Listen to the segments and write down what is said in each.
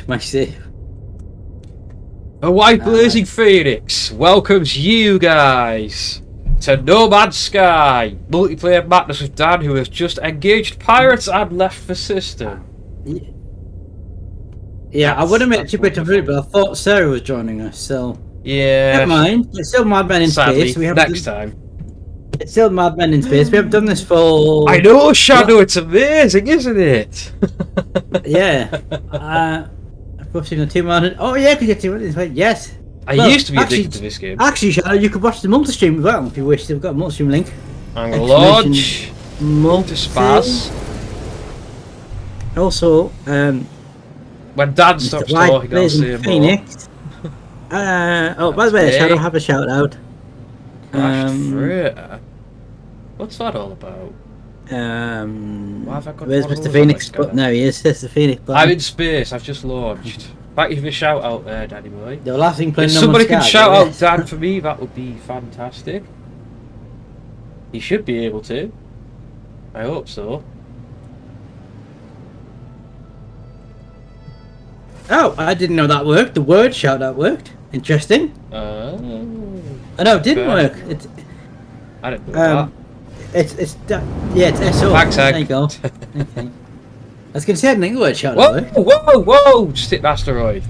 my save. A white blazing phoenix welcomes you guys to No Man's Sky multiplayer madness with Dan, who has just engaged pirates and left the system. Yeah, I would have made it too bit of it, but I thought Sarah was joining us, so yeah. never mind. It's still Mad Men in Sadly, Space. We have next time. It's still Mad Men in Space. We haven't done this for. I know, Shadow. It's amazing, isn't it? Yeah. I've got seen the 2 man. Oh yeah, because you're 2 minutes. Yes. I used to be addicted to this game. Actually, Shadow, you could watch the multi-stream as well if you wish. They've got a multi-stream link. I'm gonna launch multi-spaz. Also, when Dad stops talking, I'll say Phoenix. Oh, by the way, Shadow, have a shout out. What's that all about? Why have I got where's Mr. Phoenix? No, he is. There's the Phoenix. I'm in space. I've just launched. Thank you for the shout out there, Daddy boy. The last thing playing. If somebody can shout out Dan for me, that would be fantastic. He should be able to. I hope so. Oh, I didn't know that worked. The word shout out worked. Interesting. Oh no, it didn't work. I didn't know that. It's SO. Thanks, there you go. Okay. I was going to say I didn't think the word shout out worked. Whoa! Just hit an asteroid.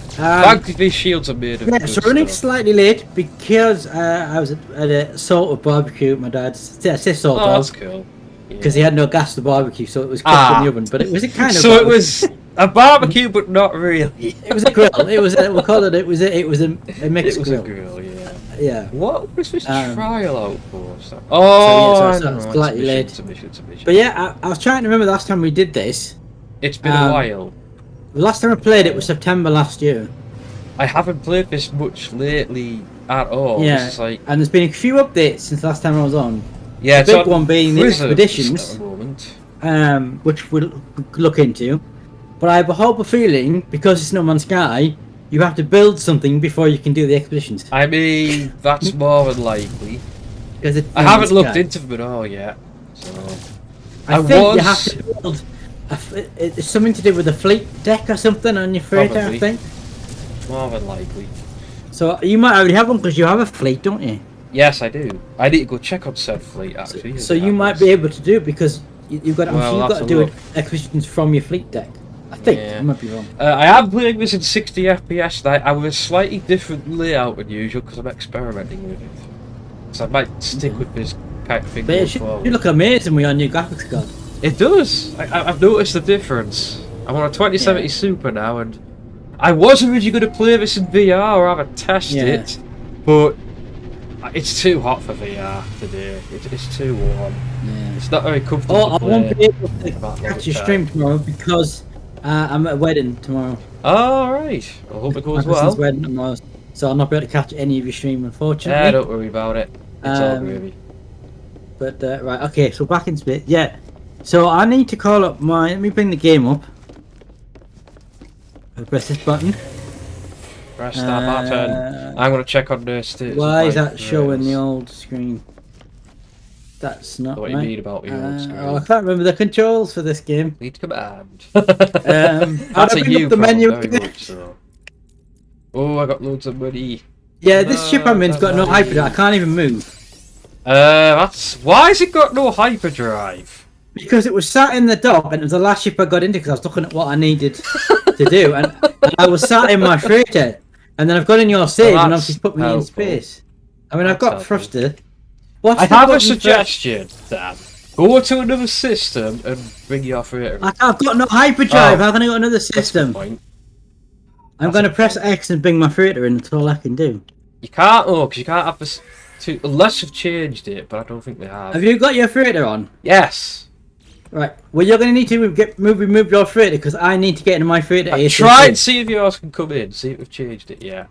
Thankfully, these shields are made of. Yeah, so running slightly late because I was at a sort of barbecue at my dad's. I say sort of. That's cool. Because he had no gas to barbecue, so it was cooked in the oven. But it was a kind of. So it was a barbecue, but not really. It was a grill. It was. We'll call it. It was a mixed grill. It was a grill, yeah. Yeah. What was this trial outpost? So it's slightly late. But yeah, I was trying to remember the last time we did this. It's been a while. The last time I played it was September last year. I haven't played this much lately at all. Yeah. And there's been a few updates since last time I was on. Yeah, the big one being the expeditions, which we'll look into. But I have a horrible feeling, because it's No Man's Sky, you have to build something before you can do the expeditions. I mean, that's more than likely. Because I haven't looked into them at all yet. So I think you have to build. It's something to do with a fleet deck or something on your freighter, I think. More than likely. So you might already have one because you have a fleet, don't you? Yes, I do. I need to go check on said fleet actually. So you might be able to do it because you've got to do expeditions from your fleet deck. I think. I might be wrong. I am playing this in 60 FPS. I was a slightly different layout than usual because I'm experimenting with it. So I might stick with this kind of thing. But you look amazing with your new graphics card. It does. I've noticed the difference. I'm on a 2070 Super now, and I was originally going to play this in VR or have a test it, but it's too hot for VR today. It's too warm. Yeah. It's not very comfortable. I won't be able to catch your stream tomorrow because I'm at a wedding tomorrow. Oh, right. I hope it goes well. Wedding tomorrow, so I'll not be able to catch any of your stream, unfortunately. Yeah, don't worry about it. It's all gravy. But right, okay. So back in space. Yeah. So I need to call up my. Let me bring the game up. I'll press this button. Press that button. I'm going to check on the status. Why is that showing the old screen? That's not what right. you mean about the old screen? Oh, I can't remember the controls for this game. Lead command. That's a you the menu. Very much so. Oh, I got loads of money. Yeah, this ship I'm in's got no hyperdrive. I can't even move. Why has it got no hyperdrive? Because it was sat in the dock, and it was the last ship I got into because I was looking at what I needed to do, and I was sat in my freighter, and then I've got in your save, and obviously put me in space. I mean, I've got thruster. I have a suggestion, Dan. Go to another system and bring your freighter. I've got no hyperdrive. How can I got another system? I'm going to press X and bring my freighter in. That's all I can do. You can't, because you can't have this. Unless you've changed it, but I don't think they have. Have you got your freighter on? Yes. Right. Well, you're going to need to remove your freighter because I need to get into my freighter. Try and see if yours can come in. See if we've changed it. Yeah.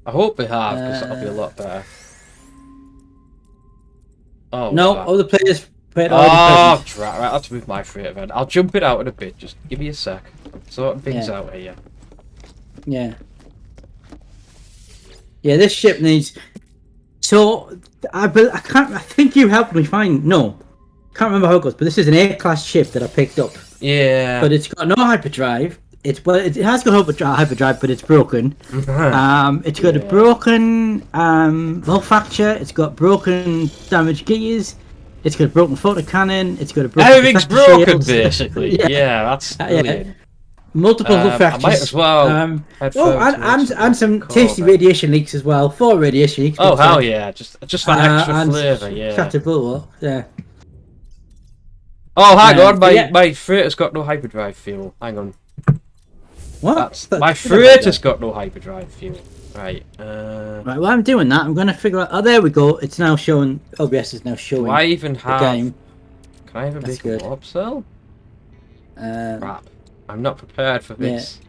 I hope they have because that'll be a lot better. Oh. No, other players. Right. I'll have to move my freighter then. I'll jump it out in a bit. Just give me a sec. I'm sorting things out here. Yeah. Yeah. This ship needs. So I think you helped me find. No. Can't remember how it goes, but this is an A-class ship that I picked up. Yeah. But it's got no hyperdrive. it has got hyperdrive, but it's broken. It's got a broken hull fracture. It's got broken damaged gears. It's got a broken photo cannon. It's got a broken. Everything's broken, shields. basically. yeah, that's brilliant. Multiple hull fractures. I might as well. And some tasty radiation leaks as well. 4 radiation leaks. Oh hell yeah! Just for extra flavour. Yeah. Shattered bulwark. Yeah. Oh, hang on, my freighter's got no hyperdrive fuel. Hang on. What? My freighter's got no hyperdrive fuel. Right. Right, while I'm doing that, I'm going to figure out... Oh, there we go. It's now showing... OBS is now showing Do I even have... game. Can I even make a warp cell? Crap. I'm not prepared for this.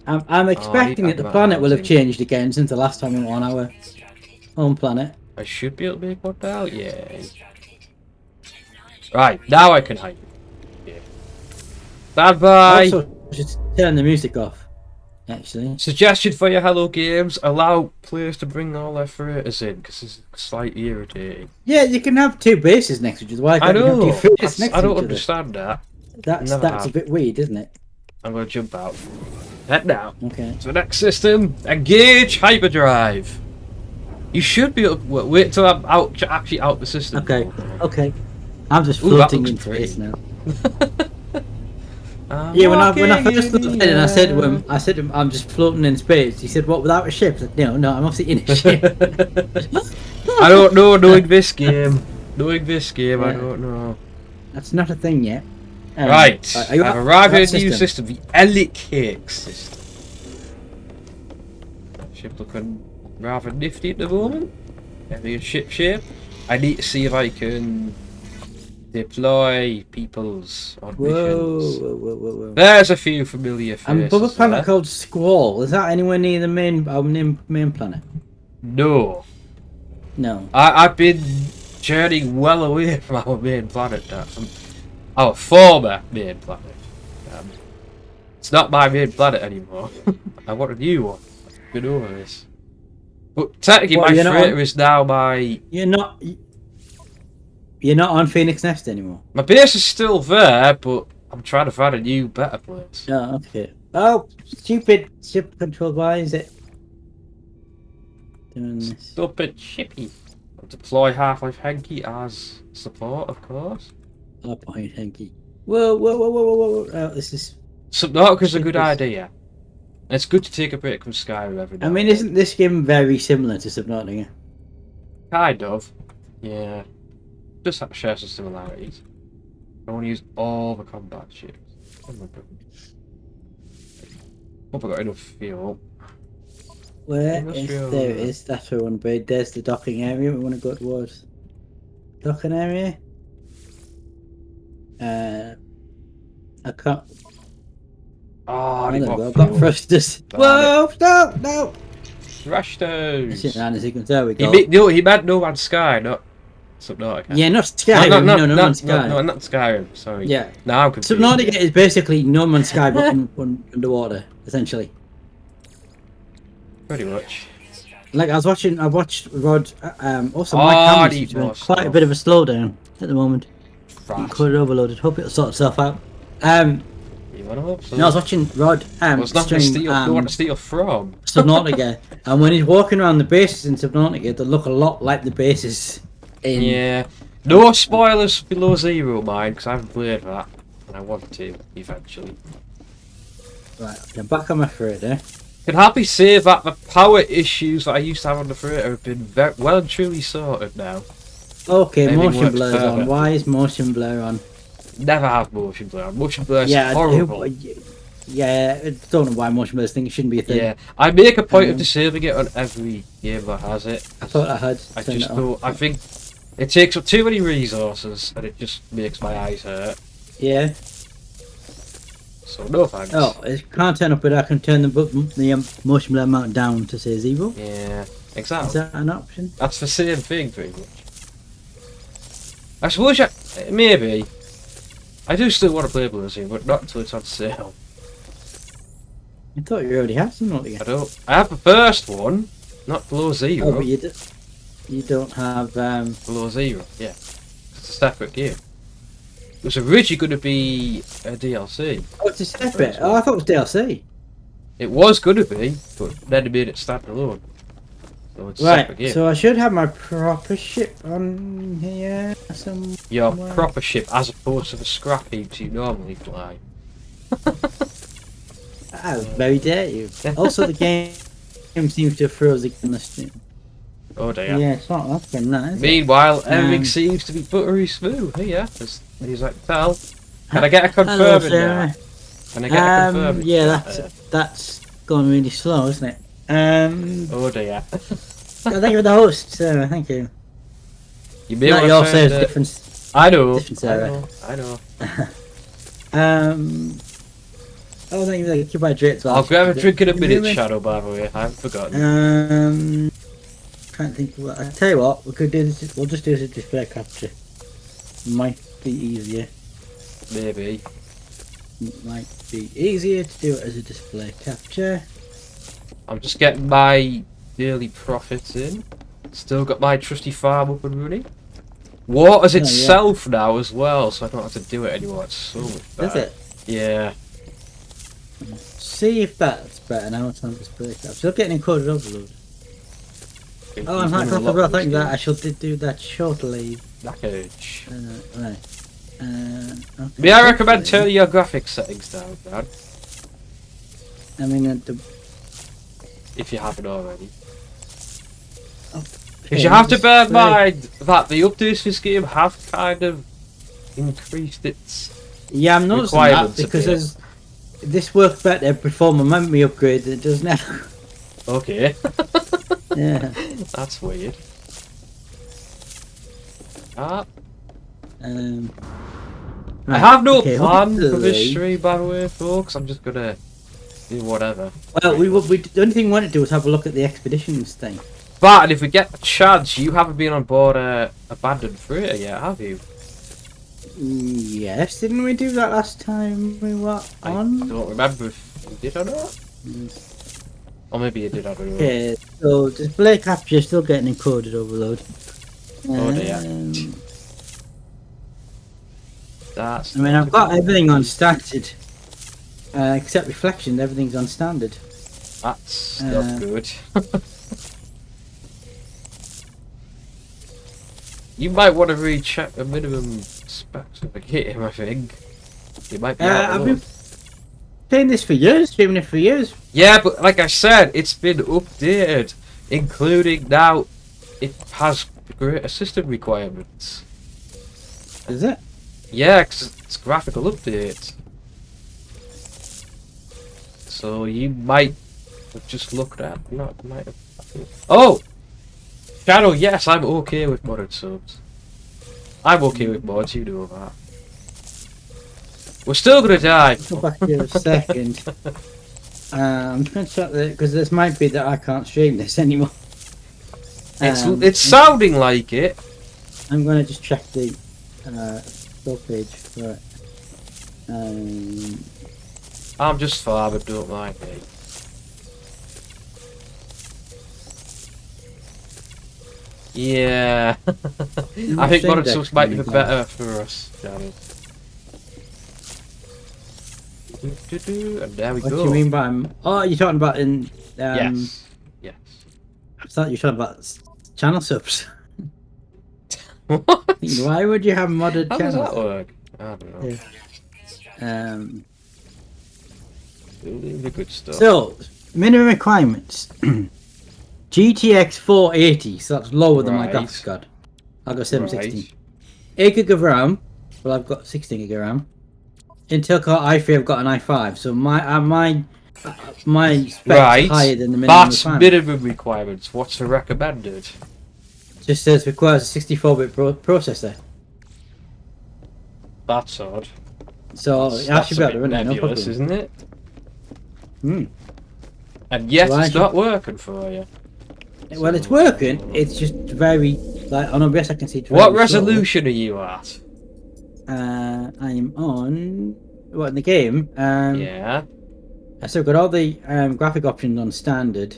Yeah. I'm expecting that the planet will have changed again since the last time we were on our home planet. I should be able to make one now? Yeah. Right, now I can hide. Yeah. Bye-bye! Also, just turn the music off, actually. Suggestion for your Hello Games, allow players to bring all their freighters in, because it's slightly irritating. Yeah, you can have 2 bases next to each other. Why can't you have 2 freighters next to each other? I don't understand that. That's a bit weird, isn't it? I'm going to jump out. Head now. Okay. To the next system, engage hyperdrive. You should be able to wait till I'm actually out the system. Okay, okay. I'm just floating in space now. Yeah, when I first looked in and I said to him, I'm just floating in space. He said, what, without a ship? I said, no, I'm obviously in a ship. I don't know, knowing this game. Knowing this game, I don't know. That's not a thing yet. Right, I've arrived at a new system, the Elite Cake system. Ship looking rather nifty at the moment. Having a ship shape. I need to see if I can deploy peoples on missions. Whoa. There's a few familiar faces. I'm above a planet called Squall. Is that anywhere near the our main planet? No. No. I've been journeying well away from our main planet now. From our former main planet. It's not my main planet anymore. I want a new one. I've been over this. But technically my freighter is now my... You're not on Phoenix Nest anymore. My base is still there, but I'm trying to find a new, better place. Oh, okay. Oh, stupid ship control. Why is it doing this? Stupid shippy. I'll deploy Half-Life Henky as support, of course. Half-Life Henky. Whoa. Oh, this is... Subnautica's a good idea. It's good to take a break from Skyrim every now. I mean, isn't this game very similar to Subnautica? Kind of. Yeah. Just share some similarities. I want to use all the combat ships. Hope I got enough fuel. There it is. That's where we want to be. There's the docking area. We want to go towards docking area. I can't. Oh, I've got thrusters. Whoa! No! Thrusters. There we go. He meant No Man's Sky, not Subnautica. Yeah, not Skyrim. No Man's Sky. No, not Skyrim. Sorry. Yeah. Now I'm confused. Subnautica is basically No Man's Sky, but underwater, essentially. Pretty much. Like I watched Rod. Also, my camera's doing quite a bit of a slowdown at the moment. Right. Quite overloaded. Hope it'll sort itself out. You wanna hope so? No, I was watching Rod. Stream, want to steal from Subnautica, and when he's walking around the bases in Subnautica, they look a lot like the bases in. Yeah. No spoilers for Below Zero, mind, because I haven't played that, and I want to eventually. Right, I'm back on my freighter. Can happily say that the power issues that I used to have on the freighter have been well and truly sorted now. Okay, motion blur's on. Why is motion blur on? Never have motion blur on. Motion blur is horrible. Yeah, I don't know why motion blur's thing shouldn't be a thing. Yeah, I make a point of disabling it on every game that has it. I thought I had. I just don't. I think it takes up too many resources and it just makes my eyes hurt. Yeah. So no thanks. Oh, it can't turn up, but I can turn the motion blur amount down to say 0. Yeah, exactly. Is that an option? That's the same thing, pretty much. I suppose maybe. I do still want to play Below Zero, but not until it's on sale. I thought you already had some again. I don't. I have the first one, not Below Zero. Oh, but you don't have Below Zero. Yeah, it's a separate game. It was originally going to be a DLC. Oh, it's a separate. Oh, I thought it was DLC. It was going to be, but then they made it standalone. So it's a separate game. So I should have my proper ship on here somewhere. Your proper ship, as opposed to the scrap heaps you normally fly. That was very dare you. Also, the game seems to have frozen in the stream. Oh dear. Yeah, it's not that been that, is it? Meanwhile, everything seems to be buttery smooth here, as I can tell. Can I get a confirming now? Can I get a confirming? Yeah, that's gone really slow, isn't it? Oh dear. Thank you for the host, Sarah. Thank you. You may Not want your to Sarah's send different. I know. Different Sarah. I know. Oh, thank you by Drake as well. I'll grab a drink in a minute, Shadow, by the way. I haven't forgotten. Can't think of what. I tell you what, we could do this. We'll just do this as display capture. Might be easier. Maybe. Might be easier to do it as a display capture. I'm just getting my daily profits in. Still got my trusty farm up and running. Waters itself now as well, so I don't have to do it anymore. It's so much better. Is it? Yeah. See if that's better now. It's on display capture. Still getting encoded overload. Oh, I'm not I think that I should do that shortly. Package. Right. Okay. May I recommend turning your graphics settings down, Brad? I mean, if you haven't already. Okay, Because you have to bear in mind that the updates for this game have kind of increased its I'm noticing that because this worked better before my memory upgrade than it does now. Okay. Yeah. That's weird. I have no plan for this stream, by the way, folks. I'm just gonna do whatever. Well, the only thing we want to do is have a look at the expeditions thing. But if we get a chance, you haven't been on board a abandoned freighter yet, have you? Yes, didn't we do that last time we were on? I don't remember if we did or not. Or maybe you did, I don't know. Okay, so display capture is still getting encoded overload. Oh dear. I mean, I've got everything on standard. Except reflection, everything's on standard. That's not good. You might want to recheck the minimum specs of the game, I think. You might be I've been playing this for years, streaming it for years. Yeah, but like I said, it's been updated, including now it has greater system requirements. Is it? Yeah, because it's graphical update. So you might have just looked at, Oh! Shadow, yes, I'm okay with modded subs. I'm okay with mods, you know that. We're still gonna die. Go back here a second. I'm trying to check that because this might be that I can't stream this anymore. It's sounding like it. I'm gonna just check the store page for it. I'm just farming, don't mind me. Yeah. I think modded subs might be better for us, Danny. And there we go. What do you mean by... Oh, you're talking about in... yes. Yes. I thought you were talking about channel subs. What? Why would you have modded How channels? does that work? I don't know. Yeah. The good stuff. So, minimum requirements. GTX 480, so that's lower than my graphics card. I've got 760. 8 gig of RAM. Well, I've got 16 gig of RAM. Intel Core i3, I've got an i5, so my specs are higher than the minimum That's requirement. minimum requirements. What's the recommended? Just says requires a 64-bit processor. That's odd. So I should be able to run it, no problem. Isn't it? Hmm. And yet it's not working for you. Well, it's working. It's just very like on OBS I can see. What resolution are you at? I'm on in the game. Yeah. I still got all the graphic options on standard.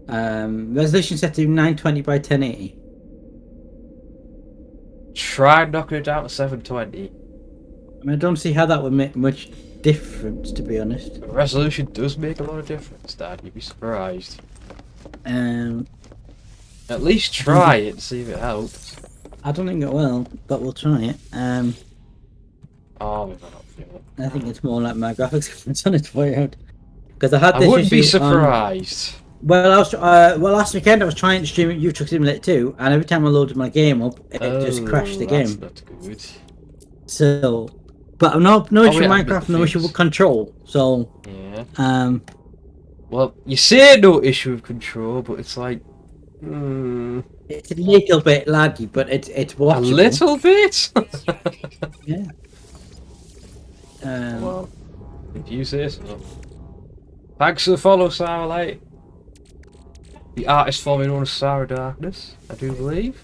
Resolution set to 920 by 1080. Try knocking it down to 720. mean, I don't see how that would make much difference, to be honest. The resolution does make a lot of difference, Dad. You'd be surprised. At least try it and see if it helps. I don't think it will, but we'll try it. Oh, maybe I don't feel it. I think it's more like my graphics cards on its way out. Because I had this I wouldn't be issue surprised. well, I was last weekend I was trying to stream Euro Truck Simulator 2, and every time I loaded my game up, it just crashed the game. That's not good. So, but no issue with Minecraft, no issue with control. So, yeah. Well, you say no issue with control, but it's like, it's a little bit laggy, but it's watchable. A little bit. Yeah. Well, if you say so. Thanks for the follow, Sarah Light. The artist formerly known as Sarah Darkness, I do believe.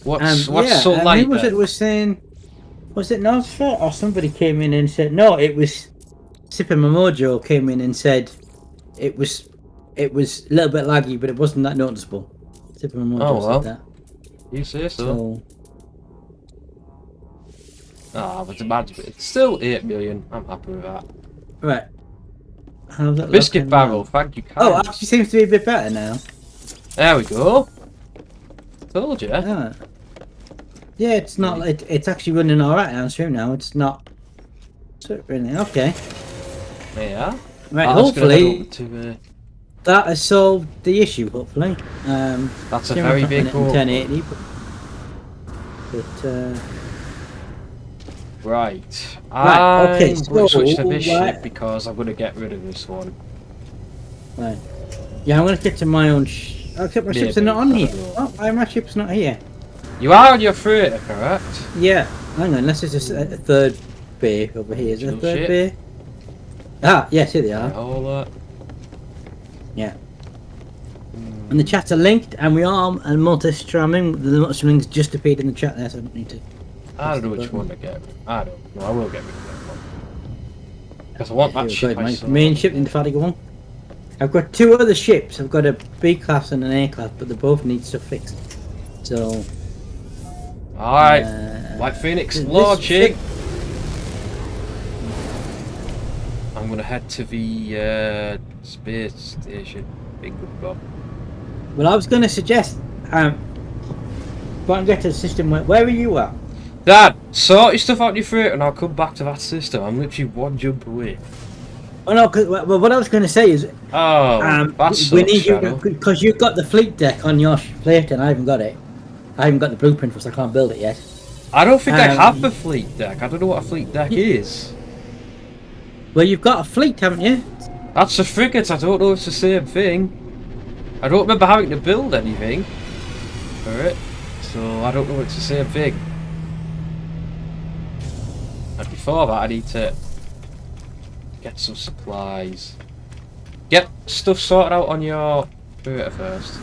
What's so light? Who was it was saying? Was it Nosfer or somebody came in and said no? It was Sipper Mojo came in and said it was a little bit laggy, but it wasn't that noticeable. Sipper Mojo said that. You say so. But it's still 8 million. I'm happy with that. Right. How's that Biscuit barrel, thank you. Oh, it actually seems to be a bit better now. There we go. Told you. Yeah, it's not. It's actually running all right on stream now. It's not. Really okay. Yeah. Right. Hopefully, that has solved the issue. Hopefully. That's a very big hope. 1080. But right. Okay. I'm going to switch to this ship because I'm going to get rid of this one. Right. Yeah, I'm going to get to my own. Except my ships are not on here. Oh, my ship's not here. You are on your freighter, correct? Yeah. Hang on, unless it's a third bay over here. Is there a third bay? Ah, yes, here they are. All that. Yeah. And the chats are linked, and we are multi-streaming. The multi-streaming's just appeared in the chat there, so I don't need to. I don't know which one to get. I don't know. I will get rid of that one. Because I want that ship. My main ship in the Fadiga one. I've got two other ships. I've got a B class and an A class, but they both need stuff fixed. So. Alright. White Phoenix launching. I'm gonna head to the space station. Big good Bob. Well, I was gonna suggest, go and get to the system. Where are you at? Dad, sort your stuff out your freighter and I'll come back to that system. I'm literally one jump away. Oh no, well, what I was going to say is, we need you because you've got the fleet deck on your fleet and I haven't got it. I haven't got the blueprint for, so I can't build it yet. I don't think I have the fleet deck. I don't know what a fleet deck is. Well, you've got a fleet, haven't you? That's a frigate. I don't know if it's the same thing. I don't remember having to build anything for it, so I don't know if it's the same thing. And before that, I need to get some supplies. Get stuff sorted out on your freighter first.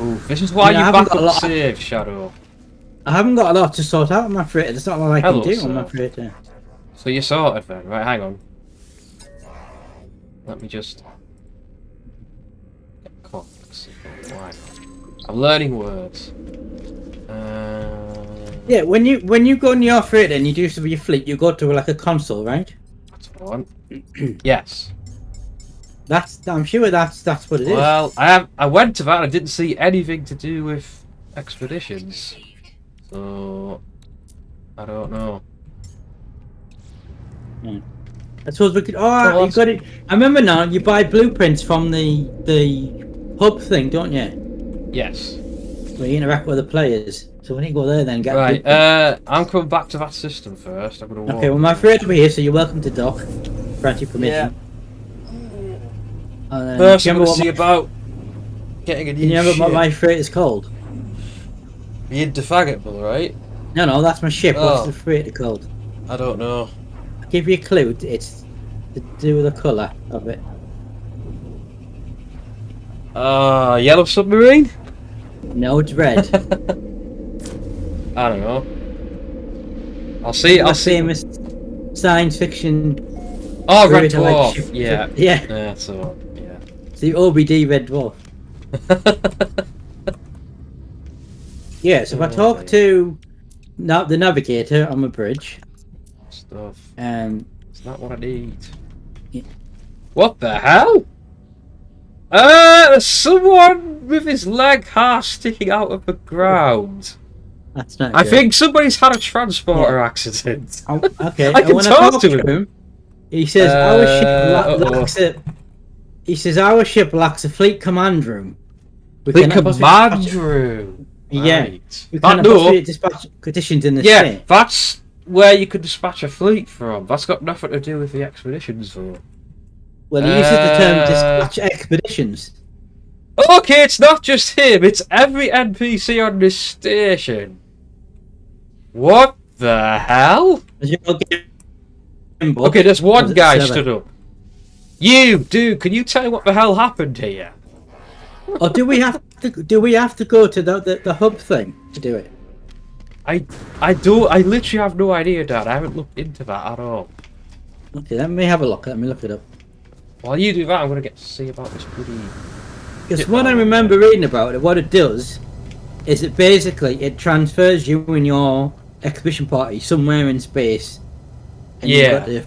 Ooh, this is why you back up save, Shadow. I haven't got a lot to sort out on my freighter. There's not a lot I can do on my freighter. So you're sorted then, right? Hang on. Let me just get contacts. I'm learning words. Yeah, when you go on your freighter and you do stuff with your fleet, you go to like a console, right? That's what I want. Yes. I'm sure that's what it is. Well, I went to that and I didn't see anything to do with expeditions, so I don't know. I suppose we could. Oh, you got it. I remember now. You buy blueprints from the hub thing, don't you? Yes. Where you interact with the players. So when you go there, then get. Right. I'm coming back to that system first. I'm gonna. Okay. Well, my freighter will be here, so you're welcome to dock. Grant you permission. Yeah. First, I'm going to see about getting a new ship. Can you remember what my freight is called? The Indefatigable, right? No, that's my ship. What's the freighter called? I don't know. I'll give you a clue. It's to do with the colour of it. Yellow submarine? No, it's red. I don't know. I'll see. I'll see. Famous science fiction. Oh, Red Dwarf. Yeah. Yeah. That's the one. It's the OBD Red Dwarf. Yeah, so if I talk to now the navigator on the bridge. Stuff. It's not what I need. Yeah. What the hell? There's someone with his leg half sticking out of the ground. That's not. I good. think somebody's had a transporter accident. Okay. I can when talk to him. He says our ship lacks a. He says our ship lacks a fleet command room. Fleet command room. Yeah. Right. We can't dispatch conditions in the state. That's where you could dispatch a fleet from. That's got nothing to do with the expeditions, though. Well, he uses the term dispatch expeditions. Okay, it's not just him. It's every NPC on this station. What the hell? Okay, there's one guy stood up. You, dude, can you tell me what the hell happened here? Or do we have to go to the hub thing to do it? I literally have no idea, Dad. I haven't looked into that at all. Okay, let me have a look. Let me look it up. While you do that, I'm gonna get to see about this bloody. Because what I remember reading about it, what it does is it basically transfers you and your expedition party somewhere in space. And yeah.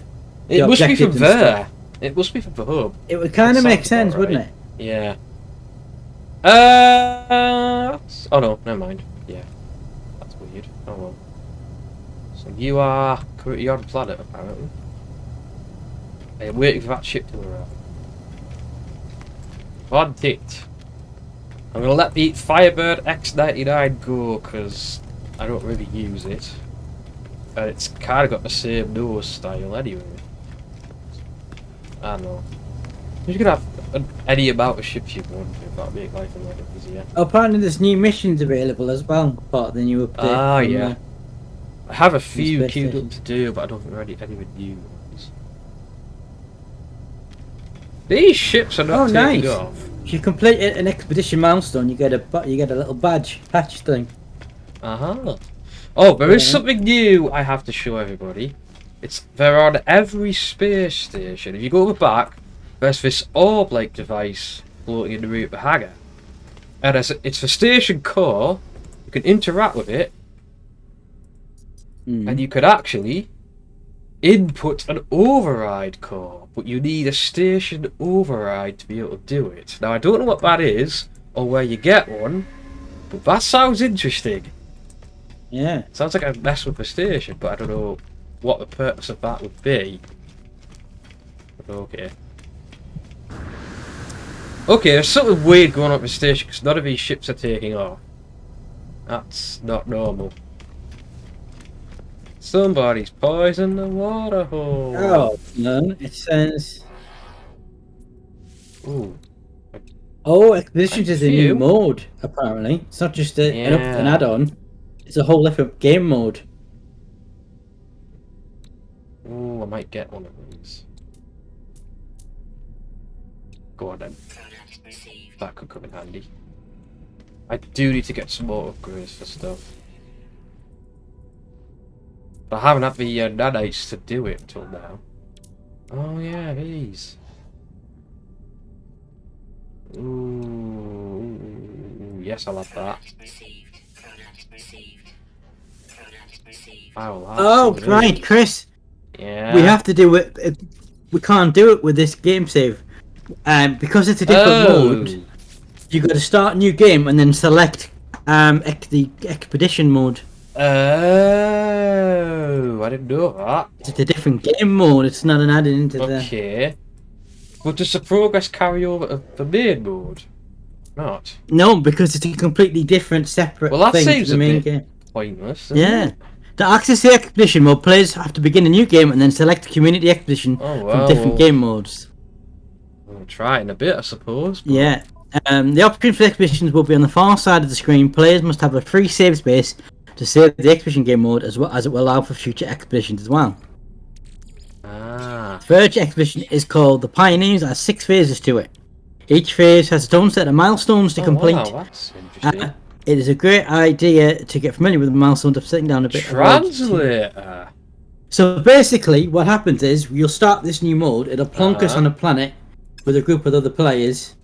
It must be from there. Stuff. It must be from the hub. It would kind of make sense, wouldn't it? Yeah. Oh no, never mind. Yeah. That's weird. Oh well. So you're on planet apparently. I'm waiting for that ship to arrive. Want it. I'm gonna let the Firebird X99 go because I don't really use it. And it's kind of got the same nose style anyway. I don't know. You could have any amount of ships you want if that make life a lot easier. Apparently there's new missions available as well, part of the new update. Ah, yeah. I have a few queued up to do, but I don't think there are any with new ones. These ships are not taking off. If you complete an expedition milestone, you get a little patch thing. Oh, there is something new I have to show everybody. They're on every space station. If you go to the back, there's this orb-like device floating in the room of the hangar. And it's the station core. You can interact with it. And you could actually input an override core. But you need a station override to be able to do it. Now, I don't know what that is, or where you get one. But that sounds interesting. Yeah. Sounds like a mess with the station, but I don't know what the purpose of that would be. But okay. Okay, there's something weird going on with the station because none of these ships are taking off. That's not normal. Somebody's poisoned the water hole. Oh, no, it says... Ooh. Oh, Expeditions is a new mode, apparently. It's not just an add-on. It's a whole different game mode. Ooh, I might get one of these. Go on then. That could come in handy. I do need to get some more upgrades for stuff. But I haven't had the nanites to do it until now. Oh yeah, these. Ooh, yes, I'll have that. Oh, right, Chris. Yeah. We have to do it. We can't do it with this game save. Because it's a different mode. You got to start a new game and then select the expedition mode. Oh, I didn't know that. It's a different game mode. It's not an added into the. Okay. But does the progress carry over to the main mode? Not. No, because it's a completely different, separate well, that thing seems to the main a bit game. Pointless. Yeah. It? To access the expedition mode, players have to begin a new game and then select the community expedition from different game modes. We'll try it in a bit, I suppose. But... Yeah. The option for expeditions will be on the far side of the screen. Players must have a free save space to save the expedition game mode, as well as it will allow for future expeditions as well. Ah. The third expedition is called the Pioneers. It has 6 phases to it. Each phase has its own set of milestones to complete. Wow, that's interesting. It is a great idea to get familiar with the milestones of sitting down a bit. Translator. So basically, what happens is you'll start this new mode. It'll plonk us on a planet with a group of other players.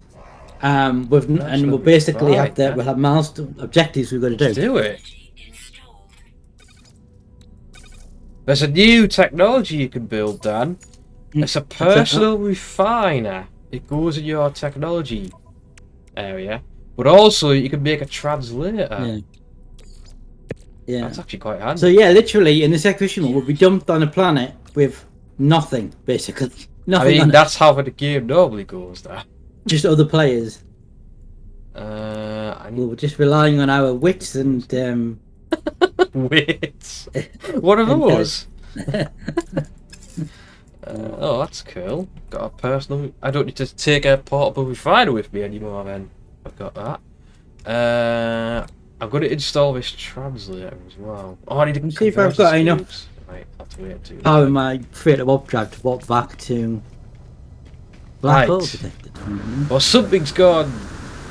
And we'll basically we'll have milestone objectives we've got to do. Do it. There's a new technology you can build, Dan. It's a personal refiner. It goes in your technology area. But also, you can make a translator. Yeah. Yeah. That's actually quite handy. So yeah, literally, in this expedition, we'll be dumped on a planet with nothing, basically. Nothing. I mean, that's how the game normally goes, there. Just other players. We're just relying on our wits and wits. What are those? Oh, that's cool. Got a personal. I don't need to take a portable refiner with me anymore. Then I've got that. I'm going to install this translator as well. Oh, I need to see if I've got enough. Right, I'll have to wait too. Power my freighter warp drive to warp back to black hole detected. Well, something's gone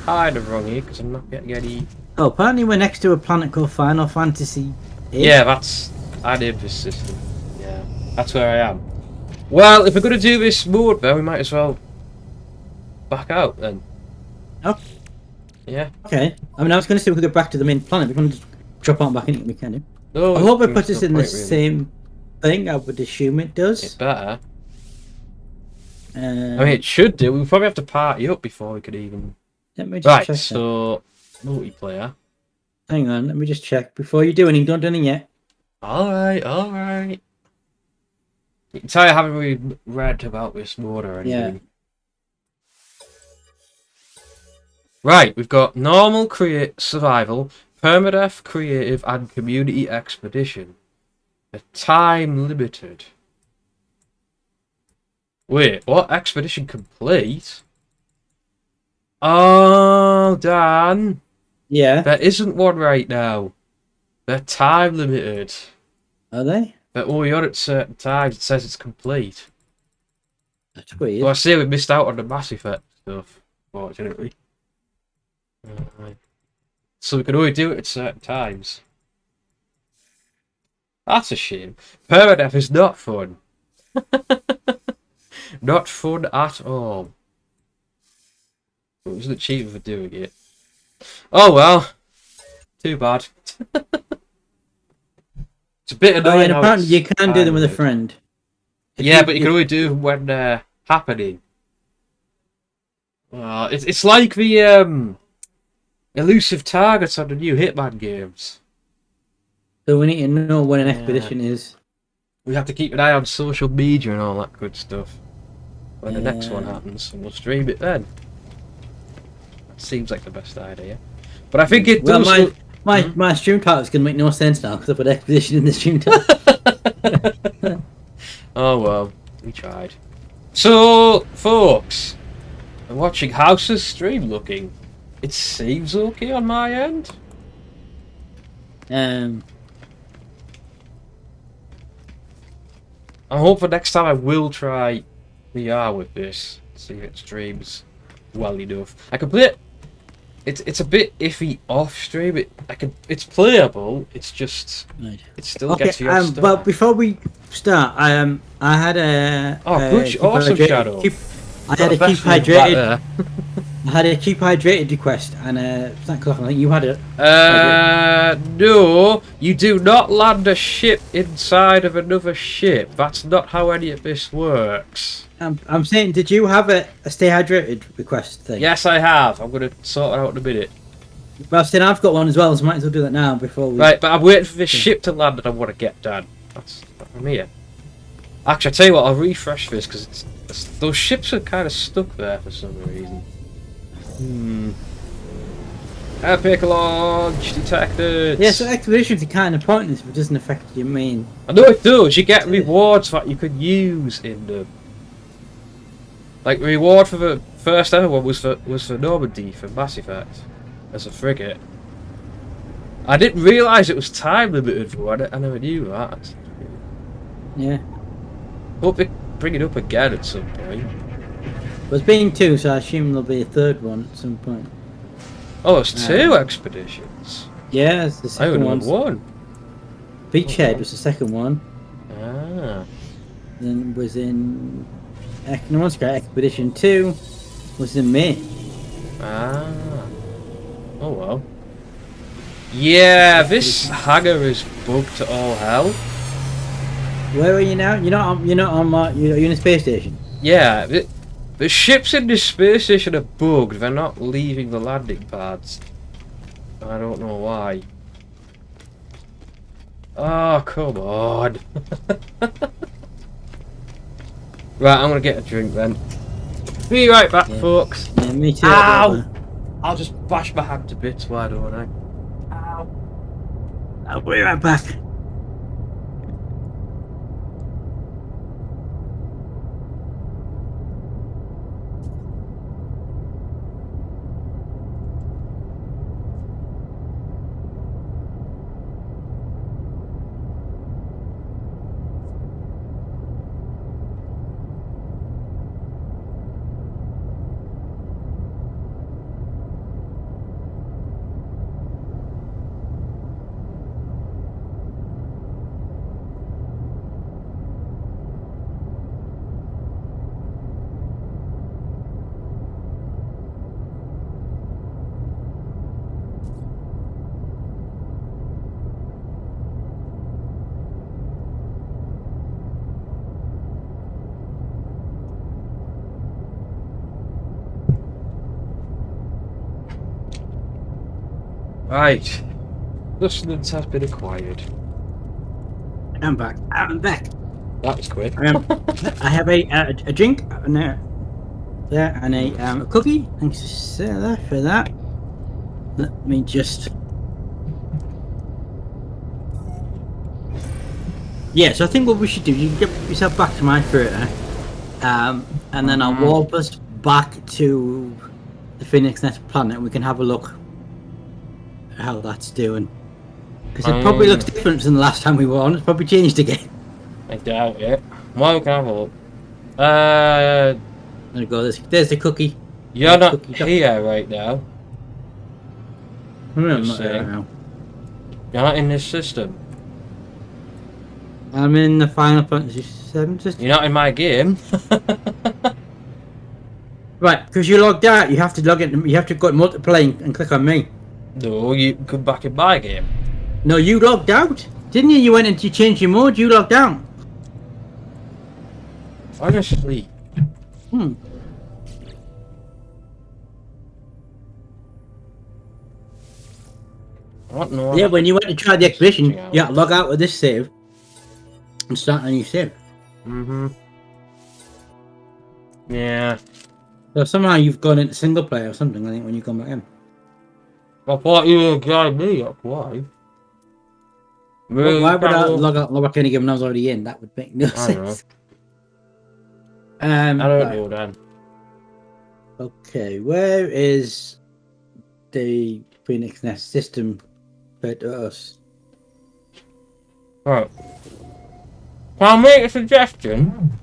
kind of wrong here because I'm not getting any. Oh, apparently we're next to a planet called Final Fantasy 8. Yeah, that's. I named this system. Yeah, that's where I am. Well, if we're going to do this mode, then we might as well back out then. Oh. Yeah. Okay. I mean, I was going to say we could go back to the main planet. We're going to just drop on back in it. We can do. No, I hope it puts us in the same thing. I would assume it does. It better. I mean, it should do. We'll probably have to party up before we could even. Let me just check so multiplayer. Hang on, let me just check before you do anything. Don't do anything yet. All right. You can tell I haven't really read about this mode or anything. Yeah. Right, we've got normal, survival, permadeath, creative, and community expedition. The time limited. Wait, what? Expedition complete? Oh, Dan. Yeah. There isn't one right now. They're time limited. Are they? They're only on at certain times. It says it's complete. That's weird. So I say we missed out on the Mass Effect stuff, fortunately. So we can only do it at certain times. That's a shame. Permadeath is not fun. Not fun at all. It was the cheaper for doing it. Oh well. Too bad. It's a bit annoying. And apparently you can do them with a friend. Yeah, but you can only do them when they're happening. It's like the elusive targets on the new Hitman games. So we need to know when an expedition is. We have to keep an eye on social media and all that good stuff. When the next one happens, and we'll stream it then. That seems like the best idea. But I think it does. My stream title is going to make no sense now because I put expedition in the stream title. Oh well, we tried. So, folks, I'm watching House's stream looking. It seems okay on my end. I hope for next time I will try VR with this. See if it streams well enough. I can play it. It's a bit iffy off stream. It's playable. It's just it still gets you stuck. But before we start, I had a awesome Shadow. I had a keep hydrated. I had a keep hydrated request, and I think you had it. No, you do not land a ship inside of another ship. That's not how any of this works. I'm saying, did you have a stay hydrated request thing? Yes, I have. I'm going to sort it out in a minute. Well, I'm saying I've got one as well, so I might as well do that now before we... Right, but I'm waiting for this ship to land that I want to get done. That's from here. Actually, I'll tell you what, I'll refresh this, because those ships are kind of stuck there for some reason. Epic launch detected! Yeah, so expeditions are kind of pointless if it doesn't affect your main... I know it does, you get rewards that you could use in them. Like, the reward for the first ever one was for Normandy, for Mass Effect, as a frigate. I didn't realise it was time limited for one, I never knew that. Yeah. Hope they bring it up again at some point. There's been two, so I assume there'll be a third one at some point. Oh, there's two expeditions? Yeah, it's the second one. I only one. Beachhead was the second one. Ah. Then was in... No one's got Expedition 2 was in May. Ah. Oh well. Yeah, this hangar is bugged to all hell. Where are you now? You're not on. You're in a space station. Yeah, the ships in this space station are bugged. They're not leaving the landing pads. I don't know why. Oh, come on. Right, I'm gonna get a drink then. Be right back, folks. Yeah, me too. Ow! I'll just bash my hand to bits, why don't I? Ow. I'll be right back. Right. Sustenance has been acquired. I'm back. I'm back. That was quick. I have a drink and a cookie. Thanks Sarah for that. Let me just. Yeah, so I think what we should do, you get yourself back to my freighter, and then I'll warp us back to the Phoenix Nest planet and we can have a look at how that's doing. Because it probably looks different than the last time we were on. It's probably changed again. I doubt it. Well, we can have a look. There we go, there's the cookie. You're not here right now. I'm not there now. You're not in this system. I'm in the Final Fantasy VII system. You're not in my game. Right, because you logged out, you have to log in. You have to go to multiplayer and click on me. No, you come back in my game. No, you logged out, didn't you? You went and you changed your mode. You logged out. Honestly. What? No. Yeah, when you went to try the expedition, you had to log out with this save and start a new save. Yeah. So somehow you've gone into single player or something, I think, when you come back in. I thought you were guide me up. Why? Well, why would I log back in again when I was already in? That would make no sense. I don't know then. Okay, where is the Phoenix Nest system compared to us? Right. Can I make a suggestion?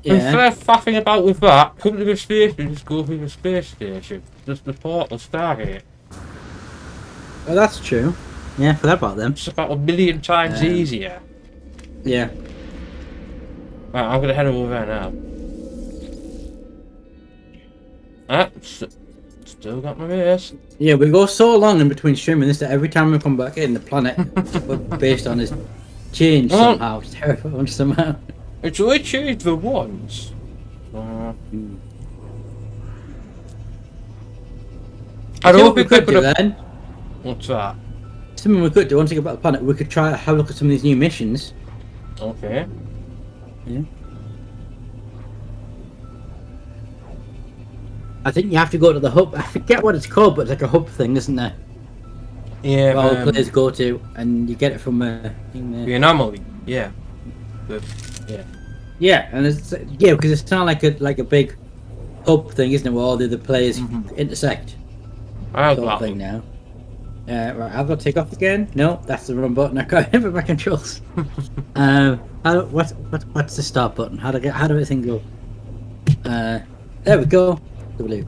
Yeah. Instead of faffing about with that, come to the station, just go through the space station. Just the portal Stargate. Oh, that's true. Yeah, forgot about them. It's about 1,000,000 times easier. Yeah. Right, I'm gonna head over there now. Still got my race. Yeah, we go so long in between streaming this that every time we come back in, the planet we're based on is changed somehow. It's terrifying somehow. It's only changed the once. I don't think we could do then. What's that? Something we could do once we get back to the planet, we could try to have a look at some of these new missions. Okay. Yeah. I think you have to go to the hub. I forget what it's called, but it's like a hub thing, isn't there? Yeah. Where all players go to, and you get it from the anomaly. Yeah. Yeah. Yeah, and it's because it's not like a big hub thing, isn't it? Where all the other players intersect. Sort of thing now. Right, I've got to take off again. No, that's the wrong button. I can't remember my controls. What's the start button? How do everything go? There we go. W.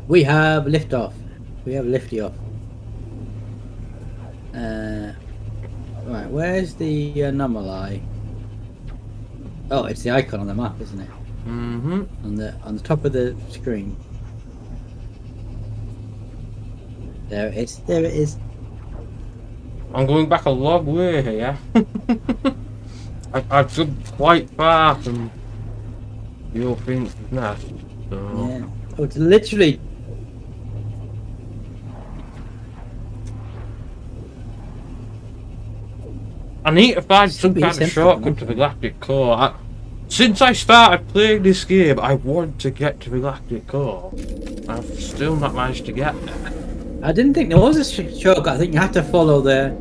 We have liftoff. We have lifty off. Right, where's the anomaly? Oh, it's the icon on the map, isn't it? On the top of the screen. There it is. There it is. I'm going back a long way here. I've done quite far from your thing now. So. Yeah. Oh, it's literally. I need to find Should some be kind of simple, shortcut to the Galactic Core. Since I started playing this game, I want to get to the Galactic Core. I've still not managed to get there. I didn't think there was a shortcut. I think you have to follow the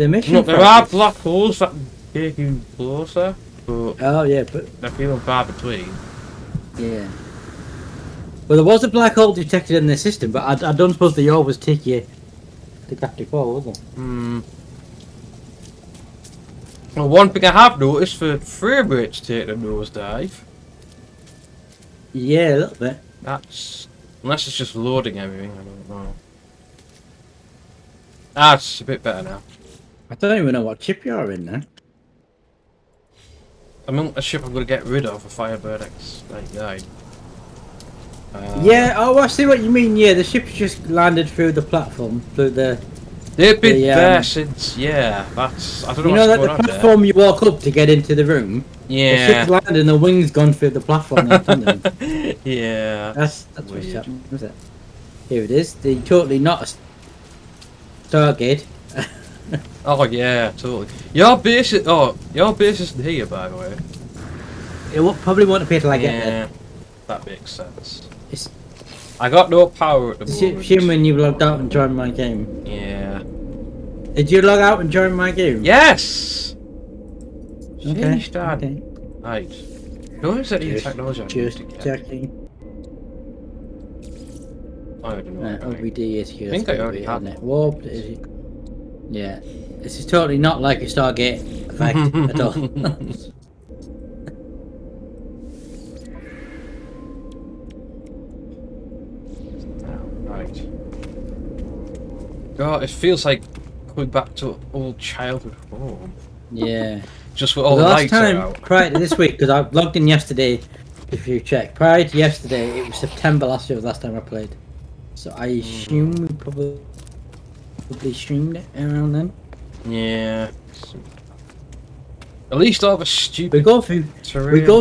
mission. Look, there are black holes that take you closer, but oh yeah, but they're few and far between. yeah. Well, there was a black hole detected in the system, but I don't suppose they always take you to Galactic Core, was it? Hmm. Well, one thing I have noticed for frame rates taking a nosedive. Yeah, a little bit. That's unless it's just loading everything. I don't know. That's a bit better now. I don't even know what ship you're in now. I'm on a ship I'm going to get rid of, a Firebird X-99. Yeah, oh, I see what you mean. Yeah, the ship's just landed through the platform, through the. They've been there since, yeah, that's, I don't know You know that the platform there. you walk up to get into the room? Yeah. The ship's landed and the wings gone through the platform. Yeah. That's what's happening, is it? Here it is. The totally not a Stargate. Oh yeah, totally. Your base isn't here, by the way. It probably won't appear till I get there. That makes sense. It's I got no power at the moment. assume when you logged out and joined my game. Yeah. Did you log out and join my game? Yes! Okay. Sheesh, Dad. Okay. Right. No, is that new technology? Just checking. I don't know. OBD is here. I think I already have it. Warped. Is it? Yeah. This is totally not like a Stargate effect at all. Right. God, it feels like going back to old childhood home. Yeah. Just with all the lights last time, out. prior to this week, because I logged in yesterday, if you check. Prior to yesterday, it was September last year was the last time I played. So I assume we probably streamed it around then. Yeah. At least all the stupid. We go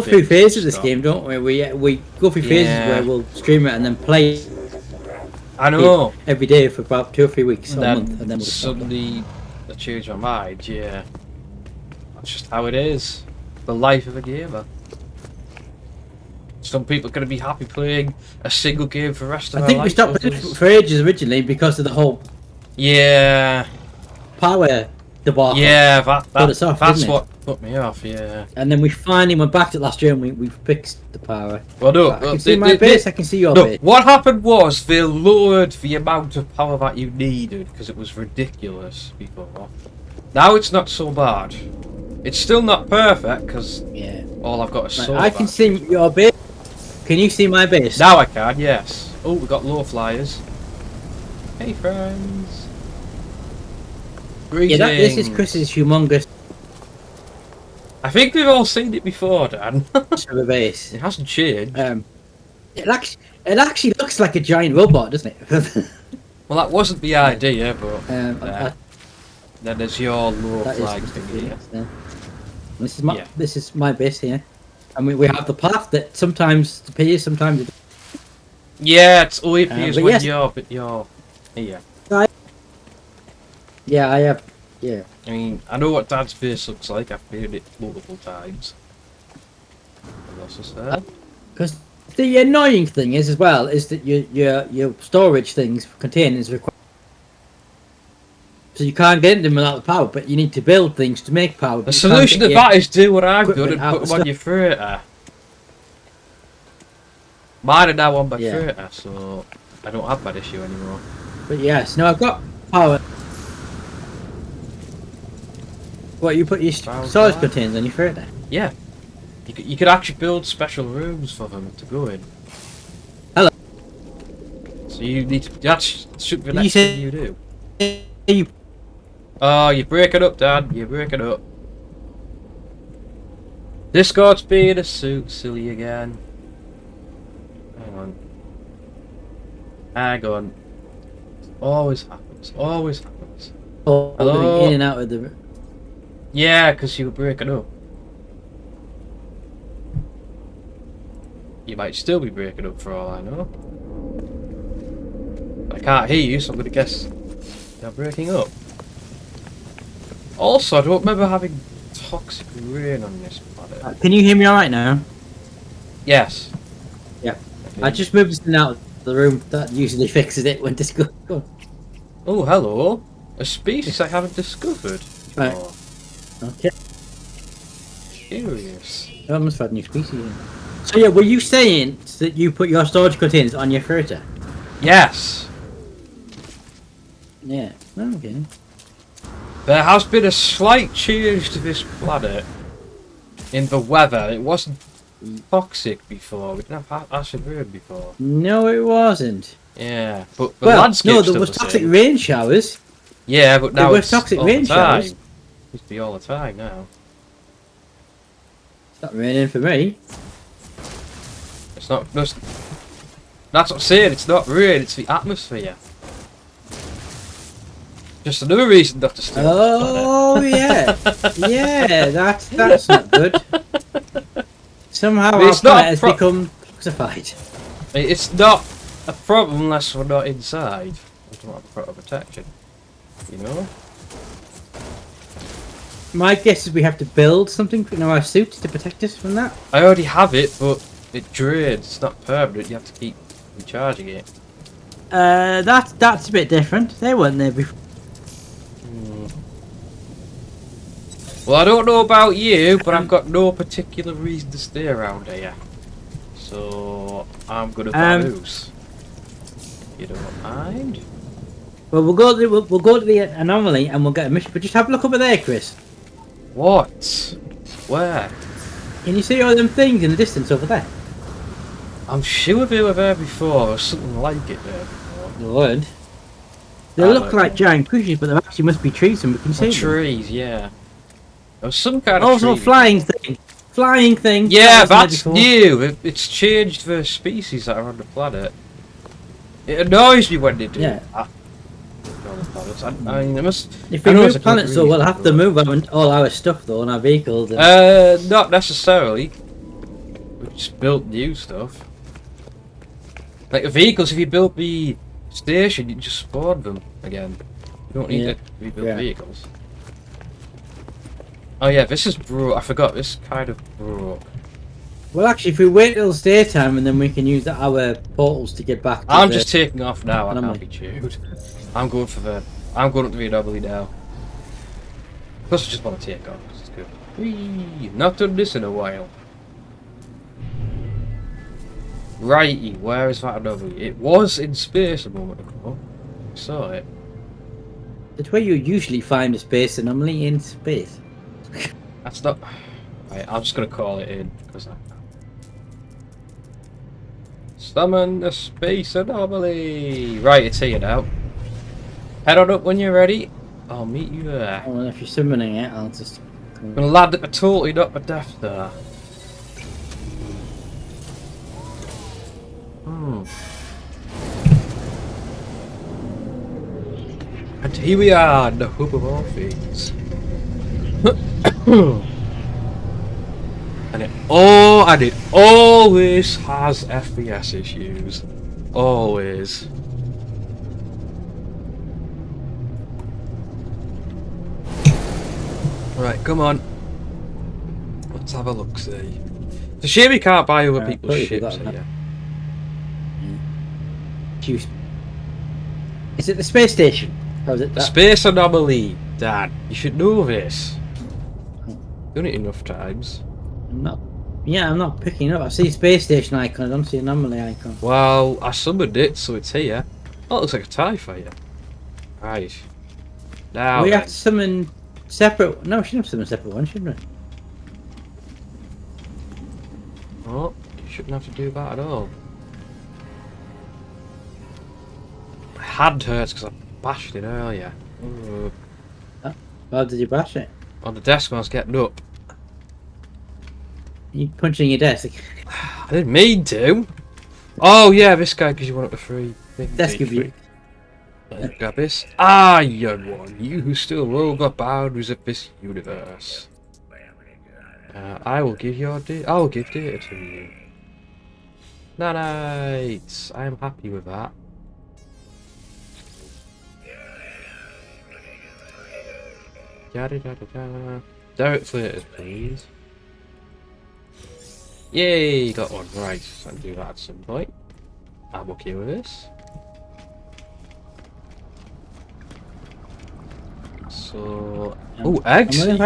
through phases of this game, don't we? We go through phases where we'll stream it and then play it. I know. Every day for about 2 or 3 weeks or a month, and then we'll suddenly I change my mind. Yeah. That's just how it is. The life of a gamer. Some people are going to be happy playing a single game for the rest of their life. I think we stopped playing for ages originally because of the whole power debacle. Yeah, that's off, what put me off, yeah. And then we finally went back to it last year and we fixed the power. Well, no, I can see my base, I can see your base. What happened was they lowered the amount of power that you needed because it was ridiculous before. Now it's not so bad. It's still not perfect because all I've got is solar. I can see your base. Can you see my base? Now I can, yes. Oh, we got low flyers. Hey, friends. Greetings. Yeah, this is Chris's humongous I think we've all seen it before, Dan. server base. It hasn't changed. It actually looks like a giant robot, doesn't it? Well, that wasn't the idea, but then there's your low flag thing here. Yeah. This is my base here, and we have the path that sometimes appears, sometimes. Yeah, it's only appears when you're here. Yeah, I have. Yeah. I mean, I know what Dad's base looks like. I've played it multiple times. Because the annoying thing is, as well, is that your storage things containers require. So you can't get into them without the power, but you need to build things to make power. The solution to that is do what I've done and put them on your freighter. Mine are now on my freighter, so I don't have that issue anymore. But yes, no, I've got power. What, you put your storage containers on your freighter? Yeah. You could actually build special rooms for them to go in. Hello. So you need to. That should be the next thing you do. Oh, you're breaking up, Dad. You're breaking up. Discord's being a silly again. Hang on. Hang on. Always happens. Always happens. Oh, hello? In and out of the. Yeah, because you were breaking up. You might still be breaking up for all I know. I can't hear you, so I'm going to guess they're breaking up. Also, I don't remember having toxic rain on this planet. Can you hear me alright now? Yes. Yeah. I just moved this thing out of the room. That usually fixes it when this goes. Oh, hello. A species I haven't discovered. Right. Oh, Okay. curious. I must have had new species in. So yeah, were you saying that you put your storage containers on your freighter? Yes. Yeah. Okay. There has been a slight change to this planet in the weather. It wasn't toxic before. We didn't have acid rain before. No, it wasn't. Yeah, but the Well, landscape's no, still there was the toxic same. rain showers. Yeah, but now There were it's toxic all rain the time. showers. It used to be all the time now. It's not raining for me. It's not just. That's what I'm saying. It's not rain. It's the atmosphere. Just another reason not to steal. Oh yeah, yeah. That's not good. Somehow our It's not planet has become toxified. It's not a problem unless we're not inside. We don't have proper protection. You know? My guess is we have to build something in our suit to protect us from that. I already have it, but it drains. It's not permanent. You have to keep recharging it. That's a bit different. They weren't there before. Well, I don't know about you, but I've got no particular reason to stay around here. So, I'm gonna vamoose. You don't mind? Well, we'll go to the anomaly and we'll get a mission. But just have a look over there, Chris. What? Where? Can you see all them things in the distance over there? I'm sure they were there before, or something like it there before. Lord. They look like giant creatures, but there actually must be trees and we can see them. Trees, yeah. There was some kind of also tree. flying thing. Flying thing. Yeah, that's new. It's changed the species that are on the planet. It annoys me when they do. Yeah. I mean, it must. If we move planets, though, we'll have to move all our stuff, though, on our vehicles. And... Not necessarily. We just built new stuff. Like the vehicles, if you build the station, you just spawn them again. You don't need to rebuild vehicles. Oh yeah, this is broke. I forgot, this kind of broke. Well, actually, if we wait till it's daytime, and then we can use our portals to get back to I'm just taking off now, I can't be chewed. chewed. I'm going up to the anomaly now. Plus I just want to take off, it's good. Whee! Not done this in a while. Righty, where is that anomaly? It was in space a moment ago. I saw it. It's where you usually find a space anomaly in space. That's not... Right, I'm just going to call it in, because I... Summon the space anomaly! Right, it's here now. Head on up when you're ready. I'll meet you there. Oh, well, if you're summoning it, I'll just... I'm going to land at the totally not the Death Star. And here we are, the hub of all things. and it always has FPS issues. Always. Right, come on. Let's have a look, see. It's a shame we can't buy other people's ships here. Is it the space station? Or is it the space anomaly, Dad. You should know this. Done it enough times. I'm not picking it up. I see space station icon, I don't see anomaly icon. Well, I summoned it, so it's here. Oh, it looks like a TIE fighter. Right. Now we have to summon separate... No, we shouldn't have summoned separate ones, shouldn't we? Oh, you shouldn't have to do that at all. My hand hurts because I bashed it earlier. Huh? How did you bash it? On the desk when I was getting up. You punching your desk? I didn't mean to. Oh yeah, this guy gives you one up to free. Desk give you. Grab this. Ah, young one, you who still roam the boundaries of this universe. I will give data to you. Nice. I am happy with that. Yada yada yada. Direct flares, please. Yay, got one. Right, I'll do that at some point. I'm okay with this. So, eggs. I'm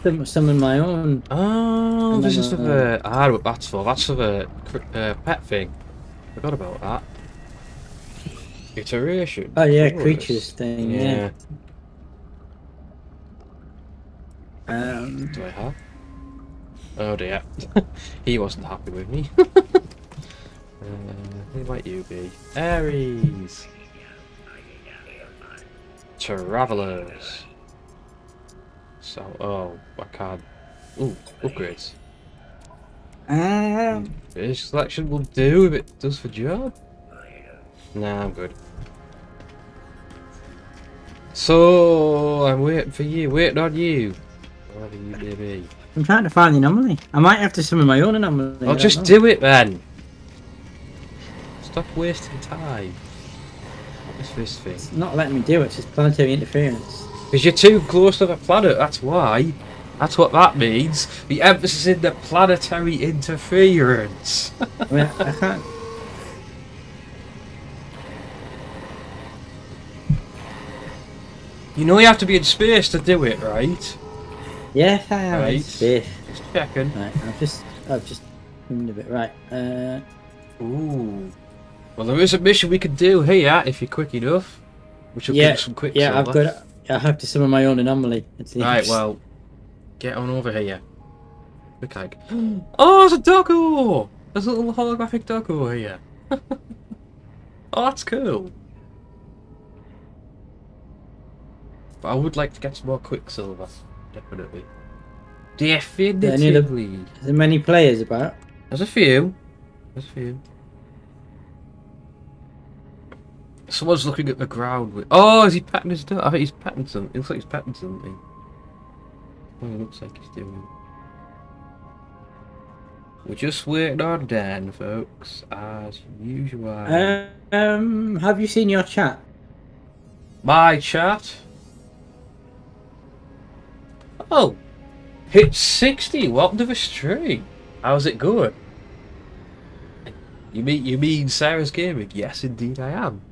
going to summon my own. Oh, this is for the. What that's for. That's for the pet thing. Forgot about that. Iteration. Oh yeah, creatures thing. Yeah. Do I have? Oh dear. He wasn't happy with me. Who might you be? Aries. Travelers. So, I can't. Ooh, upgrades. Fish selection will do if it does the job. Nah, I'm good. So, I'm waiting for you, waiting on you. Whatever you may be. I'm trying to find the anomaly. I might have to summon my own anomaly. Oh, just do it then. Stop wasting time. What is this thing? It's not letting me do it, it's just planetary interference. Because you're too close to the planet, that's why. That's what that means. The emphasis in the planetary interference. I mean, I can't. You know you have to be in space to do it, right? Yeah, I am. Right. In space. Just checking. Right, I've just moved a bit. Right. Ooh. Well, there is a mission we can do here if you're quick enough. Which will give us some quick. Yeah, I have to summon my own anomaly. Right. Well, get on over here. Quick like. Oh, there's a doggo! There's a little holographic doggo here. Oh, that's cool. But I would like to get some more Quicksilver. Definitely. Definitely. Is there many players about? There's a few. Someone's looking at the ground with. Oh, is he patting his dog? I think he's patting something. It looks like he's patting something. What it looks like he's doing. We're just waiting on Dan, folks, as usual. Have you seen your chat? My chat? Oh, hit 60. Welcome to the stream. How's it going? You mean Sarah's Gaming? Yes, indeed, I am.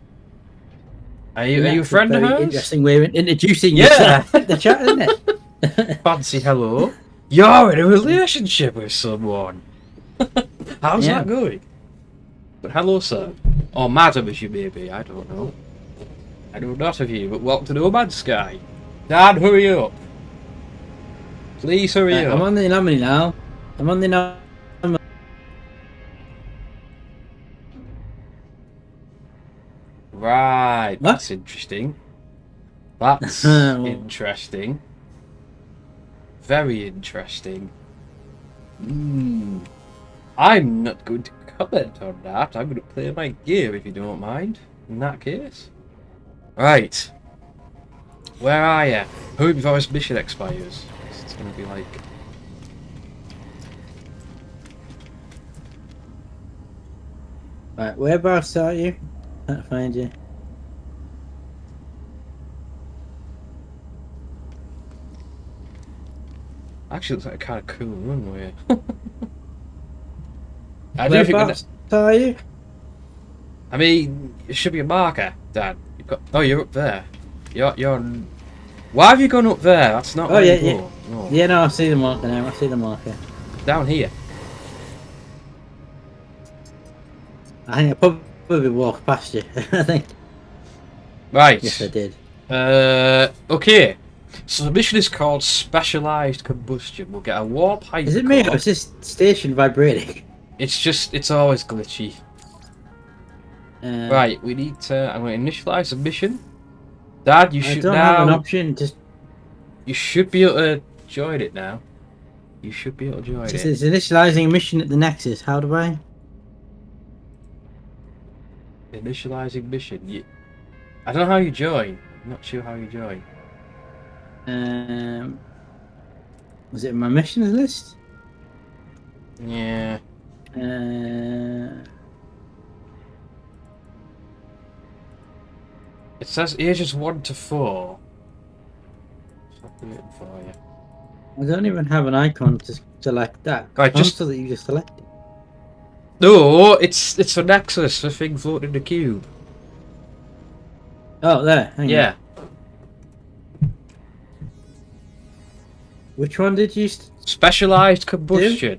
Are you a friend of hers? Interesting way of introducing yourself. The chat, isn't it? Fancy hello. You're in a relationship with someone. How's that going? But hello, sir. Or madam, as you may be. I don't know. I know not of you, but welcome to No Man's Sky. Dan, hurry up. Please hurry up. I'm on the anomaly now. I'm on the anomaly. Right, what? That's interesting. That's interesting. Very interesting. I'm not going to comment on that. I'm going to play my game if you don't mind. In that case. Right. Where are you? Hurry before this mission expires. It's going to be like... Right, whereabouts are you? Can't find you. Actually, looks like a kind of cool runway. Whereabouts are you? I mean, it should be a marker, Dan. You've got. Oh, you're up there. You're. Why have you gone up there? That's not. Oh yeah, yeah. yeah. No. Yeah, no, I see the marker now. I see the marker. Down here. I think I probably walked past you. I think. Right. Yes, I did. Okay. So the mission is called Specialized Combustion. We'll get a warp hypercore. Is it me or is this station vibrating? It's always glitchy. Right, we need to. I'm going to initialize the mission. Dad, you should now. I don't have an option. Just. You should be able to join it now. You should be able to join it. It's initializing a mission at the Nexus. How do I? Initializing mission. I don't know how you join. I'm not sure how you join. Was it in my missions list? Yeah. It says ages 1 to 4. So I'll do it for you. I don't even have an icon to select that. Right, just that you just selected. no. It's for Nexus, the thing floating in the cube. Oh, there. Hang Yeah. on. Which one did you? Specialized combustion.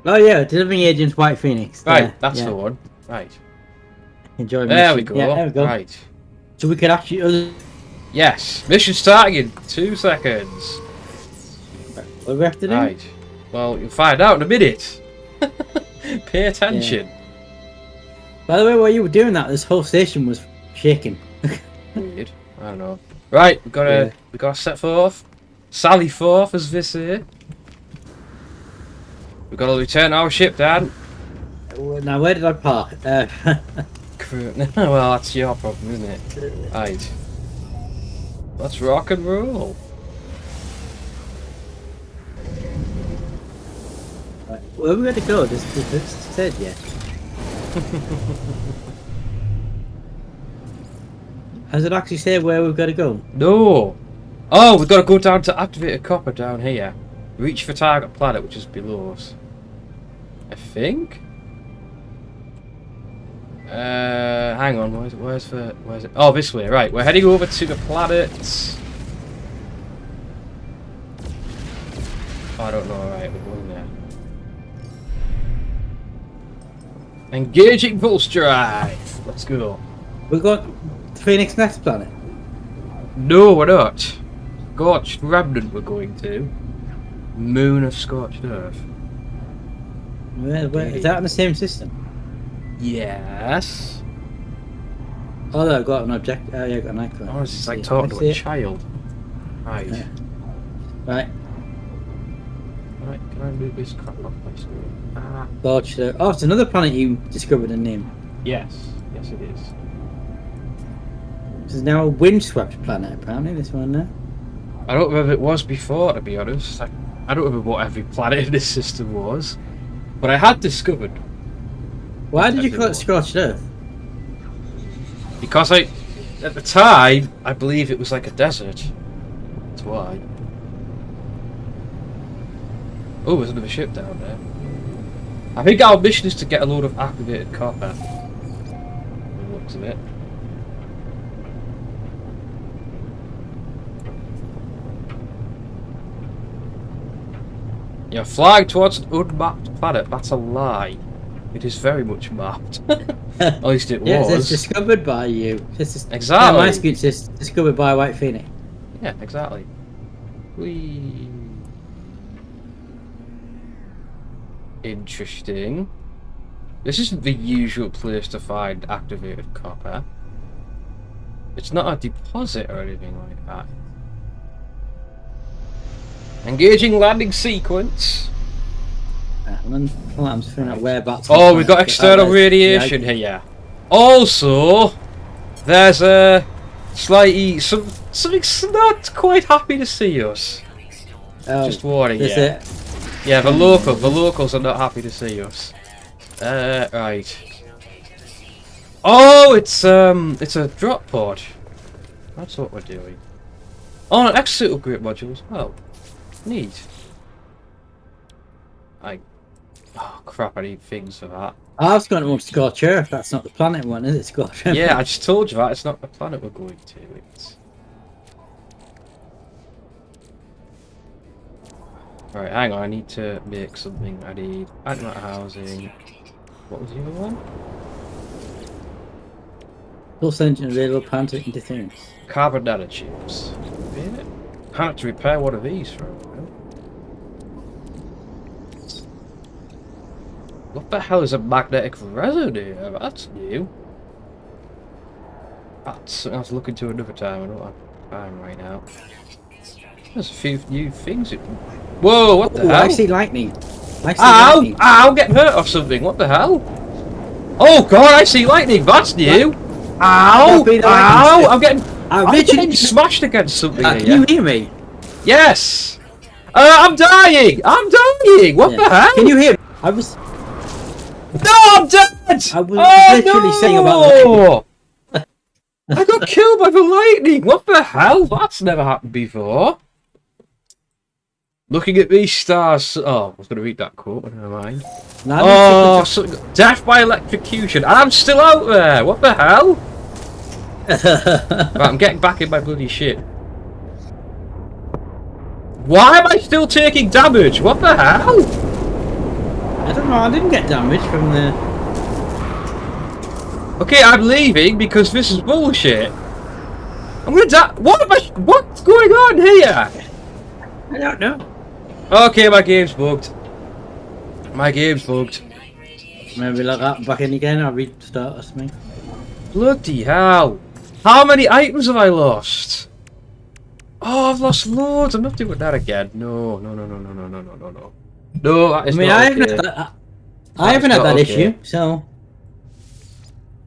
Oh yeah, delivering agents White Phoenix. Right, There. that's the one. Right. Enjoy. There mission. we go. Yeah, there we go. Right. So we could actually. Yes. Mission starting in 2 seconds. What do we have to do? Right. Well, you'll find out in a minute. Pay attention. Yeah. By the way, while you were doing that, this whole station was shaking. Weird. I don't know. Right, we gotta set forth. Sally forth, as they say. We've got to return our ship, Dad. Now, where did I park? Well, that's your problem, isn't it? Right. Let's rock and roll. Right. Where are we going to go? This said yet. Has it actually said where we've got to go? No. Oh, we've got to go down to activated copper down here. Reach for target planet, which is below us. I think. Hang on. Where's it? Oh, this way. Right. We're heading over to the planet. Oh, I don't know. Right, we're going there. Engaging pulse drive. Let's go. We got Phoenix Next Planet. No, we're not. Scorched Remnant we're going to. Moon of Scorched Earth. Where, is that in the same system? Yes. Oh, no, I got an object. Oh, yeah, I got an icon. Oh, this is like talking to a child. Right. Yeah. Right. Right, can I move this crap off my screen? Ah. Scorched Earth. Oh, it's another planet you discovered and named. Yes. Yes, it is. This is now a windswept planet, apparently, this one now. I don't remember if it was before, to be honest. I don't remember what every planet in this system was. But I had discovered. Why did you call it Scorched Earth? Because at the time, I believe it was like a desert. That's why. Oh, there's another ship down there. I think our mission is to get a load of activated copper. By the looks of it. You're flying towards an unmapped planet. That's a lie. It is very much mapped. At least it was. Yes, it's discovered by you. Exactly. My screen says discovered by White Phoenix. Yeah, exactly. Whee. Interesting. This isn't the usual place to find activated copper. It's not a deposit or anything like that. Engaging landing sequence. I'm just figuring out whereabouts. Oh, we've got external radiation here. Also, there's a something not quite happy to see us. Oh, just warning you. It. Yeah, the locals are not happy to see us. Right. Oh, it's a drop pod. That's what we're doing. Oh, an exosuit upgrade module as well. Neat. Oh crap! I need things for that. I was going to want Scorched Earth. That's not the planet one, is it? Scorched Earth. Yeah, I just told you that. It's not the planet we're going to. It's... Right, hang on. I need to make something. I need antimatter housing. What was the other one? Pulse engine available. Plant interference. Carbon nanotubes. Yeah. I have to repair one of these for a while. What the hell is a magnetic resonator? That's new. That's something I have to look into another time. I don't have time right now. There's a few new things. Whoa, what the hell? I see lightning. Ow! Ow! Getting hurt off something. What the hell? Oh god, I see lightning. That's new. Ow! Ow! I'm getting smashed against something here. Can you hear me? Yes. I'm dying. I'm dying. What the hell? Can you hear me? No, I'm dead! I was literally saying about that. I got killed by the lightning! What the hell? That's never happened before. Looking at these stars... Oh, I was going to read that quote, but never mind. Death by electrocution. And I'm still out there! What the hell? Right, I'm getting back in my bloody shit. Why am I still taking damage? What the hell? I don't know, I didn't get damage from the... Okay, I'm leaving because this is bullshit. I'm gonna die. What's going on here? I don't know. Okay, my game's bugged. My game's bugged. Maybe like that back in again, I'll restart or something. Bloody hell. How many items have I lost? Oh, I've lost loads. I'm not doing that again. No. No, that is I haven't had that issue, so...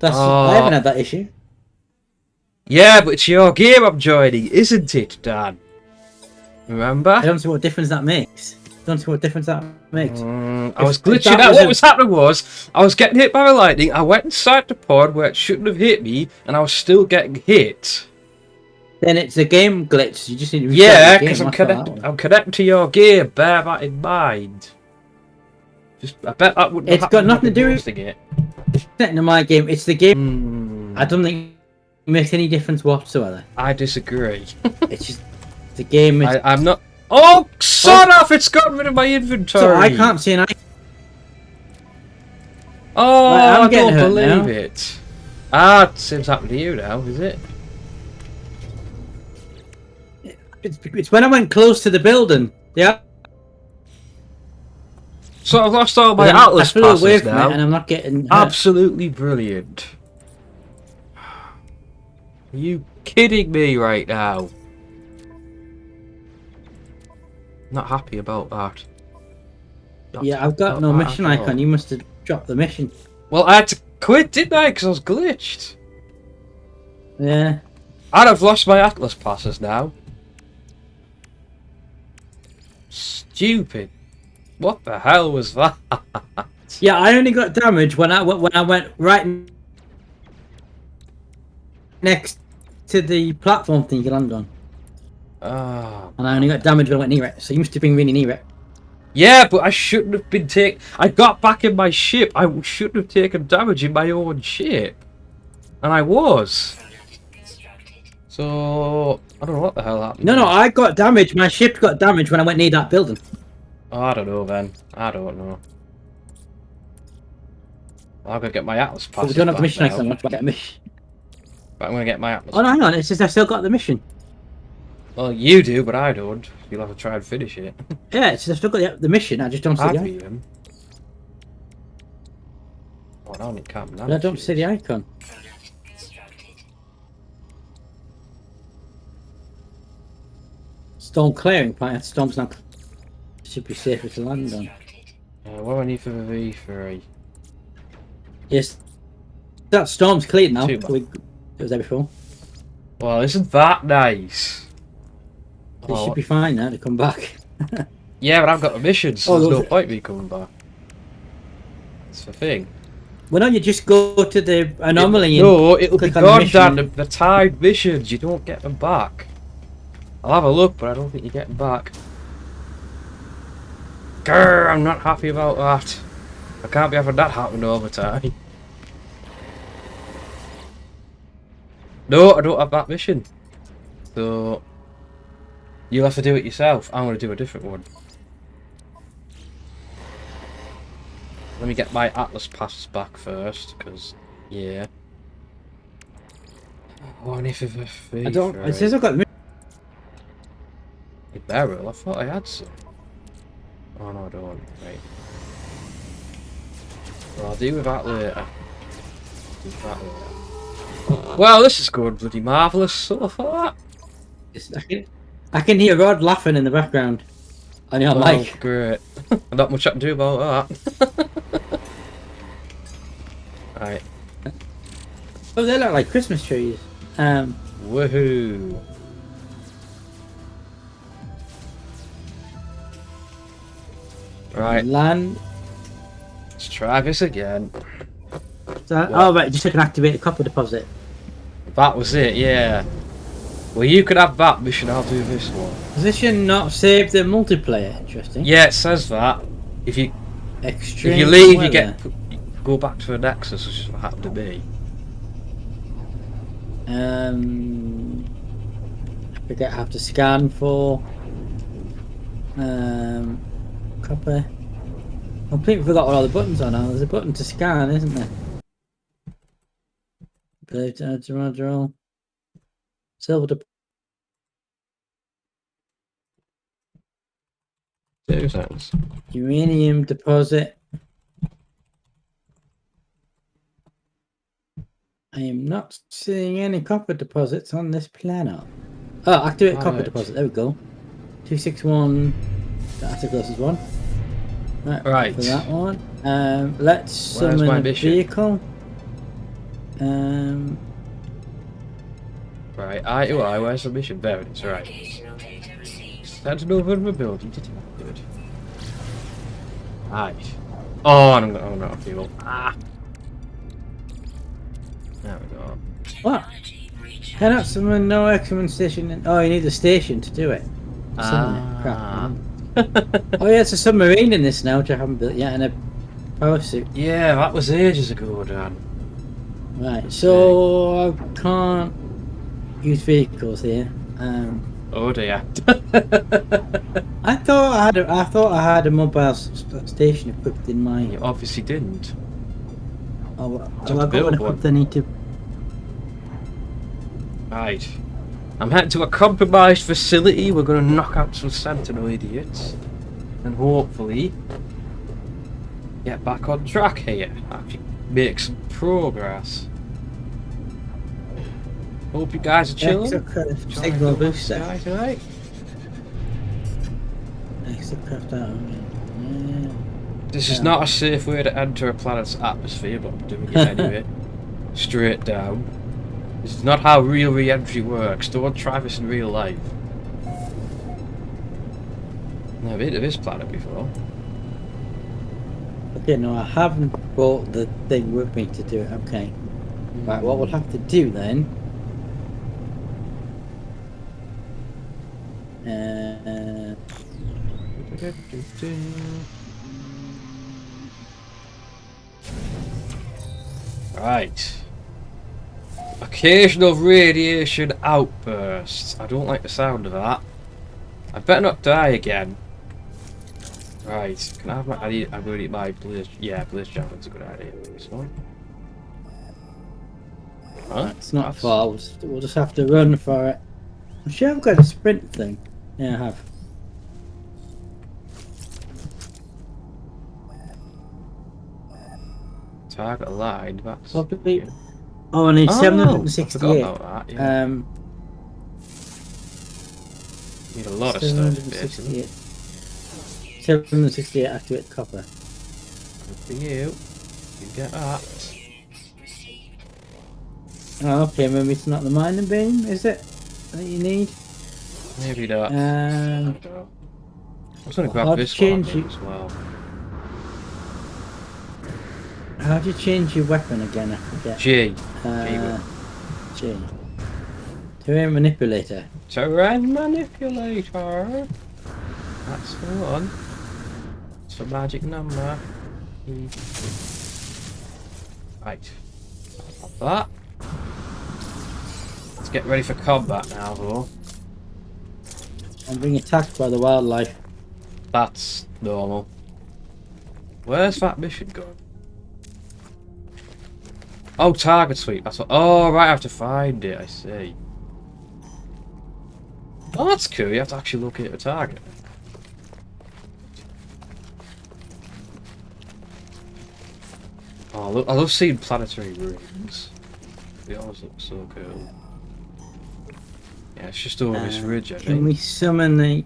I haven't had that issue. Yeah, but it's your game I'm joining, isn't it, Dan? Remember? I don't see what difference that makes. I was glitching out. What was happening was, I was getting hit by the lightning, I went inside the pod where it shouldn't have hit me, and I was still getting hit. Then it's a game glitch, you just need to restart yeah, because I'm connected to your game, bear that in mind. I bet that wouldn't It's got nothing to do with it. Connecting to my game, it's the game. I don't think it makes any difference whatsoever. I disagree. It's just the game is... I'm not... Oh, son off! It's gotten rid of my inventory! So I can't see an icon. Oh, I don't believe it. Ah, it seems happened to you now, is it? It's when I went close to the building. Yeah. So I've lost all my Atlas passes away from now. it and I'm not getting hurt. Absolutely brilliant. Are you kidding me right now? Not happy about that. Yeah, I've got no mission icon. You must have dropped the mission. Well, I had to quit, didn't I? Because I was glitched. Yeah. And I've lost my Atlas passes now. Stupid. What the hell was that? Yeah, I only got damage when I went right next to the platform thing you can land on. And I only got damage when I went near it, so you must have been really near it. Yeah, but I shouldn't have been I got back in my ship. I shouldn't have taken damage in my own ship. And I was. So, I don't know what the hell happened. No, I got damage. My ship got damage when I went near that building. Oh, I don't know then. I don't know. I'm gonna get my Atlas pass. We don't have the mission icon. I'm get a mission. But I'm gonna get my Atlas. Oh no, hang on. It says I still got the mission. Well, you do, but I don't. You'll have to try and finish it. Yeah, it says I've still got the mission. I just don't see the icon. Oh, no, it can't. I don't see the icon. Storm clearing point. Storm's not. Should be safer to land on. What do I need for the V3? Yes. That storm's cleared now. It was there before. Well, isn't that nice? It should be fine now to come back. Yeah, but I've got a mission, so there's no point me coming back. That's the thing. Why don't you just go to the anomaly No, it'll be gone down the tied missions. You don't get them back. I'll have a look, but I don't think you get them back. Grr, I'm not happy about that. I can't be having that happen all the time. No, I don't have that mission. So, you'll have to do it yourself. I'm going to do a different one. Let me get my Atlas passes back first, because, yeah. One if of a fee. I don't. It says I've got the mission. A barrel? I thought I had some. Oh no, I don't. Right. Well, I'll deal with that later. Well, this is going bloody marvellous so far. I can hear Rod laughing in the background. On your mic. Great. Not much I can do about that. Right. Oh, they look like Christmas trees. Woohoo! Right. Land. Let's try this again. So, oh, right, just so I can activate a copper deposit. That was it, yeah. Well, you could have that mission, I'll do this one. Position not save the multiplayer. Interesting. Yeah, it says that. If you Extreme leave, weather. you go back to the Nexus, which is what happened to me. I forget I have to scan for copper. I completely forgot what all the buttons are now. There's a button to scan, isn't there? Silver deposit. 2 seconds. Uranium deposit. I am not seeing any copper deposits on this planet. Oh, activate copper deposit. There we go. 261. That's the closest one. Right. For that one. Let's summon a vehicle. Right, eye to eye, where's the mission? There it is, right. Stand no vulnerability detected. Right. Oh, and I'm not fuel. Ah! There we go. What? Cannot summon no excellent station. Oh, you need a station to do it. Crap. Oh yeah, it's a submarine in this now, which I haven't built yet, and a power suit. Yeah, that was ages ago, Dan. Right, so I can't use vehicles here. Oh dear. I thought I had a mobile station equipped in my. You obviously didn't. Oh, well, I've got one equipped. I need to. Right. I'm heading to a compromised facility. We're going to knock out some Sentinel idiots, and hopefully get back on track here. Actually, make some progress. Hope you guys are chilling. Signal booster. Tonight. Extra craft out. Yeah. This is not a safe way to enter a planet's atmosphere, but I'm doing it anyway. Straight down. This is not how real re-entry works. Don't try this in real life. I've been to this planet before. Okay, no, I haven't brought the thing with me to do it. Okay. Right, what we'll have to do then. Right. Occasional radiation outbursts. I don't like the sound of that. I better not die again. Right. Can I have my? I'm going to eat my blaze. Yeah, blaze javelin's a good idea. This one. Huh? It's not far. We'll just have to run for it. I'm sure I've got a sprint thing. Yeah, I have. Target aligned. That's probably. Oh, I need 768. I forgot about that, yeah. Need a lot of stuff. 768 activate copper. Good for you. You get that. Oh, okay, maybe it's not the mining beam, is it? That you need? Maybe not. I was going to grab this one as well. How do you change your weapon again? I forget. G. G. Terrain manipulator. Terrain manipulator. That's the one. It's a magic number. Right. Pop that. Let's get ready for combat now, though. I'm being attacked by the wildlife. That's normal. Where's that mission going? Oh, target sweep. That's what. Oh, right. I have to find it. I see. Oh, that's cool. You have to actually locate a target. Oh, I love seeing planetary rings. They always look so cool. Yeah, it's just over this ridge, I think. Can we summon the...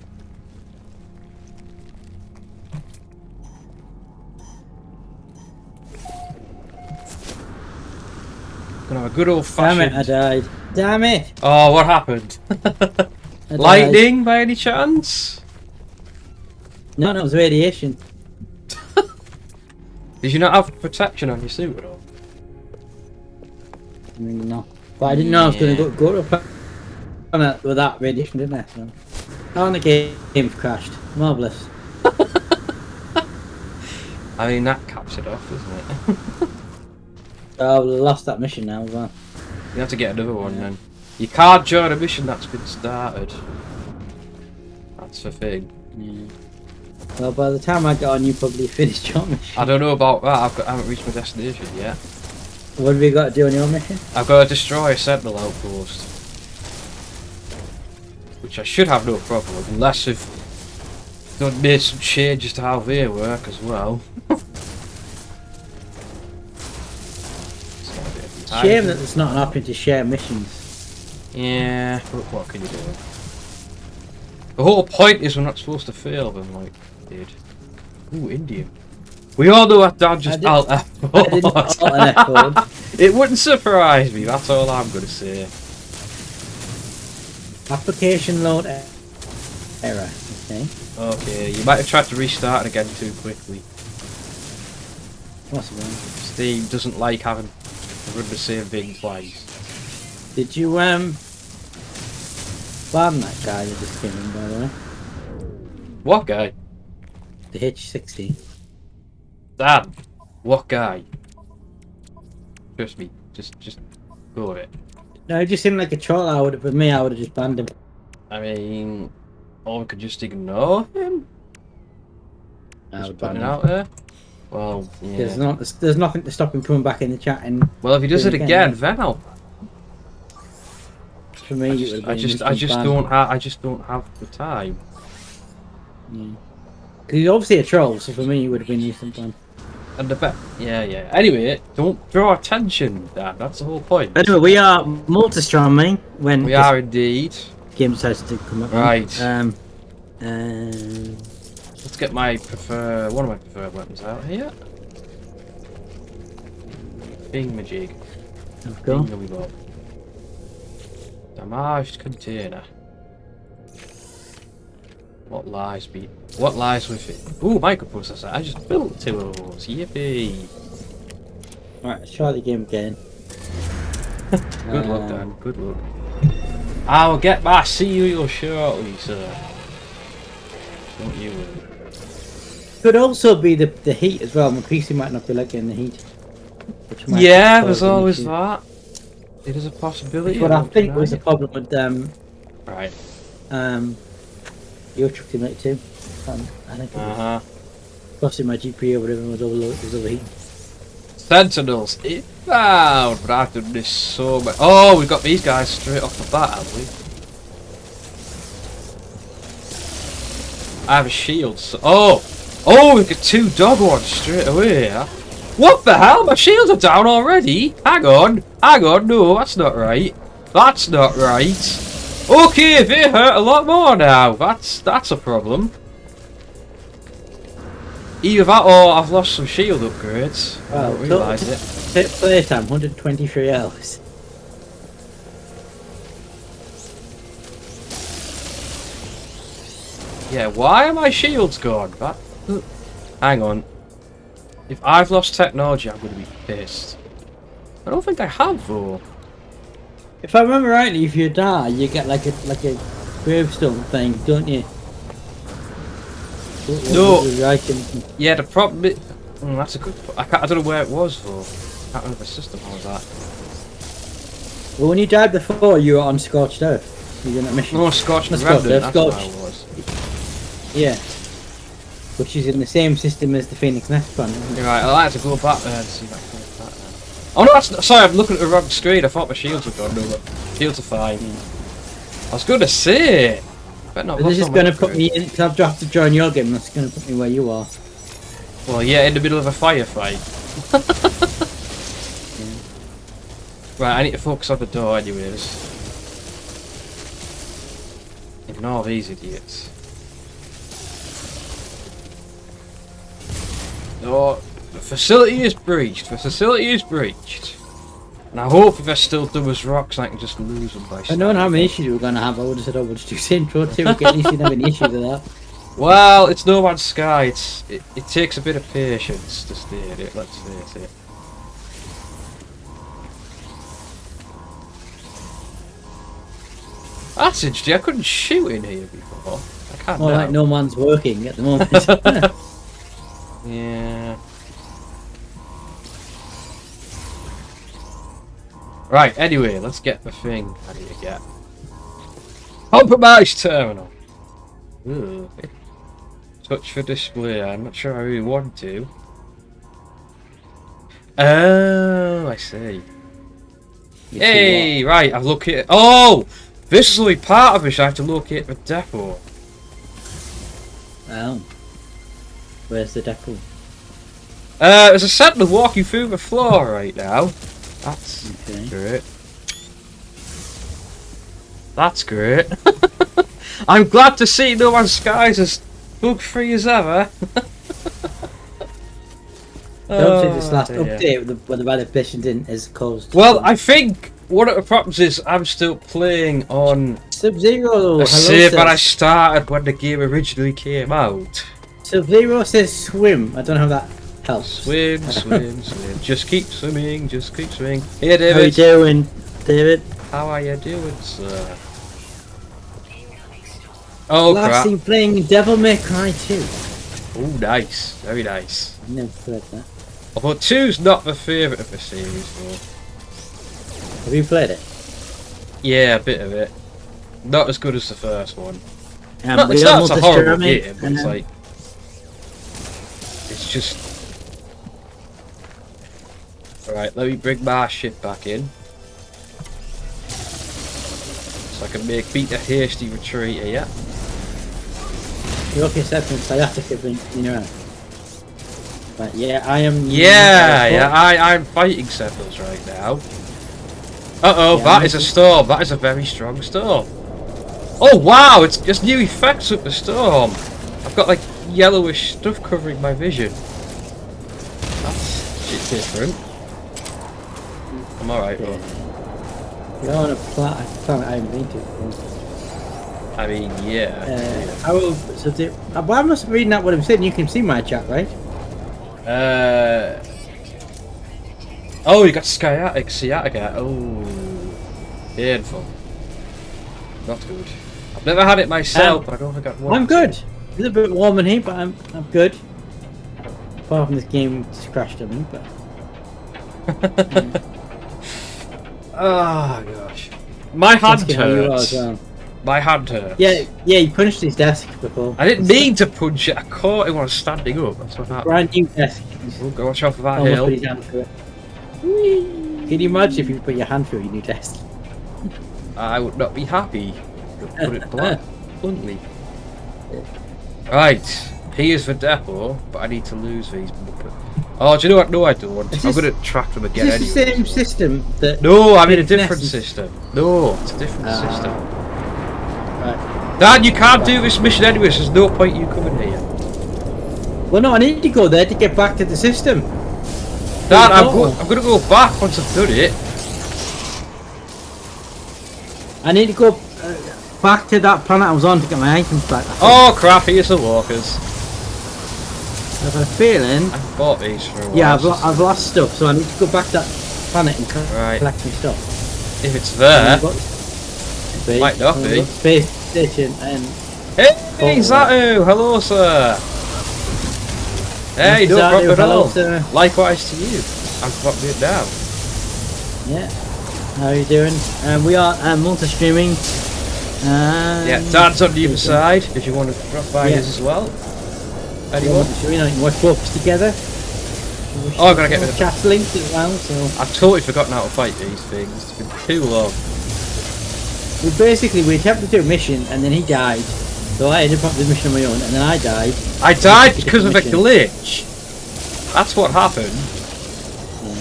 Gonna have a good old Damn fashioned. it! I died. Damn it! Oh, what happened? Lightning by any chance? No, it was radiation. Did you not have protection on your suit at all? I mean, no. But I didn't know I was going to go to a planet with that radiation, didn't I? So. Oh, and the game's crashed. Marvellous. I mean, that caps it off, doesn't it? Oh, we lost that mission now as well. You have to get another one then. You can't join a mission that's been started. That's the thing. Well, by the time I got on, you probably finished your mission. I don't know about that. I haven't reached my destination yet. What have you got to do on your mission? I've got to destroy a sentinel outpost. Which I should have no problem with, unless they've made some changes to how they work as well. Shame that there's not an option to share missions. Yeah, but what can you do? The whole point is we're not supposed to fail them like we did. Ooh, Indian. We all know that Dad just alt F4. It wouldn't surprise me, that's all I'm going to say. Application load error. Okay. Okay, you might have tried to restart it again too quickly. What's wrong? Steam doesn't like having to run the same thing twice. Did you ban that guy that just came in, by the way? What guy? The H60. Dad, what guy? Trust me, just go with it. No, it just seemed like a troll. I would have been me. I would have just banned him. I mean, or we could just ignore him. Just putting it out there. Well, yeah. There's nothing to stop him coming back in the chat and. Well, if he does it again, then I'll. For me, I just don't have the time. Yeah. Because he's obviously a troll, so for me, it would have been instant ban. And the bet, yeah. Anyway, don't draw attention, Dad. That's the whole point. Anyway, we are multi-strong, mate. When we are indeed. Game decides to come up. Right. Let's get one of my preferred weapons out here. Thingamajig. Let's go. Thingamabob. Damaged container. What lies with it? Ooh, microprocessor. I just built 2 of those. Yippee! Alright, let's try the game again. Good luck, Dan. Good luck. I will get my cereal shortly, sir. Don't you worry. Could also be the heat as well. My PC might not be liking the heat. Yeah, there's always that. It is a possibility. What I think was the problem with right. Your Truck Simulator 2. I think it was busting my GPU or whatever was overheating. Sentinels inbound, but I've done this so much. Oh, we've got these guys straight off the bat, have we? I have a shield. So oh, we've got 2 dog ones straight away. Huh? What the hell? My shields are down already. Hang on. No, that's not right. That's not right. Okay, they hurt a lot more now. That's a problem. Either that or I've lost some shield upgrades. I don't realise it. Playtime 123 hours. Yeah, why are my shields gone? Hang on. If I've lost technology, I'm going to be pissed. I don't think I have though. If I remember rightly, if you die, you get like a gravestone thing, don't you? No. Yeah, the problem is... that's a good... I don't know where it was though. I can't remember the system. How was that? Well, when you died before, you were on Scorched Earth. You didn't mission. No, Scorched Earth. That's where I was. Yeah. Which is in the same system as the Phoenix Nest plan. You're right. I like to go back there and see that. Oh no, that's not, sorry, I'm looking at the wrong screen. I thought my shields were gone. No, but shields are fine. I was going to say. This is going to put me in. Because I've dropped to join your game. That's going to put me where you are. Well, yeah, in the middle of a firefight. Right, I need to focus on the door, anyways. Ignore these idiots. Oh, the facility is breached. The facility is breached. Now, hopefully they're still dumb as rocks and I can just lose them by I don't know how many issues we were going to have. I would have said, oh, we'll just do intro 2. We at least didn't have any issues with that. Well, it's No Man's Sky. It takes a bit of patience to stay in it, let's face it. That's interesting. I couldn't shoot in here before. I can't More now. like no man's working at the moment. Yeah. Right, anyway, let's get the thing I need to get. Compromise terminal. Ooh. Touch for display. I'm not sure I really want to. Oh, I see. Hey, right, I've located. Oh! This is only part of it, I have to locate the depot. Oh. Where's the depot? There's a sentinel walking through the floor right now. That's great. That's great. I'm glad to see No Man's Sky is as bug-free as ever. Hopefully this last update with the weather patient is caused. Well, I think one of the problems is I'm still playing on Sub-Zero. a save that I started when the game originally came out. Sub-Zero says swim. I don't know how that helps. Swim, swim, swim. Just keep swimming, just keep swimming. Hey, David. How you doing, David? How are you doing, sir? Oh, Last crap. seen playing Devil May Cry 2. Oh, nice. Very nice. I've never played that. Although 2's not my favourite of the series, though. Have you played it? Yeah, a bit of it. Not as good as the first one. We It's not a horrible Jeremy, game, but it's like... It's just... Alright, let me bring my shit back in. So I can beat a hasty retreat here. You're okay, Stephen, sciatica in around. But yeah, I am... I'm fighting Sentinels right now. Uh-oh, Yeah, that is a storm. That is a very strong storm. Oh, wow, it's just new effects with the storm. I've got, like, yellowish stuff covering my vision. That's shit different. I'm alright, though. You're on a planet I haven't been to. I mean, yeah. I will... So well, I must be reading out what I'm saying. You can see my chat, right? Oh, you got sciatica. Oh, painful. Not good. I've never had it myself, but I don't think I'd want I'm good. It's a little bit warm in here, but I'm good. Apart from this game just crashed on me, but... Oh gosh. My hand hurts. Well. My hand hurts. Yeah, you punched his desk before. I didn't mean to punch it. I caught it when I was standing up. That's what happened. Brand new desk. Oh, go watch out for that Almost hill. put his hand through it. Whee! Can you imagine if you put your hand through your new desk? I would not be happy. To put it bluntly. Right. Here's the depot, but I need to lose these. Oh, do you know what? No, I don't. I'm going to track them again anyway. Is this the same system that... No, I'm in a different system. No, it's a different system. Right. Dad, you can't do this mission anyway, so there's no point you coming here. Well, no, I need to go there to get back to the system. Dad, I'm going to go back once I've done it. I need to go back to that planet I was on to get my items back. Oh crap, here's the walkers. I've got a feeling... I bought these for a while. Yeah, I've lost stuff, so I need to go back to that planet and collect my stuff. If it's there. Space, Might not be. Space station and... Hey, Zatu! Hello, sir! Hey, no problem at all. Sir. Likewise to you. I'm popping it down. Yeah. How are you doing? We are multi-streaming. Yeah, Dad's on the other side, if you want to drop by his as well. Anyone? Should we not watch books together? Oh, I'm gonna get rid of chat links as well, so... I've totally forgotten how to fight these things. It's been too long. We attempted to do a mission and then he died. So I ended up doing the mission on my own and then I died. I died because of a glitch. That's what happened. Yeah.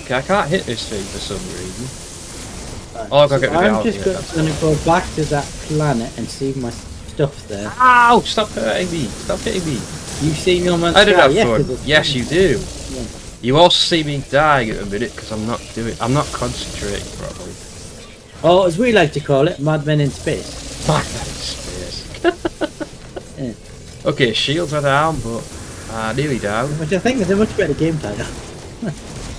Okay, I can't hit this thing for some reason. Right. Oh, I've got to get rid of I'm just going to go back to that planet and see my stuff there. Ow! Stop hurting me! Stop hitting me! You see No Man's I did Sky? have fun. Yes, you do. Yeah. You also see me dying at a minute because I'm not concentrating properly. Or as we like to call it, Madmen in Space. Madmen in Space. Yeah. Okay, shields are down, but nearly down. Which I think is a much better game title.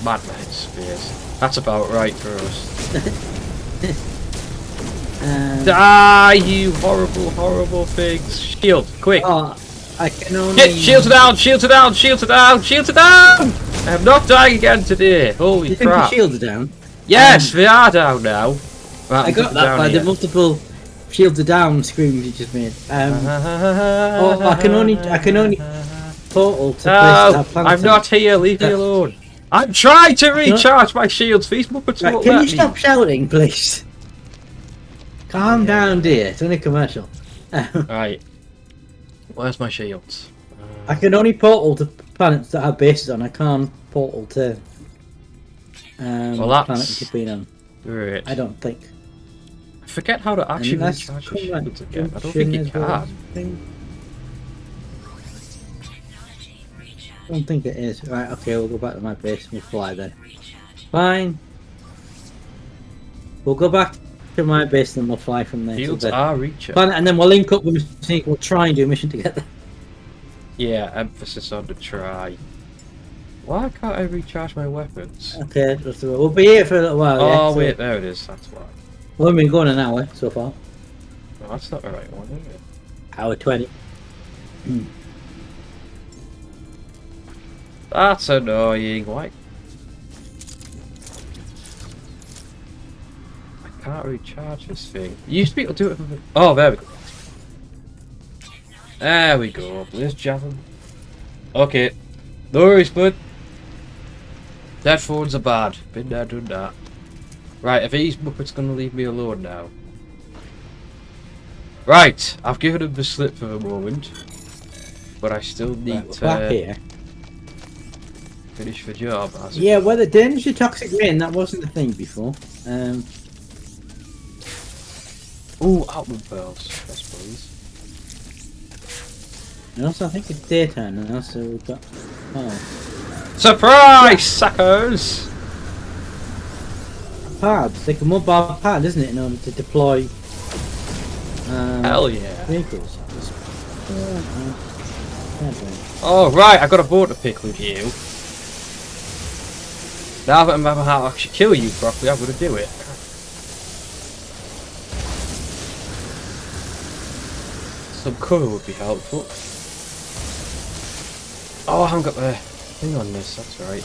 Madmen in Space. That's about right for us. Die, you horrible, horrible things! Shield, quick! Oh, I can only... Shit! Shields are down! Shields are down! Shields are down! Shields are down! I am not dying again today. Holy you crap! Think the shields are down? Yes, they are down now. Right, I got that by the multiple shields are down screams you just made. Oh, I can only portal to place that planet. I'm not here. Leave me alone. I'm trying to recharge my shields. These Muppets won't can let you stop shouting, please? Calm down, dear. It's only a commercial. Right. Where's my shields? I can only portal to planets that have bases on. I can't portal to planets you've been on. Great. I don't think. I forget how to actually recharge the shields again. I don't think you can. I don't think it is. Right, okay, we'll go back to my base and we'll fly then. Fine. We'll go back to my base and we'll fly from there. Shields are recharged. And then we'll link up with Mystique. We'll try and do a mission together. Yeah, emphasis on the try. Why can't I recharge my weapons? Okay, we'll be here for a little while. Oh, wait, there it is. That's why. We've been going an hour so far. No, that's not the right one, is it? Hour 20. That's annoying. Why? I can't recharge this thing. You used to be able to do it for... Oh, there we go. There we go. Let's jam. Okay. No worries, bud. Dead phones are bad. Been there, done that. Right, are these Muppets gonna leave me alone now? Right, I've given him the slip for the moment. But I still need to back here. finish the job. Yeah, well, the danger toxic rain, that wasn't a thing before. Ooh, outland pearls, yes please. And also, I think it's daytime now, so we've got... Oh. Surprise, suckers! Pads, it's like a mobile pad, isn't it, in order to deploy... Hell yeah. Vehicles. Oh, right, I got a boat to pick with you. Now that I remember how to actually kill you properly, I'm gonna do it. Some cover would be helpful. Oh, I haven't got the thing on this, that's right.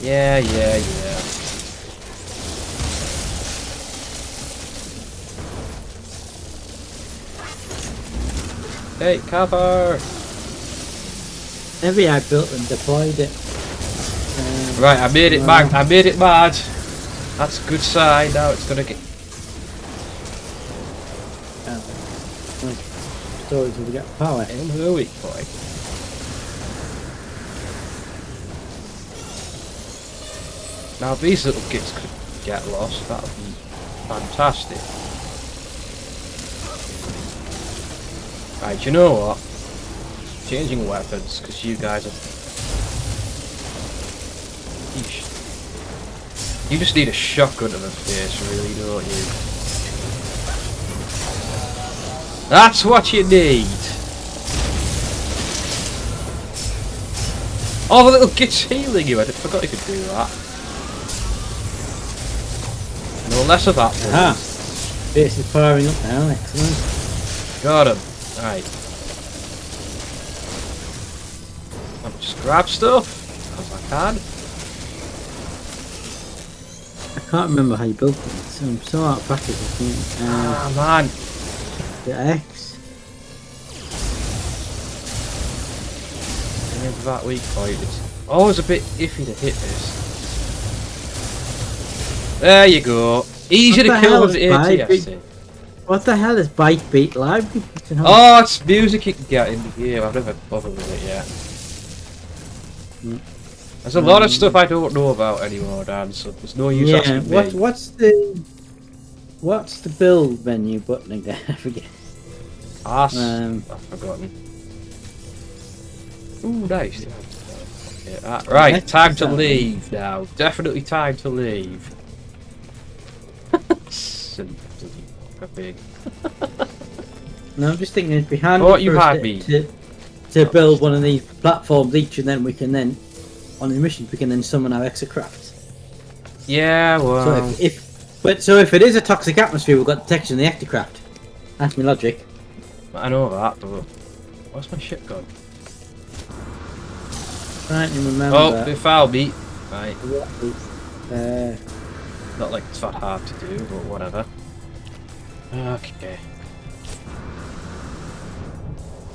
Yeah. Hey, cover! Maybe I built and deployed it. Right, I made it mad. I made it mad. That's a good sign. Now it's gonna get. Storage will get power. In the weak point. Now if these little kits could get lost, that would be fantastic. Right, you know what? Changing weapons, because you guys are... Eesh. You just need a shotgun to the face, really, don't you? That's what you need! Oh, the little kit's healing you, I forgot you could do that. No less of that. Ah, base is firing up now, excellent. Got him. Right. I'll just grab stuff as I can. I can't remember how you built it, so I'm so out of practice with it. Ah, man. The X. Into that weak point. It's always a bit iffy to hit this. There you go. Easy to kill with the ATST. What the hell is Bite Beat Library? Oh, it's music you can get in the game. I've never bothered with it yet. There's a lot of stuff I don't know about anymore, Dan, so there's no use asking me. What's the build menu button again? I forget. I've forgotten. Ooh, nice. Yeah, right, time to leave now. Definitely time to leave. No, I'm just thinking it'd be handy to build one of these platforms each, and then we can on the missions we can then summon our extra crafts. Yeah, well. So if it is a toxic atmosphere, we've got detection of the ectocraft. That's my logic. I know that, but where's my ship gone? Trying to remember. Oh, they fouled me. Right. Uh, Not like it's that hard to do, but whatever. Okay.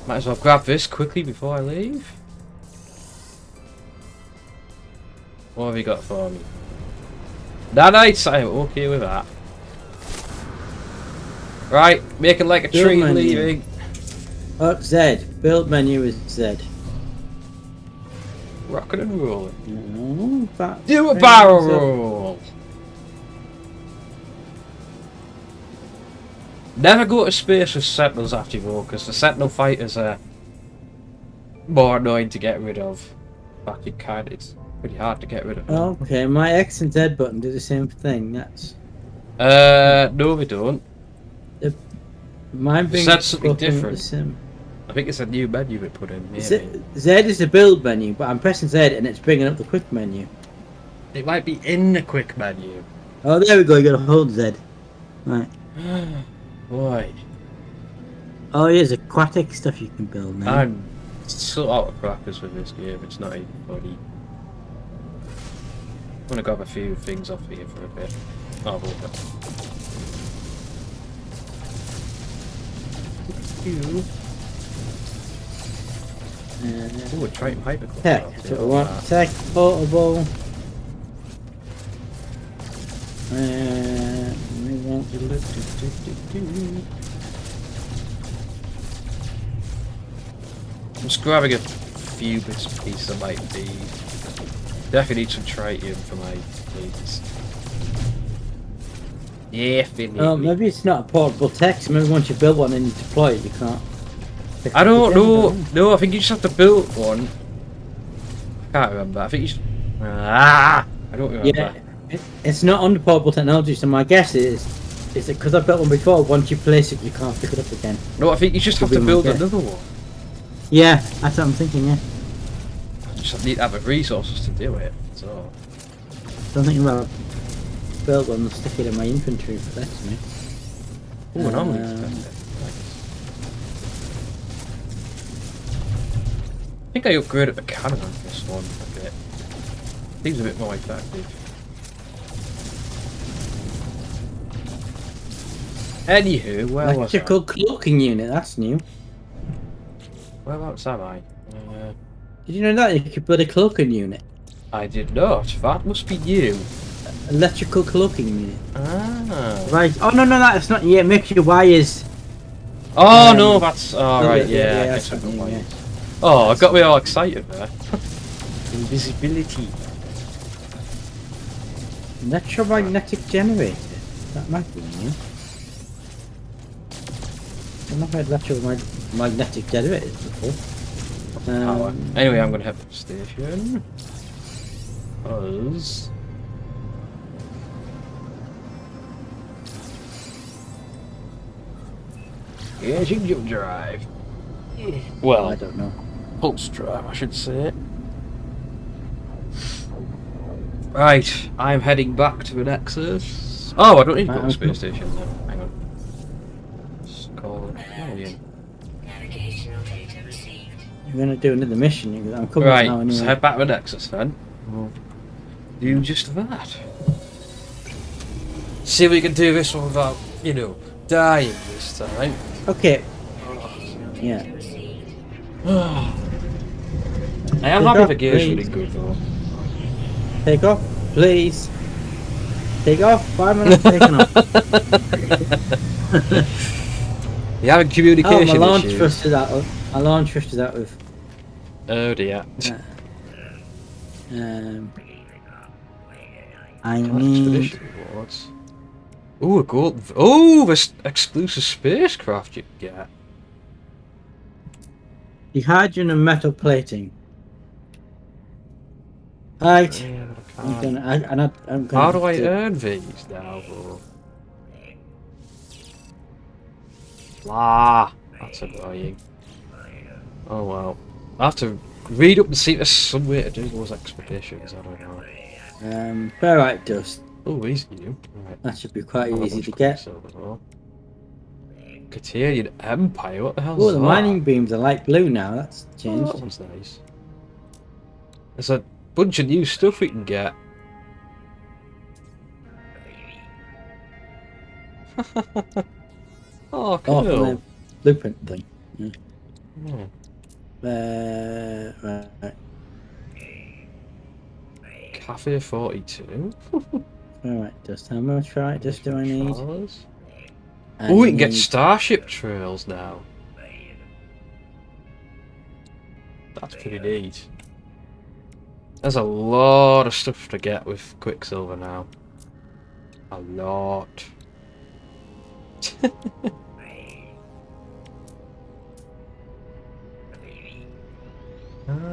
Might as well grab this quickly before I leave. What have you got for me? Nanites, I'm okay with that. Right, making like a tree leaving. Oh, Z. Build menu is Z. Rocking and rolling. No, Do a barrel roll! Never go to space with Sentinels after you go, because the Sentinel fighters are more annoying to get rid of. In fact, it's pretty hard to get rid of them. Okay, my X and Z button do the same thing. That's. No, we don't. Mine said something different. Sim. I think it's a new menu we put in. Maybe. Z is the build menu, but I'm pressing Z and it's bringing up the quick menu. It might be in the quick menu. Oh, there we go. You gotta hold Z. Right. Boy. Oh, yeah, there's aquatic stuff you can build now. I'm so out of practice with this game. It's not even funny. I'm gonna grab a few things off here for a bit. Oh, oh, a Triton Hypercloth. Tech, that's what we want. Tech, portable. We want. I'm just grabbing a few bits and pieces that might be. Definitely need some tritium for my fleets. Yeah, definitely. Oh, maybe it's not a portable tech. So maybe once you build one and you deploy it, you can't. I don't know. No, I think you just have to build one. I can't remember. I think you should. I don't remember. Yeah, it's not under portable technology. So my guess is that because I built one before, once you place it, you can't pick it up again. No, I think you just have to build another one. Yeah, that's what I'm thinking. Yeah. You just need to have the resources to do it. So. Don't think about build one and stick it in my inventory for that to me. Oh, an armor. I think I upgraded the cannon on this one a bit. Seems a bit more effective. Anywho, where was I? Electrical cloaking unit, that's new. Whereabouts am I? Did you know that you could build a cloaking unit? I did not. That must be you. Electrical cloaking unit. Ah. Right. Oh no, that's not yet. Make your wires. Oh no, that's. Oh right, yeah, I that's guess I got new, wires. Oh, I got me all excited there. Invisibility. Electromagnetic generator. That might be new. I've not heard electromagnetic generators before. Anyway, I'm gonna head to the station. Because engine drive. Well, I don't know. Pulse drive, I should say. Right, I'm heading back to the Nexus. Oh, I don't need to go to the space station now. Hang on. It's called Alien. You're gonna do another mission. I'm coming right, now anyway. So head back to the Nexus then. We'll do just that. See if we can do this one without, dying this time. Okay. Yeah. I am happy the gear's really good though. Take off, please. Take off. 5 minutes taken off. You having communication my launch issues? My launch thrust is out of. Oh dear. Yeah. I need. Expedition rewards. Ooh, a gold. Oh, this exclusive spacecraft you can get. The hydrogen and metal plating. Right. Yeah, but I I'm can't. gonna. I'm gonna How do have I to. earn these now, bro? Blah. That's annoying. Oh well. I have to read up and see if there's some way to do those expeditions. I don't know. Ferrite dust. Oh, easy you. Right. That should be quite Not easy much to get. Quicksilver, though. Catarian Empire. What the hell's Oh, that? the mining beams are light blue now. That's Oh, changed. that one's nice. There's a bunch of new stuff we can get. Oh, cool. Oh, from the blueprint thing. Yeah. Oh. Right. Cafe 42. Alright, dust. How much ferrite dust do I need? Oh, we can get starship trails now. That's pretty neat. There's a lot of stuff to get with Quicksilver now. A lot.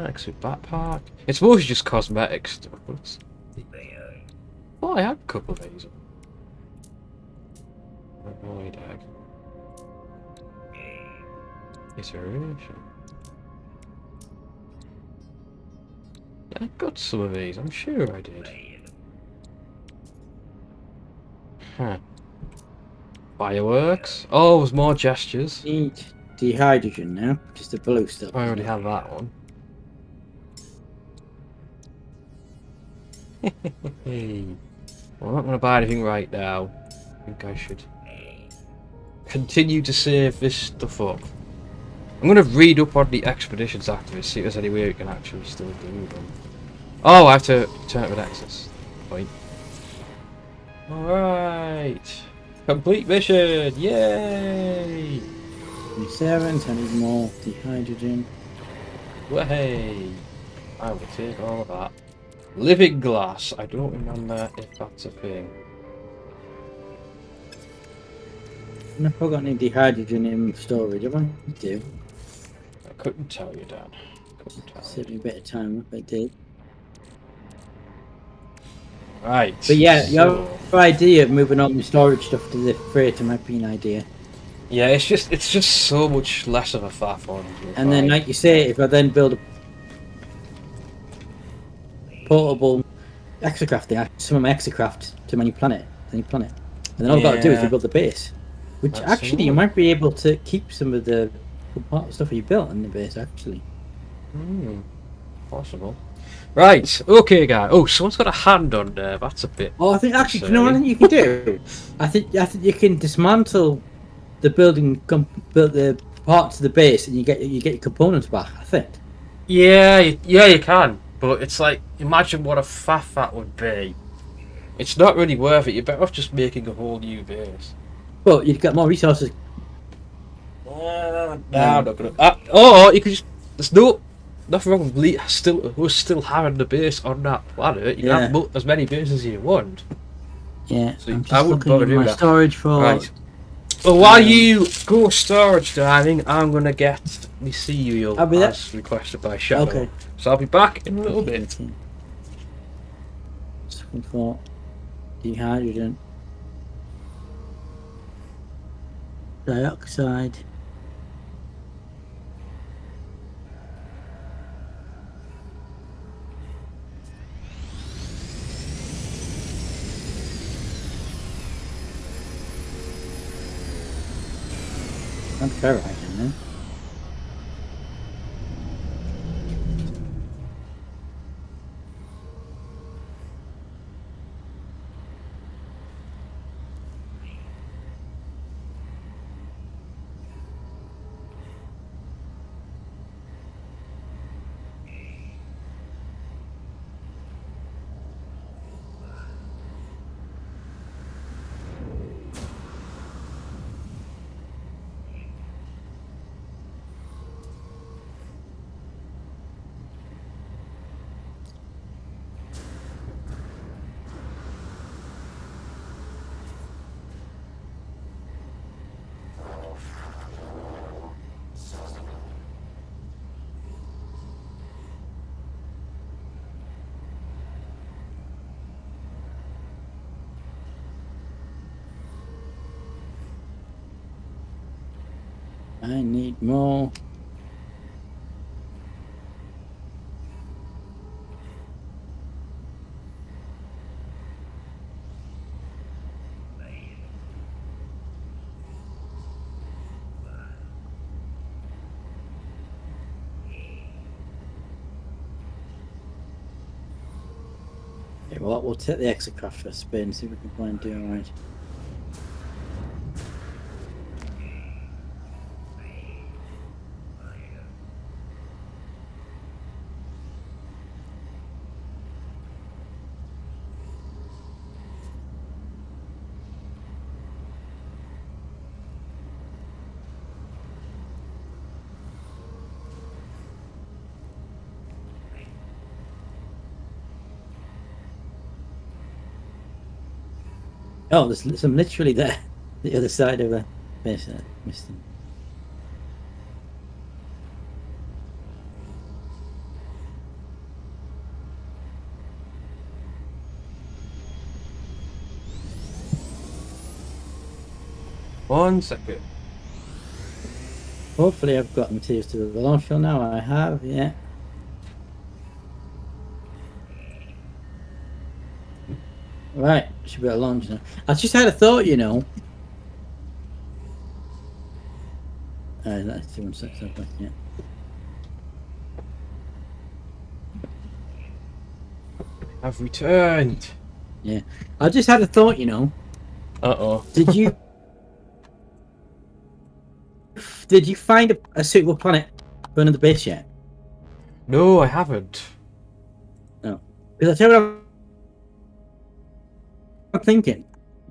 Exit backpack. It's mostly just cosmetic stuff. Oh, I had a couple of these. Void egg. Iteration. I got some of these, I'm sure I did. Huh. Fireworks. Oh, there's more gestures. Need dehydrogen now, just the blue stuff. I already have that one. Well, I'm not going to buy anything right now. I think I should continue to save this stuff up. I'm going to read up on the expeditions activists, see if there's any way we can actually still do them. Oh, I have to turn it with access point. Alright. Complete mission! Yay! 27, I need more dehydrogen. Way! I will take all of that. Living glass. I don't remember if that's a thing. And I've got any dehydrogen in storage, have I? I do. I couldn't tell you, Dan. Couldn't tell Saved me you. a bit of time if I did. Right. But yeah, so, your idea of moving all my storage stuff to the freighter might be an idea. yeah, it's just so much less of a faff on. And then, like you say, if I then build a portable exocraft thing, I can summon my exocraft to any planet, and then all I've got to do is rebuild the base. Which That's actually, you all. might be able to keep some of the stuff you built in the base, actually. Possible. Right, okay, guy. Oh, someone's got a hand on there. That's a bit. Oh, I think actually, do you know what I think you can do? I think you can dismantle the build the parts of the base, and you get your components back. I think. Yeah, you can. But it's like, imagine what a faff that would be. It's not really worth it. You're better off just making a whole new base. Well, you'd get more resources. No, I'm not gonna. Or you could just. There's nothing wrong with still having the base on that planet. You can have as many bases as you want. Yeah, So I'm just I wouldn't looking bother at doing my that. storage for. Right. Well, while you go storage diving, I'm gonna get the cereal I'll be there. as requested by Shadow. Okay. So I'll be back in a little bit. Looking for dehydrogen, dioxide. And ferrite in there. I need more. Okay, well, we'll take the exocraft for a spin and see if we can find do alright. Oh, there's some literally there. The other side of the base. Missed them. One second. Hopefully I've got materials to the launch field now. I have, yeah. Right, should be able to launch now. I just had a thought, you know. Let's see 1 second back, yeah. I've returned. Yeah. I just had a thought, you know. Uh-oh. Did you find a suitable planet for another base yet? No, I haven't. No. Because I tell you what I'm thinking.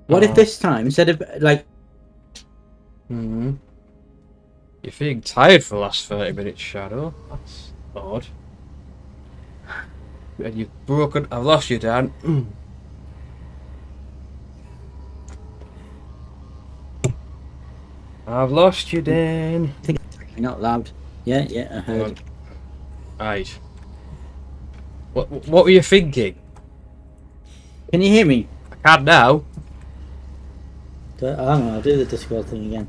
What if this time, instead of, like... You're feeling tired for the last 30 minutes, Shadow. That's odd. And you've broken... I've lost you, Dan. I've lost you, Dan. I think it's not loud. Yeah, I heard. Right. What were you thinking? Can you hear me? I can now. Hang on, I'll do the Discord thing again.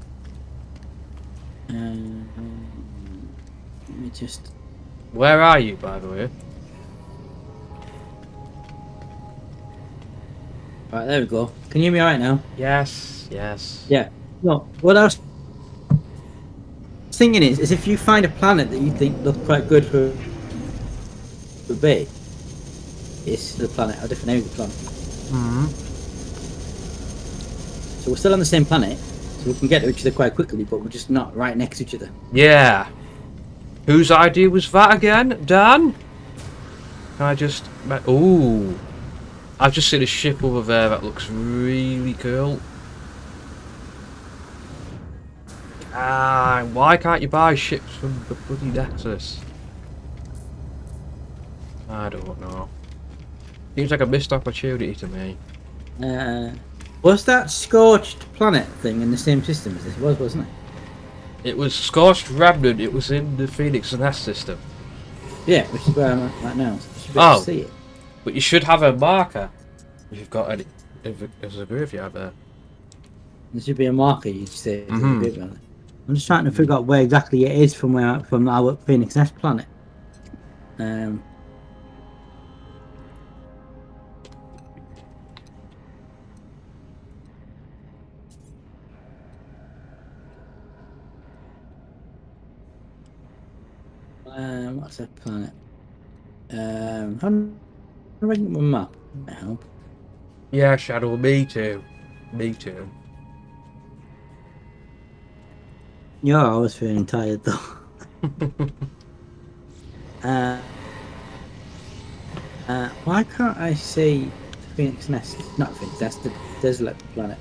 Let me just... Where are you, by the way? Right, there we go. Can you hear me alright now? Yes. Yeah. No, what I was thinking is if you find a planet that you think looks quite good for bait, it's the planet, a different name of the planet. So we're still on the same planet, so we can get to each other quite quickly, but we're just not right next to each other. Yeah. Whose idea was that again, Dan? Can I just... Ooh. I've just seen a ship over there that looks really cool. Why can't you buy ships from the bloody Nexus? I don't know. Seems like a missed opportunity to me. Was that Scorched Planet thing in the same system as this was, wasn't it? It was Scorched Remnant, it was in the Phoenix and S system. Yeah, which is where I'm at right now. So you should be able to see it. But you should have a marker if you've got any. If there's a graveyard there. There should be a marker, you say. I'm just trying to figure out where exactly it is from our Phoenix Nest planet. What's that planet? How do I get my map? That'll help. Yeah, Shadow, me too. Me too. You're always feeling tired though. Why can't I see Phoenix Nest? Not Phoenix Nest, the desolate planet.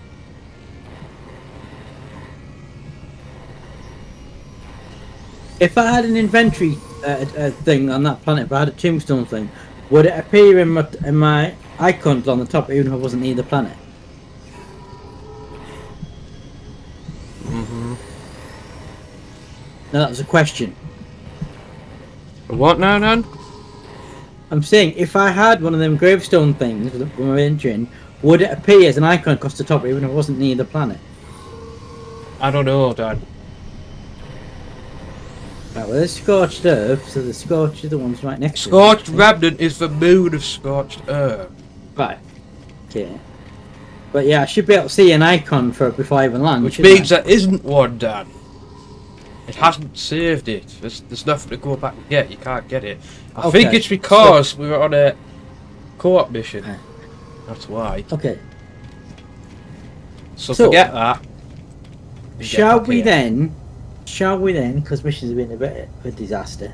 If I had an inventory thing on that planet, if I had a tombstone thing, would it appear in my icons on the top even if I wasn't near the planet? No, that was a question. What now, Dan? I'm saying, if I had one of them gravestone things with my engine, would it appear as an icon across the top even if I wasn't near the planet? I don't know, Dan. Right, well, there's Scorched Earth, so the Scorched are the ones right next to it. Scorched Remnant is the moon of Scorched Earth. Right. Okay. But yeah, I should be able to see an icon for it before I even land. Which means there isn't one, Dan. It hasn't saved it. There's nothing to go back and get. You can't get it. I think it's because we were on a co-op mission. That's why. Okay. So forget that. Shall we then, because missions have been a bit of a disaster,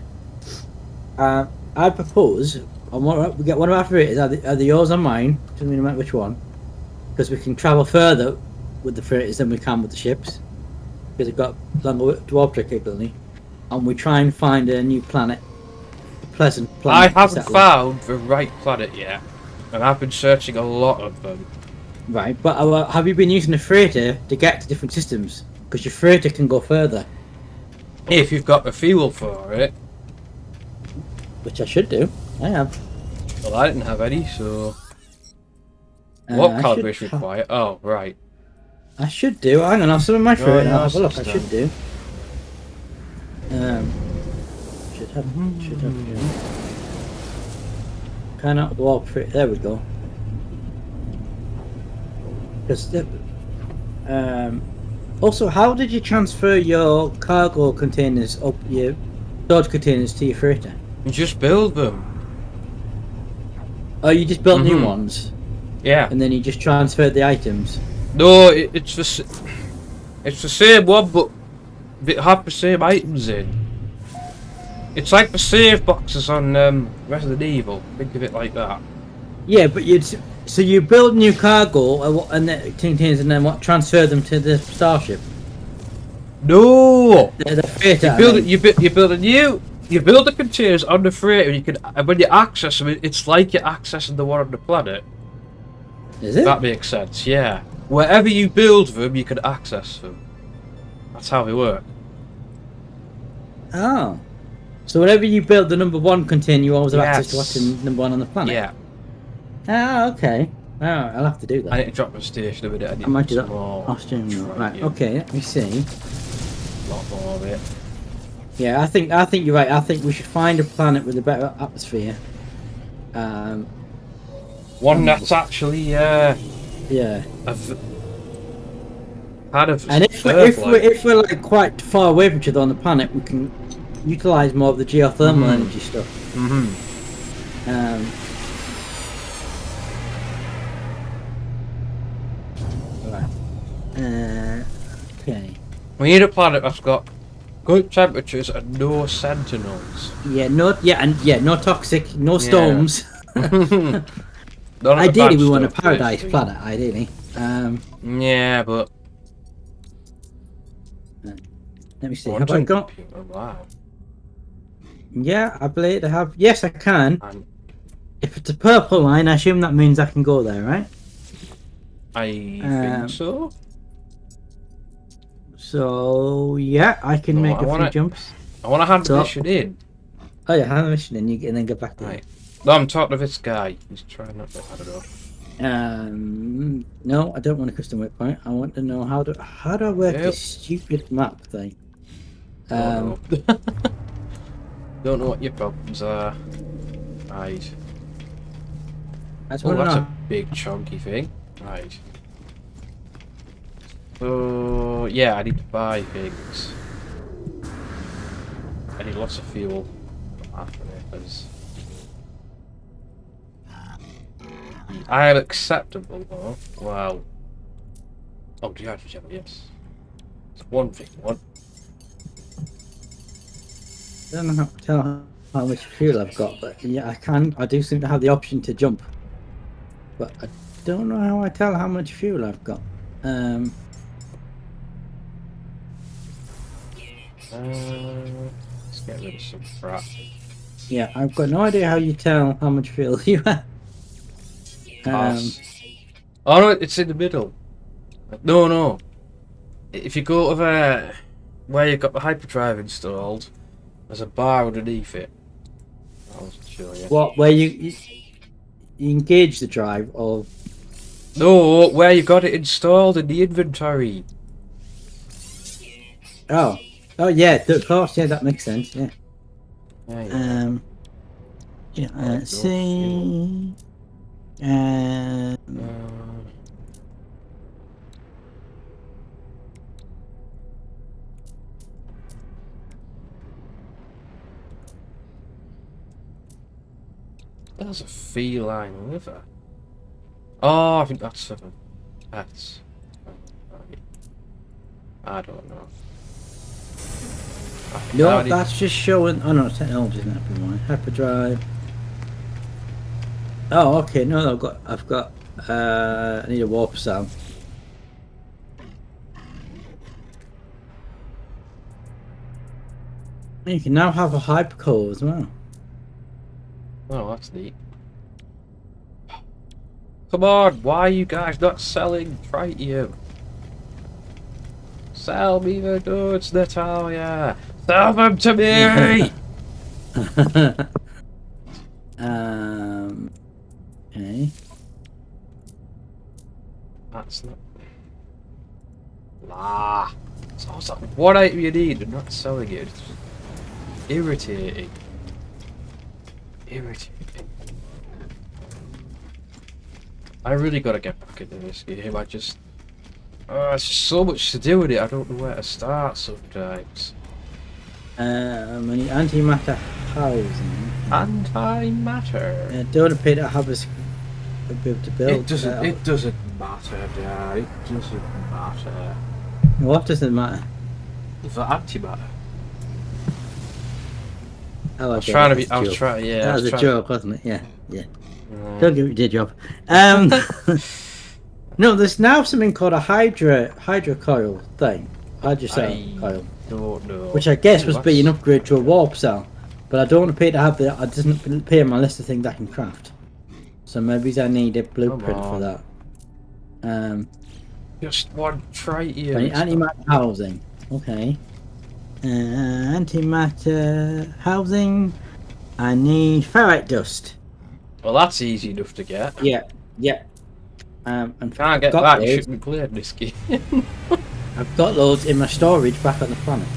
I propose, we get one of our freighters, either yours or mine, doesn't really matter which one, because we can travel further with the freighters than we can with the ships, because they've got longer dwarf capability, and we try and find a new planet, a pleasant planet. I haven't found the right planet yet, and I've been searching a lot of them. Right, but have you been using the freighter to get to different systems? Because your freighter can go further. If you've got the fuel for it. Which I should do. I have. Well, I didn't have any, so... what calibration required? Oh, right. I should do. Hang on, I'll summon my freighter. I'll have a look. I should do. Should have. Cannot warp freighter. There we go. Also, how did you transfer your cargo containers up, your storage containers to your freighter? You just build them. Oh, you just built new ones? Yeah. And then you just transferred the items? No, it's the same one, but they have the same items in. It's like the save boxes on Resident Evil. Think of it like that. Yeah, but so you build new cargo and then containers, and then what? Transfer them to the starship? No. The freighter. You build the containers on the freighter. And when you access them, it's like you're accessing the one on the planet. Is it? That makes sense. Yeah. Wherever you build them, you can access them. That's how they work. Oh. So whenever you build the number 1 container, you always have access to what's in number 1 on the planet? Yeah. Oh, okay. Alright, I'll have to do that. I need to drop the station a bit. I might do that. Right, okay, let me see. A lot more of it. Yeah, I think you're right. I think we should find a planet with a better atmosphere. One that's actually yeah. Kind of. And if we're like quite far away from each other on the planet, we can utilize more of the geothermal energy stuff. Right. Okay. We need a planet that's got good temperatures and no sentinels. No toxic, no storms. Yeah. Ideally, we want a paradise planet. Ideally. Yeah, but. Let me see. Have I got? Wow. Yeah, I believe I have. Yes, I can. If it's a purple line, I assume that means I can go there, right? I think so. So yeah, I can make a few jumps. I want to hand the mission in. Oh yeah, hand the mission in, and then get back to it. No, I'm talking to this guy. He's trying not to. I don't know. No, I don't want a custom waypoint. I want to know how do I work this stupid map thing. Don't know what your problems are. Right. That's a big chunky thing. Right. So yeah, I need to buy things. I need lots of fuel after it, because I am acceptable though. Wow. Oh, do you have to yes. It's one thing. One. I don't know how to tell how much fuel I've got, but yeah, I do seem to have the option to jump. But I don't know how I tell how much fuel I've got. Let's get rid of some crap. Yeah, I've got no idea how you tell how much fuel you have. Oh no, it's in the middle. No. If you go to where you've got the hyperdrive installed, there's a bar underneath it. I wasn't sure yet. What? Where you engage the drive, or? No, where you got it installed in the inventory. Oh. Oh yeah, of course. Yeah, that makes sense. Yeah. Yeah. Yeah. Let's see. Um. There's a feline liver. Oh, I think that's 7. That's. I don't know. No, that's just showing. Oh no, technology is not one. Hyperdrive. Oh, okay. No, I've got. I need a warp cell. You can now have a hypercore as well. Oh, that's neat. Come on, why are you guys not selling Tritium? Sell me the goods, Natalia! Sell them to me! Okay. That's not... Lah! So what's that? What item you need and not selling it? It's irritating. Irritating. I really gotta get back into this game. I just... there's just so much to do with it. I don't know where to start sometimes. Antimatter housing. Antimatter. Don't appear to have a bit to build. It doesn't matter, Dad. It doesn't matter. What doesn't matter? For antimatter. Oh, I was trying to be. I was trying. Yeah. That was a joke, wasn't it? Yeah. Yeah. Don't give me your job. No, there's now something called a hydra coil thing. Hydra cell coil. Don't know. Which I guess was being upgraded to a warp cell. But I don't appear to have the. It doesn't appear on my list of things I can craft. So maybe I need a blueprint for that. Just one Tritium. Antimatter housing. Okay. Antimatter housing. I need ferrite dust. Well, that's easy enough to get. Yeah. Yeah. And can't get that. You shouldn't play this game. I've got loads in my storage back on the planet.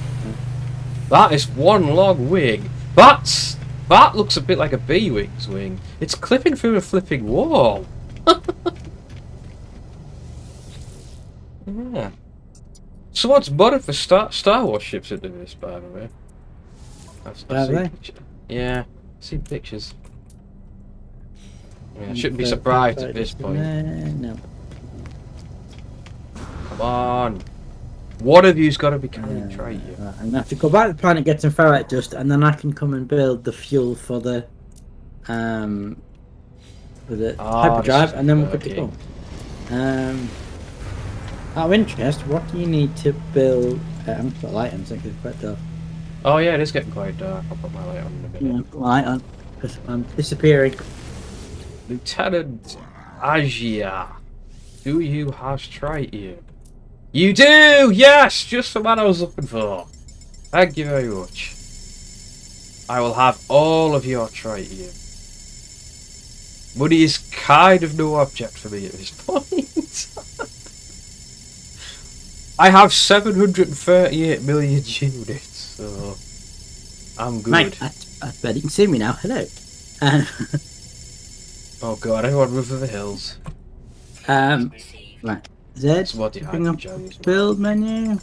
That is one long wing. That looks a bit like a B-wing's wing. It's clipping through a flipping wall. Yeah. Someone's modded for Star Wars ships into this, by the way. I've seen yeah, I've seen pictures. Yeah, I shouldn't be surprised at this point. No. Come on. One of you's got to be carrying Tritium. Right, I'm gonna have to go back to the planet, get some ferrite dust, and then I can come and build the fuel for the hyperdrive, and then we're good to go. Out of interest, what do you need to build? I'm put light on, so it's quite dark. Oh yeah, it is getting quite dark. I'll put my light on in a minute. Yeah, put light on, because I'm disappearing. Lieutenant Agia, do you have Tritium? You do! Yes! Just the man I was looking for. Thank you very much. I will have all of your Tritium. Money is kind of no object for me at this point. I have 738 million units, so I'm good. Mate, I bet you can see me now. Hello. Oh god, everyone move to the hills. Right. Z, So what do you bring have up to Joey's build menu.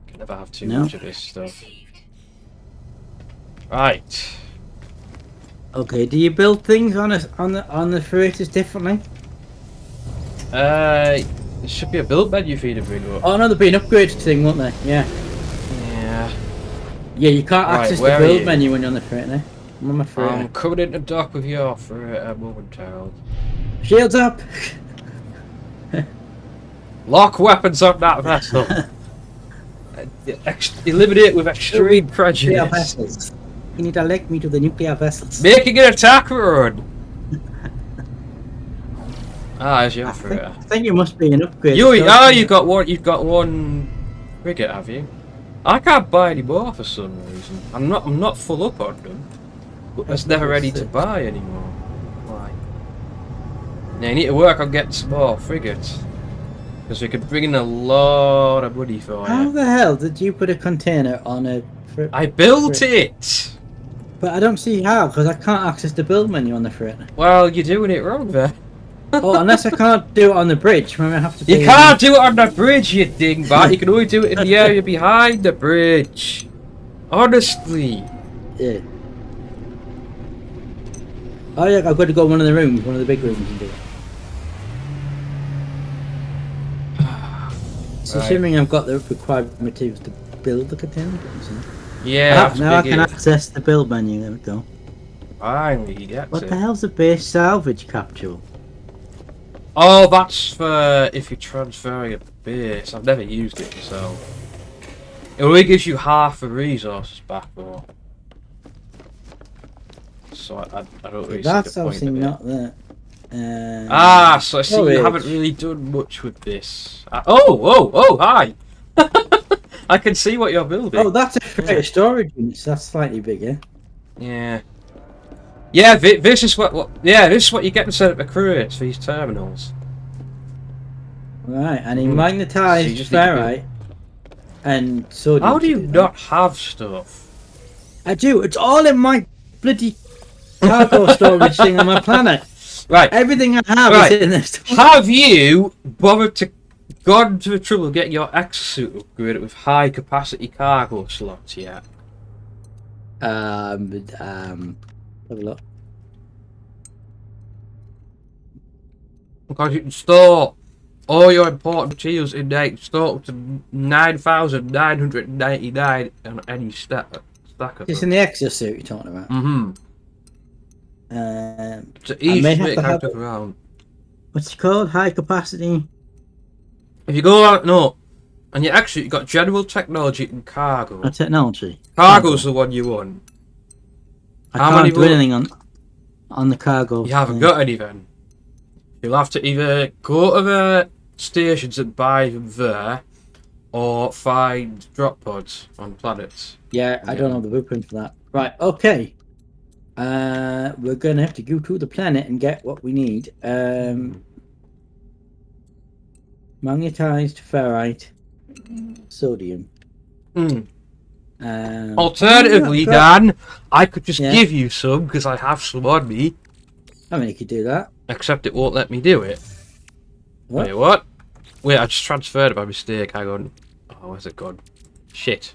Can never have too much of this stuff. Right. Okay, do you build things on the freighters differently? There should be a build menu for you to bring up. Oh no, they'll be an upgraded thing, won't they? Yeah. Yeah. Yeah, you can't Right, access the where are build you? menu when you're on the freighter. I'm on my freighter. I'm coming into dock with your freighter momentarily. Shields up! Lock weapons on that vessel. Eliminate with extreme Nuclear prejudice. vessels. You need to link me to the nuclear vessels. Making an attack run. There's your freighter. I think you must be an upgrade. You've got one. You've got one frigate, have you? I can't buy any more for some reason. I'm not full up on them, but it's never ready to buy anymore. Why? Yeah, you need to work on getting some more frigates. Because we could bring in a lot of money for How you. the hell did you put a container on a... I built it! But I don't see how, because I can't access the build menu on the freight. Well, you're doing it wrong there. Oh, unless I can't do it on the bridge, maybe I have to. You can't do it on the bridge, you dingbat. You can only do it in the area behind the bridge. Honestly. Yeah. Oh yeah, I've got to go to one of the rooms, one of the big rooms, and do it. So assuming I've got the required materials to build the container. Yeah. Now I can access the build menu. There we go. Finally, you get What it. the hell's a base salvage capsule? Oh, that's for if you're transferring a base. I've never used it, so it only gives you half the resources back, though. So I don't really see That's the point obviously of it. not there. So I see you haven't really done much with this. Oh, hi! I can see what you're building. Oh, that's a freight storage unit, so that's slightly bigger. Yeah. Yeah, this is this is what you get to set up the crates for these terminals. Right, and he magnetized ferrite and sodium. How do you not have stuff? I do. It's all in my bloody cargo storage thing on my planet. Right. Everything I have is in this. Have you gone to the trouble of getting your exosuit upgraded with high capacity cargo slots yet? Have a look. Because you can store all your important materials in there. You can store up to 9,999 on any stack of It's them. in the exosuit you're talking about. So easy to make out of around. What's it called? High capacity. If you go out, no, and you actually got general technology and cargo. Technology. Cargo's the one you want. I can't do anything on the cargo. You haven't got any then. You'll have to either go to the stations and buy them there, or find drop pods on planets. Yeah, I don't know the blueprint for that. Right, okay. We're gonna have to go to the planet and get what we need. Magnetized ferrite, sodium. Alternatively, Dan, I could just give you some because I have some on me. I mean, you could do that. Except it won't let me do it. What? Wait, what? Wait, I just transferred it by mistake. Hang on. Oh, where's it gone? Shit.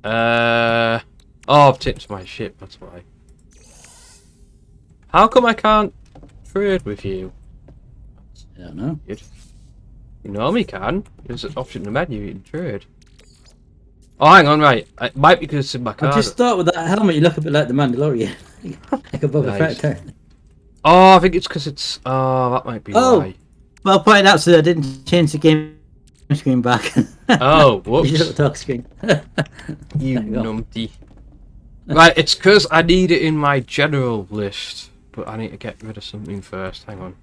Oh, I've tipped my ship. That's why. How come I can't trade with you? I don't know. You normally can. There's an option in the menu you can trade. Oh, hang on, right. It might be because it's in my car. I just thought with that helmet you look a bit like the Mandalorian. Like a Boba Fett turn. Oh, I think it's because it's... Oh, that might be why. Well pointed out, so I didn't change the game screen back. Oh, whoops. You little talk screen. You numpty. Right, it's because I need it in my general list. But I need to get rid of something first. Hang on.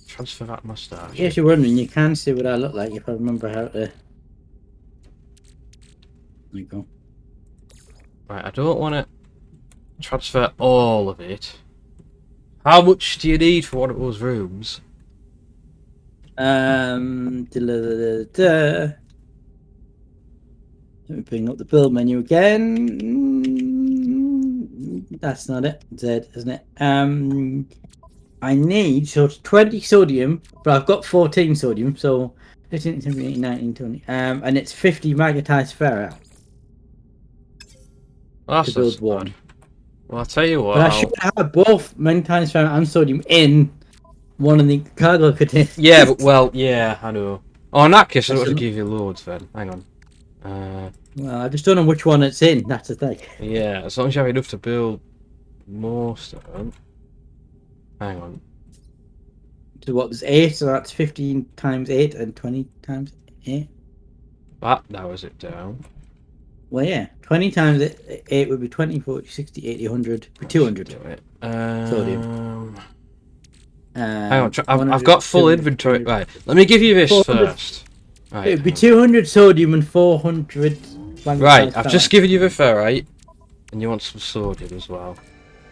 Transfer that mustache. In case you're wondering, you can see what I look like if I remember how to... There you go. Right, I don't want to transfer all of it. How much do you need for one of those rooms? Let me bring up the build menu again. That's not it. Z, isn't it? I need 20 sodium, but I've got 14 sodium, so 15, 17, 18, 19, 20. And it's 50 magnetized ferrite. That's to build one. one. Well, I'll tell you what. But I should have both magnetized ferrite and sodium in one of the cargo containers. Yeah, but well, yeah, I know. Oh, in that case, I don't have to give you loads then. Hang on. Well, I just don't know which one it's in. That's the thing. Yeah, as long as you have enough to build most of them. Hang on. So what, there's 8, so that's 15 times 8 and 20 times 8? That narrows it down. Well, yeah. 20 times 8 would be 20, 40, 60, 80, 100, 200. Sodium. Hang on, I've got full inventory. Right, let me give you this first. Right, it would be 200 sodium and 400... Right, I've just given you the ferrite, and you want some sodium as well.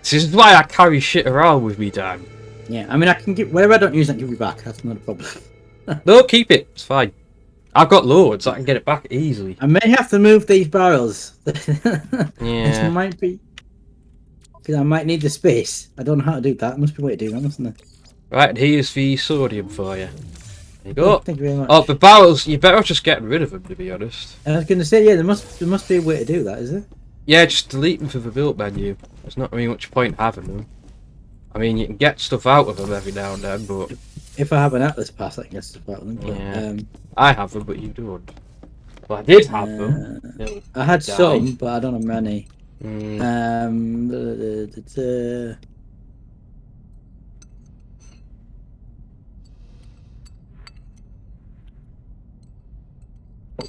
This is why I carry shit around with me, Dan. Yeah, I mean, I can give... Whatever I don't use, I can give you back. That's not a problem. No, keep it. It's fine. I've got loads. I can get it back easily. I may have to move these barrels. Yeah. It might be because I might need the space. I don't know how to do that. There must be a way to do that, mustn't there? Right, here's the sodium for you. There you go. Thank you very much. Oh, the barrels. You better just get rid of them, to be honest. I was going to say, yeah, there must be a way to do that, is there? Yeah, just delete them from the build menu. There's not really much point having them. I mean, you can get stuff out of them every now and then, but If I have an Atlas pass, I can get stuff out of them. But, yeah. I have them, but you don't. Well, I did have them. I had some, but I don't have many.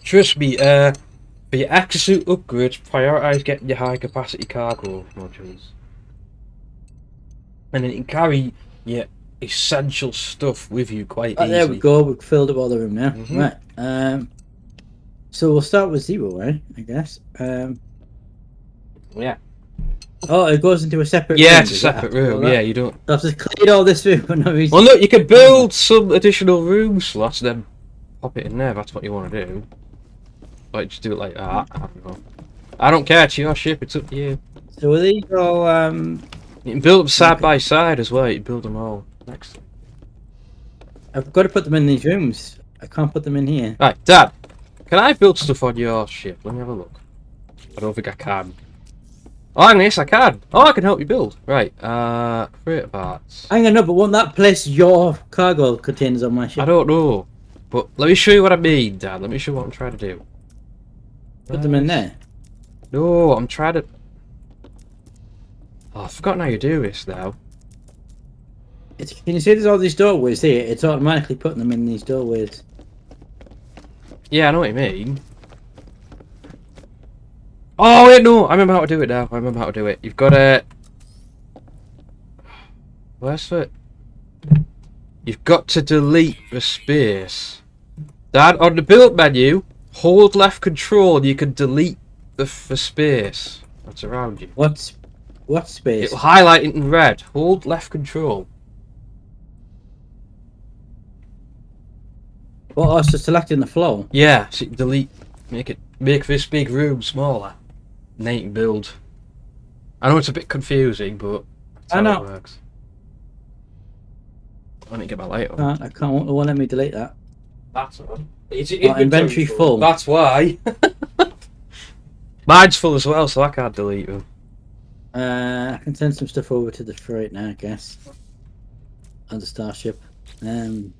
Trust me, for your exosuit upgrades, prioritise getting your high capacity cargo modules. And then you can carry your essential stuff with you quite easily. There we go, we've filled up all the room now. Right. So we'll start with 0, right? I guess. Yeah. Oh, it goes into a separate room. Yeah, it's a separate room. Yeah, you don't. I've just cleared all this room for no reason. Well, look, you can build some additional room slots, then pop it in there. If that's what you want to do. Like, just do it like that. I don't know. I don't care. It's your ship. It's up to you. So are these all? You can build them side by side as well. You can build them all next. I've got to put them in these rooms. I can't put them in here. Right, Dad. Can I build stuff on your ship? Let me have a look. I don't think I can. Oh, yes, I can. Oh, I can help you build. Right. Freighter parts. Hang on, no, but won't that place your cargo containers on my ship? I don't know. But let me show you what I mean, Dad. Let me show you what I'm trying to do. Put them in there. No, I'm trying to... Oh, I've forgotten how you do this now. Can you see there's all these doorways here? It's automatically putting them in these doorways. Yeah, I know what you mean. Oh, wait, no. I remember how to do it now. I remember how to do it. You've got to... Where's it? You've got to delete the space. Dad, on the build menu, hold left control and you can delete the space that's around you. What space? It'll highlight it in red. Hold left control. What, oh, so selecting the floor? Yeah, so you can delete, make this big room smaller. And then you can build. I know it's a bit confusing, but that's how it works. I need to get my light on. I can't. It won't let me delete that. That's all. It's inventory full. That's why. Mine's full as well, so I can't delete them. I can send some stuff over to the freight now, I guess. On the starship. Give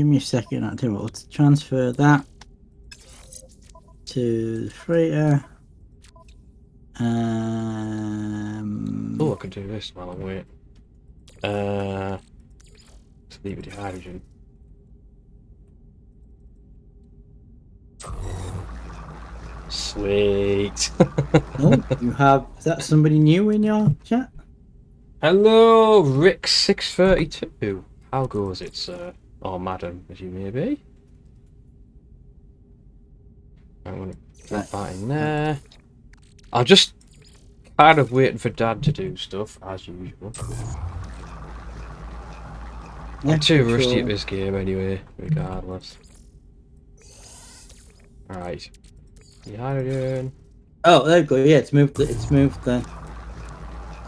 me a second. I'll tell you what. Let's transfer that to the freighter. Oh, I can do this while I wait. Leave it to hydrogen. Sweet. Oh, you have. Is that somebody new in your chat? Hello, Rick632. How goes it, sir? Or madam, as you may be. I'm going to put that in there. I'm just kind of waiting for Dad to do stuff, as usual. I'm too rusty at this game anyway, regardless. Alright. The hydrogen. Oh, there you go. Yeah, it's moved the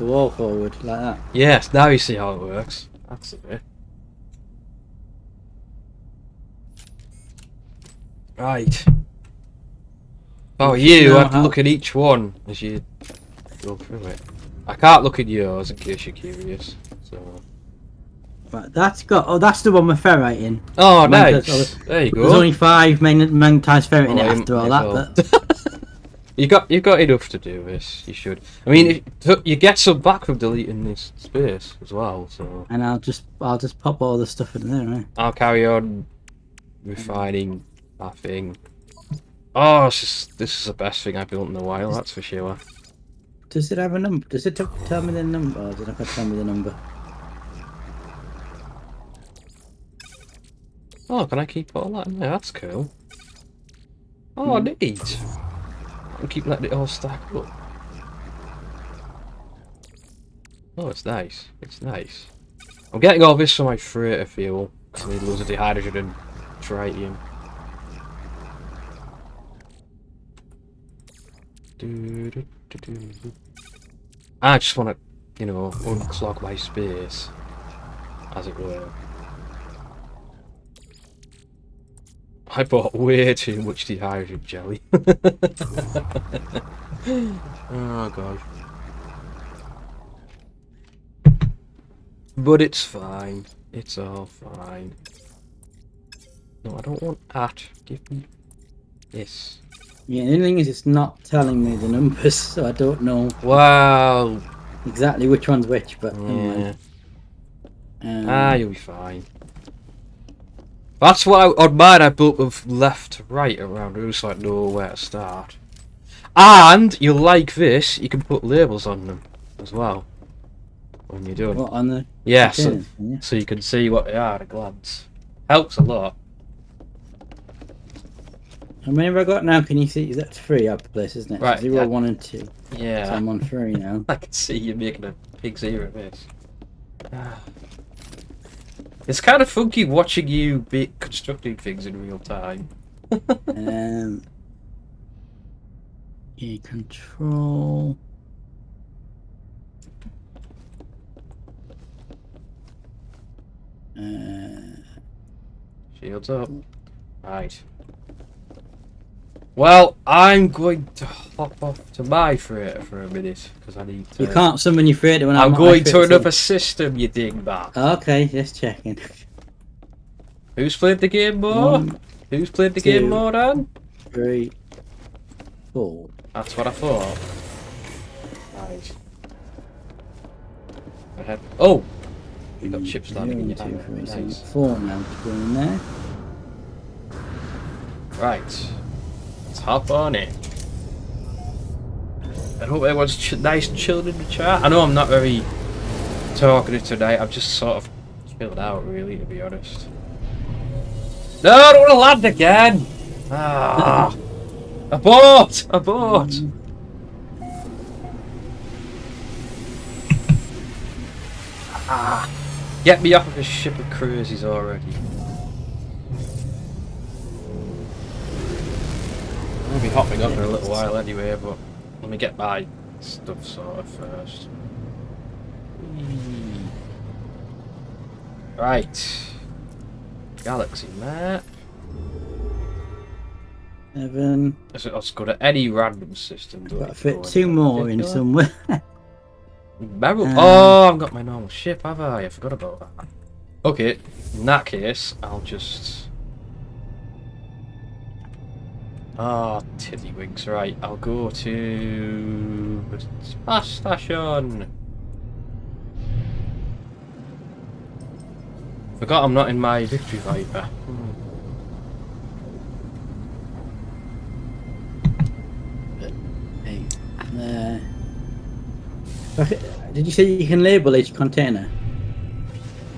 wall forward like that. Yes, now you see how it works. That's a bit. Right. Oh, you have to look at each one as you go through it. I can't look at yours in case you're curious. So. Right, that's the one with ferrite in. Oh, nice. There you go. There's only 5 main times ferrite in it after all that. But... you've got enough to do this. You should. I mean, you get some back from deleting this space as well. So. And I'll just pop all the stuff in there, right? I'll carry on refining that thing. Oh, this is the best thing I've built in a while. That's for sure. Does it have a number? Does it tell me the number? Or did it tell me the number? Oh, can I keep all that in there? That's cool. Oh, neat. I'll keep letting it all stack up. Oh, it's nice. It's nice. I'm getting all this for my freighter fuel, because I need loads of the hydrogen and tritium. I just want to, you know, unclog my space, as it were. I bought way too much dehydrated jelly. Oh god. But it's fine. It's all fine. No, I don't want that. Give me this. Yeah, the only thing is it's not telling me the numbers, so I don't know Wow. exactly which one's which, but Yeah. anyway. You'll be fine. That's what on mine I built with left to right around, so I know where to start. And you'll like this, you can put labels on them as well when you're done. What, on the Yeah, containers, so you can see what they are at a glance. Helps a lot. How many have I got now? Can you see? That's 3 up the place, isn't it? Right, 0, yeah. 1 and 2. Yeah. So I'm on 3 now. I can see you making a pig's ear of this. It's kind of funky watching you be constructing things in real time. Yeah, control. Shields up. Right. Well, I'm going to hop off to my freighter for a minute because I need to. You can't summon your freighter when I'm not going my to freighter, another system, you dingbat. Okay, just checking. Who's played the game more? 1, Who's played the 2, game more, Dan? 3, 4. That's what I thought. Right. Ahead. Oh! You got chips landing in your hand. 2, 3, Nice. 4 now to go in there. Right. Let's hop on in. I hope everyone's nice and chilling in the chat. I know I'm not very talkative tonight. I've just sort of chilled out, really, to be honest. No, I don't want to land again! Ah! Abort! Abort! Ah! Get me off of this ship of cruises already. I'll be hopping up in a little while anyway, but let me get my stuff sorted first. Whee. Right. Galaxy map. 7. Let's go to any random system. Got to fit 2 more in somewhere. Barrel. Oh, I've got my normal ship, have I? I forgot about that. Okay, in that case, I'll just. Ah, oh, tiddlywinks. Right, I'll go to the space station. Forgot I'm not in my Victory Viper. Did you say you can label each container?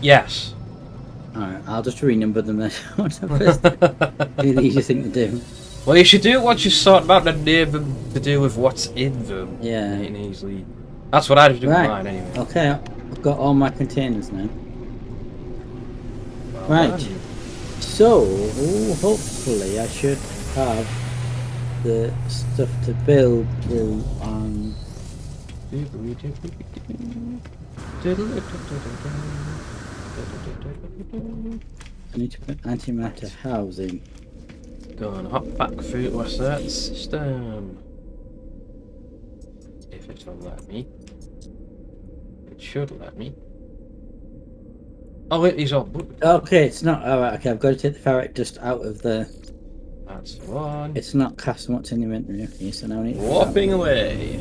Yes. Alright, I'll just renumber them then. What's the first? Be the easiest thing to do. Well, you should do it once you sort about the name them to do with what's in them. Yeah. You can easily. That's what I'd do with mine anyway. Okay, I've got all my containers now. Well right. done. So, hopefully I should have the stuff to build on. I need to put antimatter housing. Go and hop back through to a certain system. If it'll let me. It should let me. Oh wait, these are bugged. Okay, it's not. Alright, okay, I've got to take the ferret dust out of the. That's the one. It's not casting what's in the inventory. Okay, so now I need. Warping away.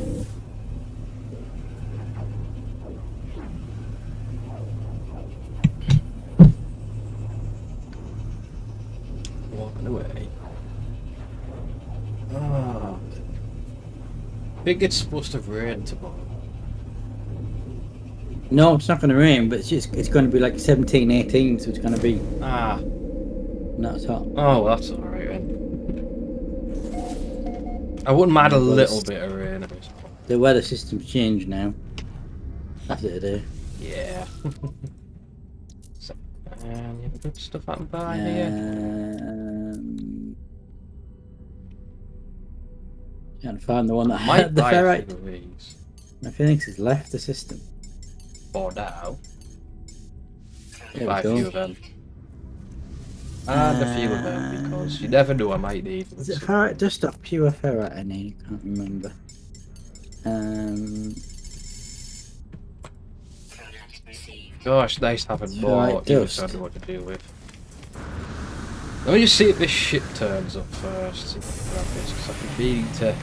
Walking away. Ah. I think it's supposed to rain tomorrow. No, it's not going to rain, but it's going to be like 17, 18, so it's going to be not as hot. Oh, well, that's alright then. I wouldn't mind a little bit of rain at this point. The weather system's changed now. That's it, Yeah. Any other good stuff I can buy here? Can't find the one that I might had the buy a ferrite. few of these. My Phoenix has left the system. For now. There Buy we a go. few of them. And a few of them, because you never know, I might need them. Is it ferrite dust or pure ferrite I need? I can't remember. Gosh, nice having more Ferrite units I dust. know what to do with. Let me just see if this ship turns up first. See if I can grab this, because I've been meaning to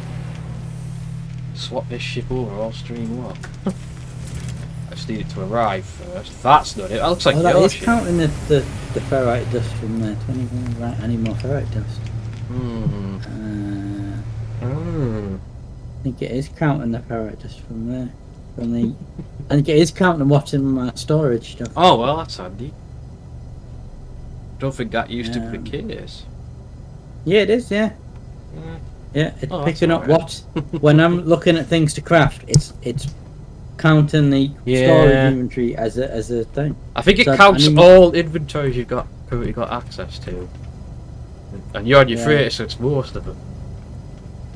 swap this ship over all stream 1. I just need it to arrive first. That's not it. That looks like Oh, that your is ship. counting the ferrite dust from there. 21. Right, I need more ferrite dust. I think it is counting the ferrite dust from there. I think it is counting what's in my storage stuff. Oh, well, that's handy. Don't think that used to be the case. Yeah, it is, yeah. Yeah, it's picking up what... when I'm looking at things to craft, it's counting the storage inventory as a thing. I think it counts all inventories you've currently got access to. And you're on your freighter, so it's most of them.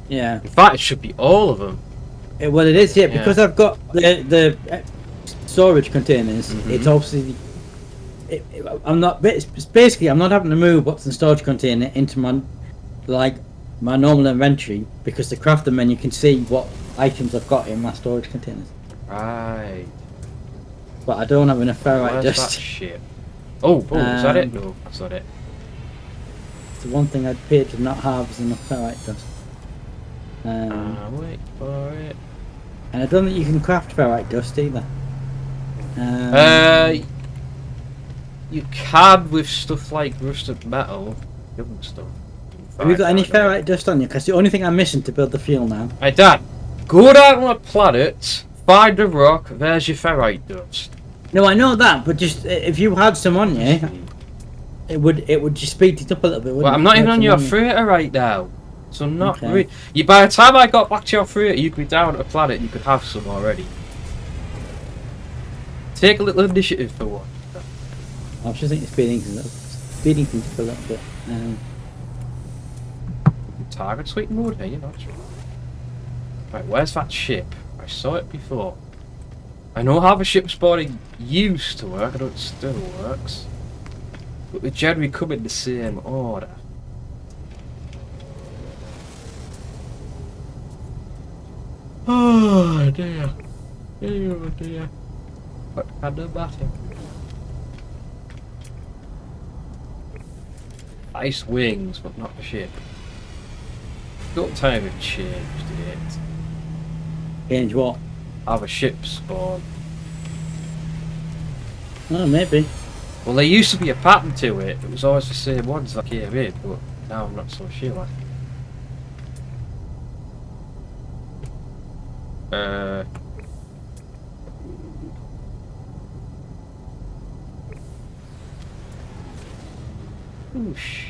Yeah. In fact, it should be all of them. Well, it is, yeah, because I've got the storage containers. It's obviously... I'm not... Basically, I'm not having to move what's in the storage container into my normal inventory, because the crafting menu can see what items I've got in my storage containers. Right. But I don't have enough ferrite Where's dust. that shit? Oh, is that it? No, that's not it. It's the one thing I'd paid to not have is enough ferrite dust. Wait for it. And I don't think you can craft ferrite dust either. You can with stuff like rusted metal, young stuff. Have you got any ferrite dust on you? Because the only thing I'm missing to build the fuel now. Hey Dad, go down on a planet, find a rock, there's your ferrite dust. No, I know that, but just if you had some on you, it would just speed it up a little bit. Well, I'm not even on your freighter right now, so not really. By the time I got back to your freighter, you could be down at a planet, you could have some already. Take a little initiative for one. I was just thinking speeding things up a little bit. Target sweep mode here, you know. Right, where's that ship? I saw it before. I know how the ship spawning used to work, I know it still works. But they generally come in the same order. Oh dear. Oh dear. What kind of matter? Ice wings, but not the ship. Got time have changed it. Change what? Have a ship spawn. Oh, maybe. Well, there used to be a pattern to it. It was always the same ones that came in, but now I'm not so sure. Oosh.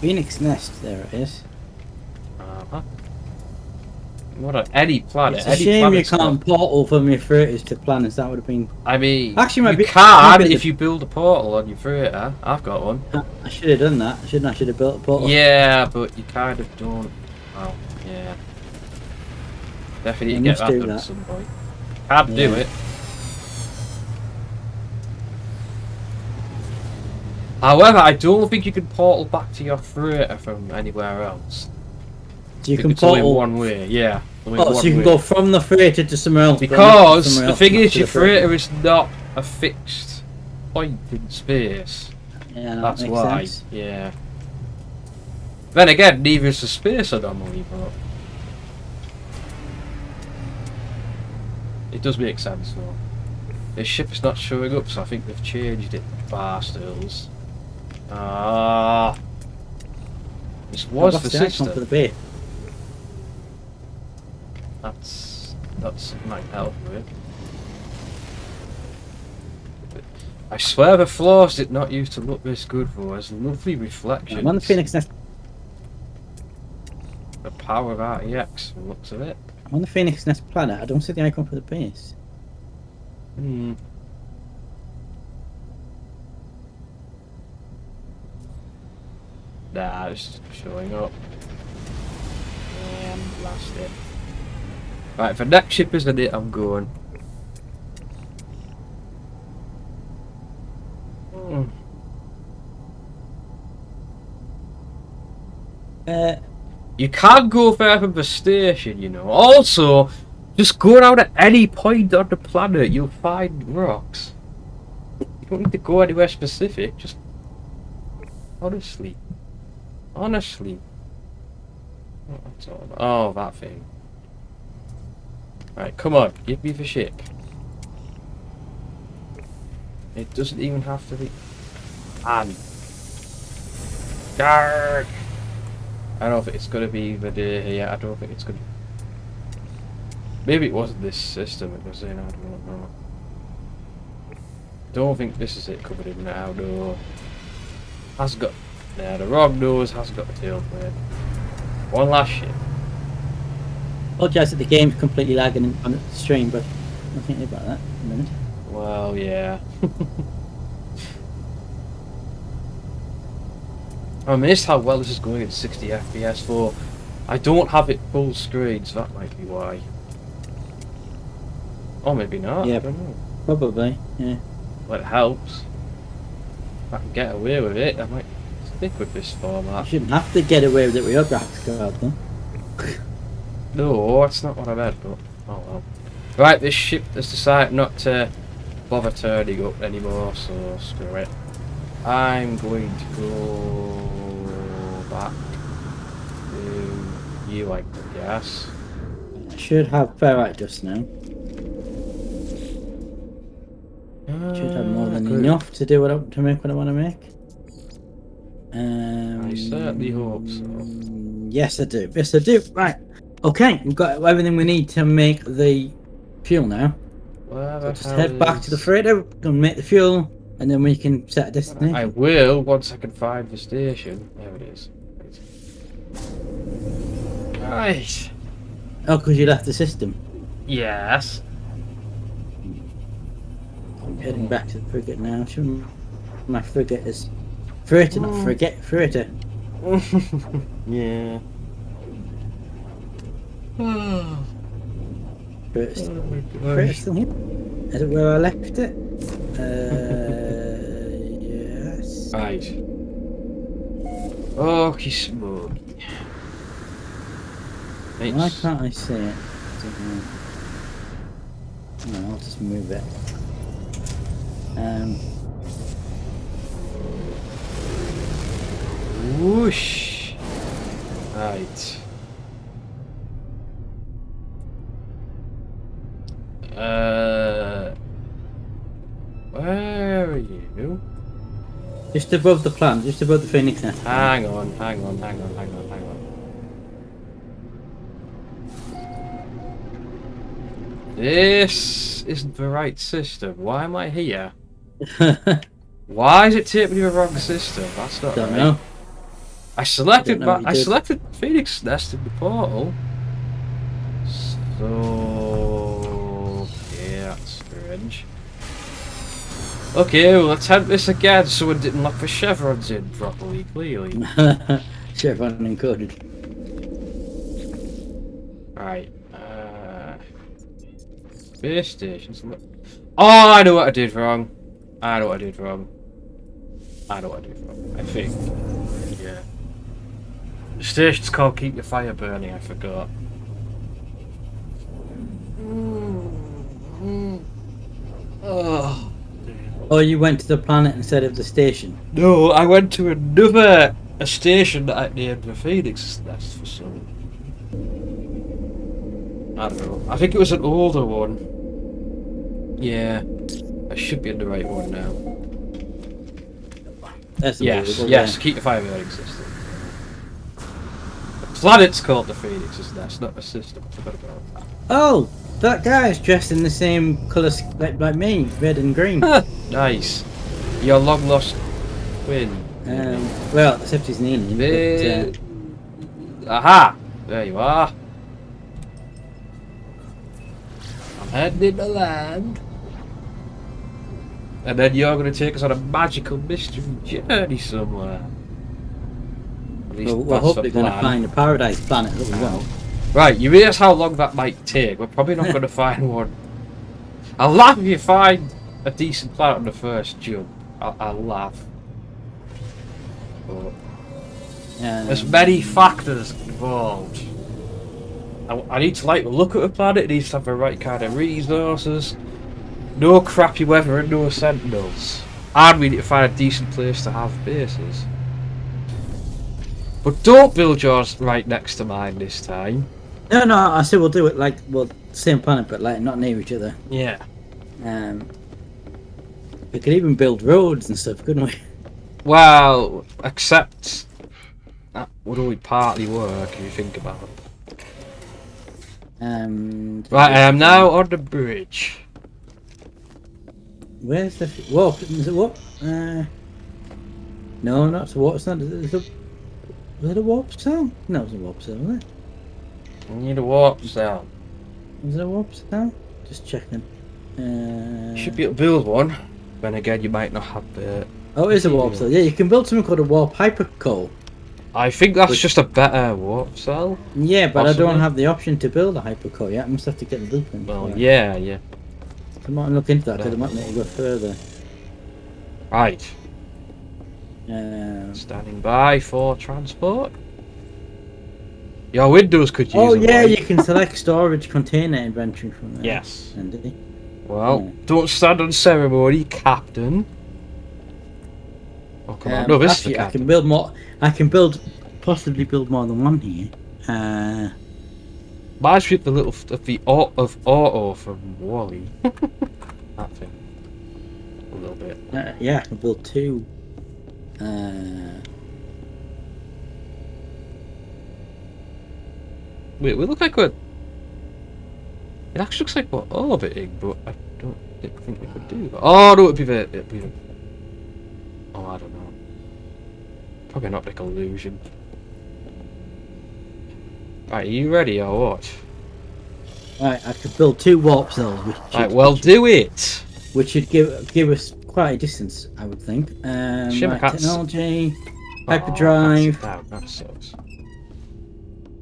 Phoenix Nest, there it is. What on any planet? It's a shame you can't portal from your freighters to planets. That would have been. I mean, actually, you can if you build a portal on your freighter. I've got one. I should have done that, shouldn't I? I should have built a portal. Yeah, but you kind of don't. Well, yeah. Definitely get that done at some point. Can't do it. However, I don't think you can portal back to your freighter from anywhere else. So you can portal only one way, yeah. So you can go from the freighter to somewhere else. Because the thing is, your freighter is not a fixed point in space. Yeah, that's why. Sense. Yeah. Then again, neither is the space anomaly, but it does make sense though. This ship is not showing up, so I think they've changed it, bastards. This was the system. For the bay. That's something I can help with. I swear the floors did not used to look this good though. There's lovely reflections. I'm on the Phoenix Nest. The power of RTX, from the looks of it. I'm on the Phoenix Nest planet. I don't see the icon for the base. Nah, it's showing up. And blast it. Right, if the next ship isn't it, I'm going. You can't go far from the station, you know. Also, just going out at any point on the planet, you'll find rocks. You don't need to go anywhere specific, just... Honestly. Honestly. What that's all about. Oh, that thing. Right, come on, give me the ship. It doesn't even have to be... And... Dark! I don't think it's gonna be the day here. I don't think it's gonna. Maybe it wasn't this system it was in. I don't know. Don't think this is it covered in now. No. Has got. Nah, the wrong nose has got the tail plate. One last ship. Apologise that the game's completely lagging on the stream, but I'll think about that in a minute. Well, yeah. I'm amazed how well this is going at 60 FPS for. I don't have it full screen, so that might be why. Or maybe not. Yeah, I don't know. Probably. Yeah. Well, it helps. If I can get away with it, I might stick with this format. You shouldn't have to get away with it with your graphics card, though. No, that's not what I meant, but oh well. Right, this ship has decided not to bother turning up anymore, so screw it. I'm going to go back to you, I guess. I should have ferrite dust now. Should have more than enough to do to make what I want to make. I certainly hope so. Yes, I do. Yes, I do. Right. Okay, we've got everything we need to make the fuel now. So just head back to the freighter and make the fuel, and then we can set a destination. I will once I can find the station. There it is. Right. Oh, because you left the system. Yes. I'm heading back to the frigate now. My frigate is freighter, not frigate, freighter. Yeah. Freighter still here? Is it where I left it? Yes. Right. Okay, smoke. Why can't I see it? No, I'll just move it. Whoosh. Right. Where are you? Just above the plant, just above the Phoenix nest. Hang on. This isn't the right system. Why am I here? Why is it taking me to the wrong system? That's not Don't right. know. I selected Phoenix Nest in the portal. So yeah, that's strange. Okay, well, let's attempt this again. Someone didn't lock the chevrons in properly, clearly. Chevron encoded. Right. Base stations. Oh, I know what I did wrong. I think. Yeah. The station's called Keep Your Fire Burning, I forgot. Oh, you went to the planet instead of the station? No, I went to a station that I named the Phoenix Nest for some. I don't know. I think it was an older one. Yeah. I should be in the right one now. That's yes, Keep Your Fire Burning system. The planet's called the Phoenix Nest, not the system. I forgot about that. Oh, that guy is dressed in the same colour like me, red and green. Nice. Your long lost twin. Well, except he's an alien. But, aha! There you are. I'm heading into land. And then you're going to take us on a magical mystery journey somewhere. At least We're that's hopefully the going to plan. find a paradise planet that we want. Right, you realise how long that might take. We're probably not going to find one. I'll laugh if you find a decent planet on the first jump. I'll laugh. But there's many factors involved. I need to like look at a planet. It needs to have the right kind of resources. No crappy weather and no sentinels. And we need to find a decent place to have bases. But don't build yours right next to mine this time. No, I said we'll do it like, well, same planet, but like not near each other. Yeah. We could even build roads and stuff, couldn't we? Well, except that would only partly work if you think about it. Right, I am now on the bridge. Where's the warp? Is it warp? No, not the warp. It's not. Was it a warp cell? No, it was a warp cell, wasn't it? You need a warp cell. Was it a warp cell? Just checking. Should be able to build one. Then again, you might not have the. Oh, it is a warp cell. Yeah, you can build something called a warp hypercore. I think that's just a better warp cell. Yeah, but possibly. I don't have the option to build a hypercore yet. I must have to get the blueprint. Well, yeah. I might look into that because it might make it go further. Right. Standing by for transport. Your windows could use. Oh yeah, light. you can select storage container inventory from there. Yes. Andy. Well, don't stand on ceremony, Captain. Oh come on, no, this is the actually, I captain. can build more. I can possibly build more than one here. Reminds me of the little of Auto from Wally. That thing. A little bit. Yeah, I can build two. Wait, we look like we're. It actually looks like we're orbiting, but I don't think we could do that. Oh no, it'd be the. Oh, I don't know. Probably an optical illusion. Right, are you ready or what? Right, I could build two warp cells. Right, well, do it. Which should give us quite a distance, I would think. Right, technology, hyperdrive. That sucks.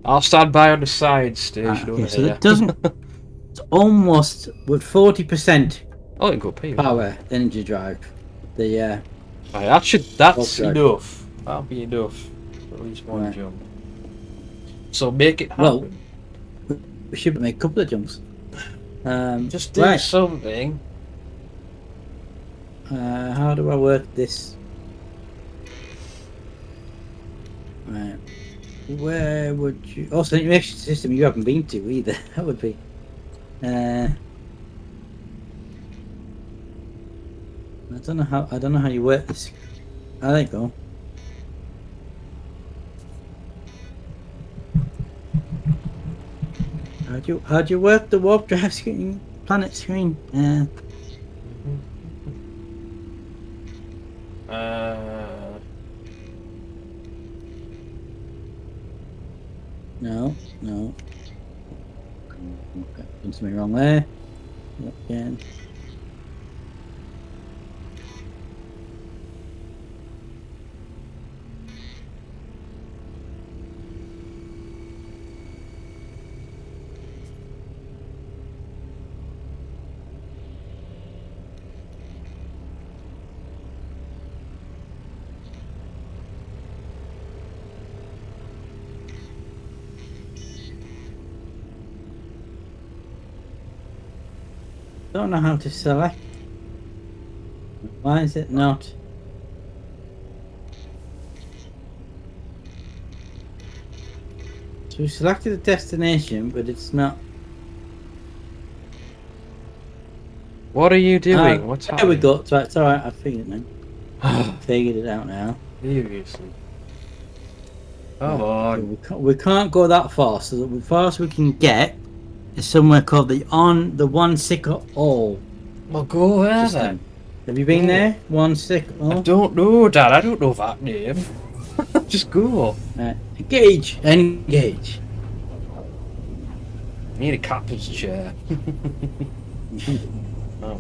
I'll stand by on the side station over so here. it doesn't. It's almost with 40% Oh, it can go pay. power energy drive. The Right, that's Okay. enough. That'll be enough for at least one Right. jump. So make it happen. Well, we should make a couple of jumps. Just do something. How do I work this? Right. Where would you? Also, an information system you haven't been to either. That would be. I don't know how you work this. Oh, there you go. How do you work the warp drive screen, planet screen? No. Okay, done something wrong there. Again. Don't know how to select. Why is it not? So we selected a destination, but it's not. What are you doing? What's there happening? we go. So it's alright, I figured it now. Figured it out now. Seriously. Come on. We can't go that far, so the farthest we can get is somewhere called the One Sicker All. Well, go there system. then. Have you been there? One Sicker All? I don't know, Dad. I don't know that name. Just go. Engage. Engage. I need a captain's chair. Oh.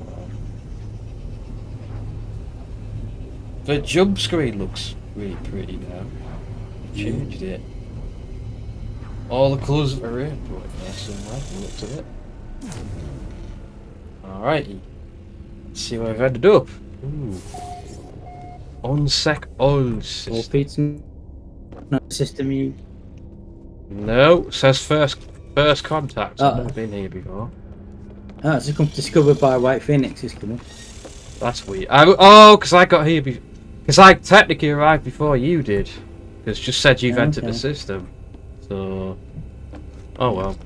The jump screen looks really pretty now. changed it. All the colours of a rainbow in there somewhere, from the looks of it. Alrighty. Let's see where we've ended up. Ooh. Unsec oil system. Or feeds not system you. No, it says first contact. I've never been here before. Oh, it's discovered by White Phoenix is coming. That's weird. Because I got here because I technically arrived before you did. Because just said you've entered the system. So, oh well.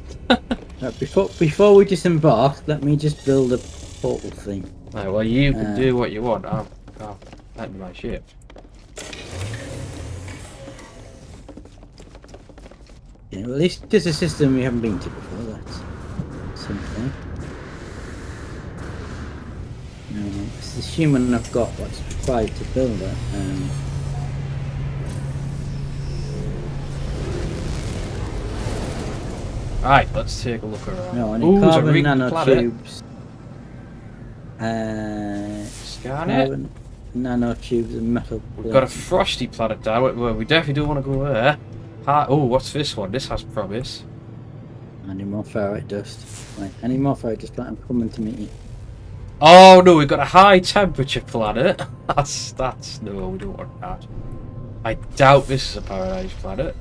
Before we disembark, let me just build a portal thing. Right, well, you can do what you want. I'll enter my ship. Yeah, well, at least there's a system we haven't been to before. That's something. It's assuming I've got what's required to build it. Right, let's take a look around. No, I need carbon nanotubes. Scan it. Nanotubes and metal. We've got a frosty planet down. Well, we definitely don't want to go there. Oh, what's this one? This has promise. Any more ferrite dust? Right, any more ferrite dust? I'm coming to meet you. Oh no, we've got a high temperature planet. That's no, we don't want that. I doubt this is a paradise planet.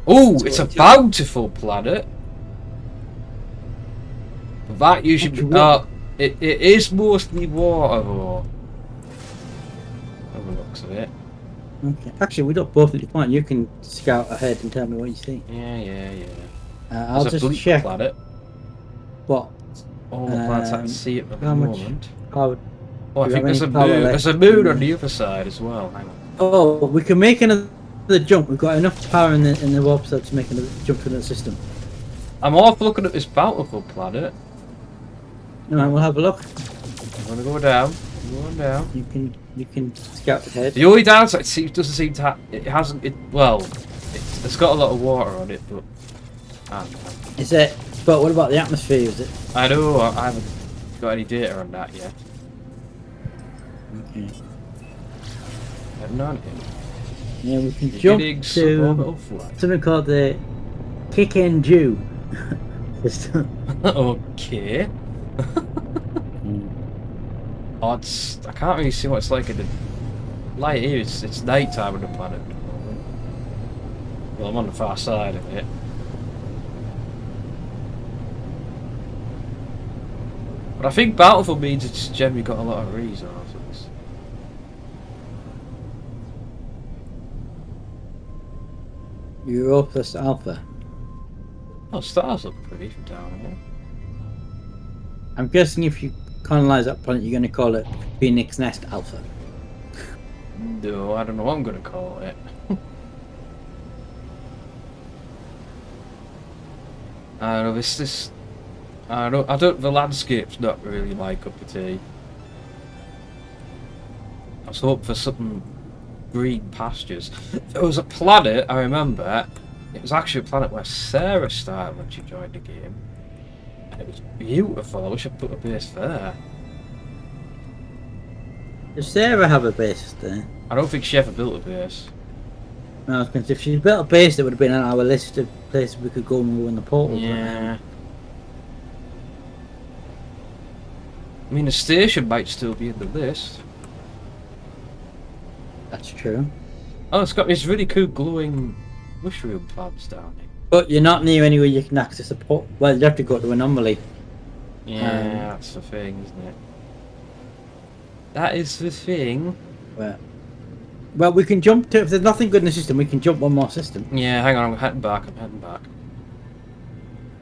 Oh, it's a bountiful planet. That usually it is mostly water though. By the looks of it. Okay. Actually, we don't both need to point. You can scout ahead and tell me what you see. Yeah. I'll just check. Planet. What? All the planets I can see at the moment. Power, I think there's a moon. There's a moon on the other side as well. Hang on. Oh, we can make another jump. We've got enough power in the warp cell to make another jump to the system. I'm off looking at this bountiful planet. Alright, we'll have a look. I'm gonna go down. I'm going down. You can scout ahead. The only downside doesn't seem to have. It hasn't. It's got a lot of water on it, but. Is it? But what about the atmosphere? Is it? I know. I haven't got any data on that yet. Okay. None. Yeah, we can jump to something called the Kick and Jew system. Okay. Odds. I can't really see what it's like in the light here. It's night time on the planet at the moment. Well, I'm on the far side of it. But I think bountiful means it's generally got a lot of resources. Europus Alpha. Oh, stars look pretty from down here. I'm guessing if you colonize that planet, you're going to call it Phoenix Nest Alpha. No, I don't know what I'm going to call it. I don't know, the landscape's not really my cup of tea. I was hoping for something green pastures. There was a planet, I remember, it was actually a planet where Sarah started when she joined the game. And it was beautiful. I wish I'd put a base there. Does Sarah have a base there? I don't think she ever built a base. No, I was going to say, if she built a base, it would have been on our list of places we could go when we were in the portal. Yeah. I mean, the station might still be in the list. That's true. Oh, it's got these really cool glowing mushroom plants down here. But you're not near anywhere you can access a port. Well, you have to go to Anomaly. Yeah, that's the thing, isn't it? That is the thing. Well, we can jump to... If there's nothing good in the system, we can jump one more system. Yeah, hang on, I'm heading back.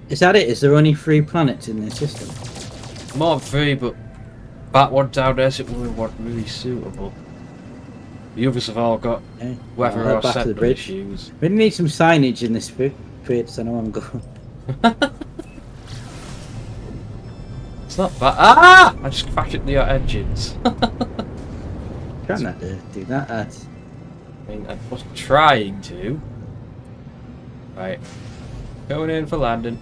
Is that it? Is there only 3 planets in this system? More than 3, but that one down there's it wasn't really suitable. The others have all got weather or setting issues. We need some signage in this bit so I know I'm going. It's not bad. Ah! I just crashed into your engines. Trying not to do that. I mean, I wasn't trying to. Right. Going in for landing.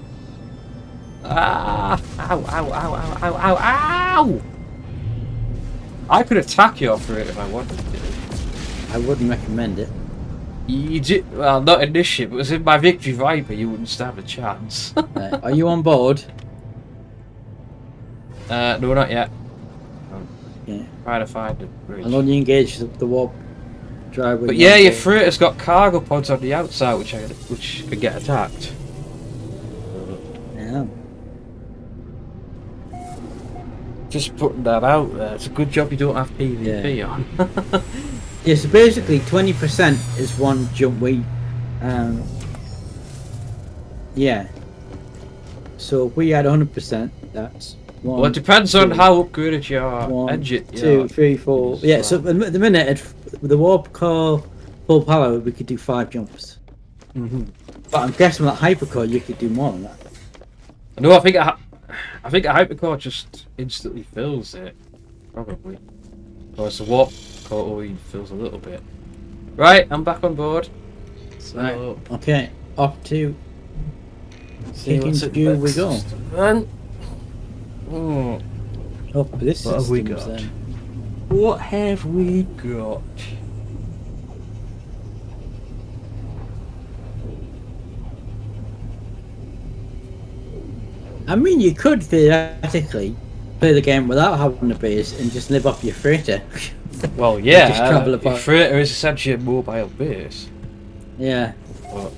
Ah! Ow, ow, ow, ow, ow, ow, ow! I could attack your freight if I wanted to. I wouldn't recommend it. You do, well, not in this ship, but as in my Victory Viper, you wouldn't stand a chance. Right, are you on board? No, not yet. Yeah. Trying to find the bridge. I'll only engage the warp drive. But yeah, your freighter's got cargo pods on the outside, which could get attacked. Yeah. Just putting that out there. It's a good job you don't have PvP on. Yeah, so basically 20% is one jump weight. Yeah. So if we had 100%, that's one. Well, it depends on how upgraded your engine. 2, 3, 4. Yeah, so at the minute, with the warp core full power, we could do 5 jumps. But I'm guessing with that hypercore, you could do more than that. No, I think a hypercore just instantly fills it. Probably. Or it's a warp core only fills a little bit. Right, I'm back on board. So, right. Okay, off to Kicking view we go. Then, Up this what have we got? Then. What have we got? I mean, you could theoretically play the game without having a base and just live off your freighter. Well, yeah, just travel apart. your freighter is essentially a mobile base. Yeah. But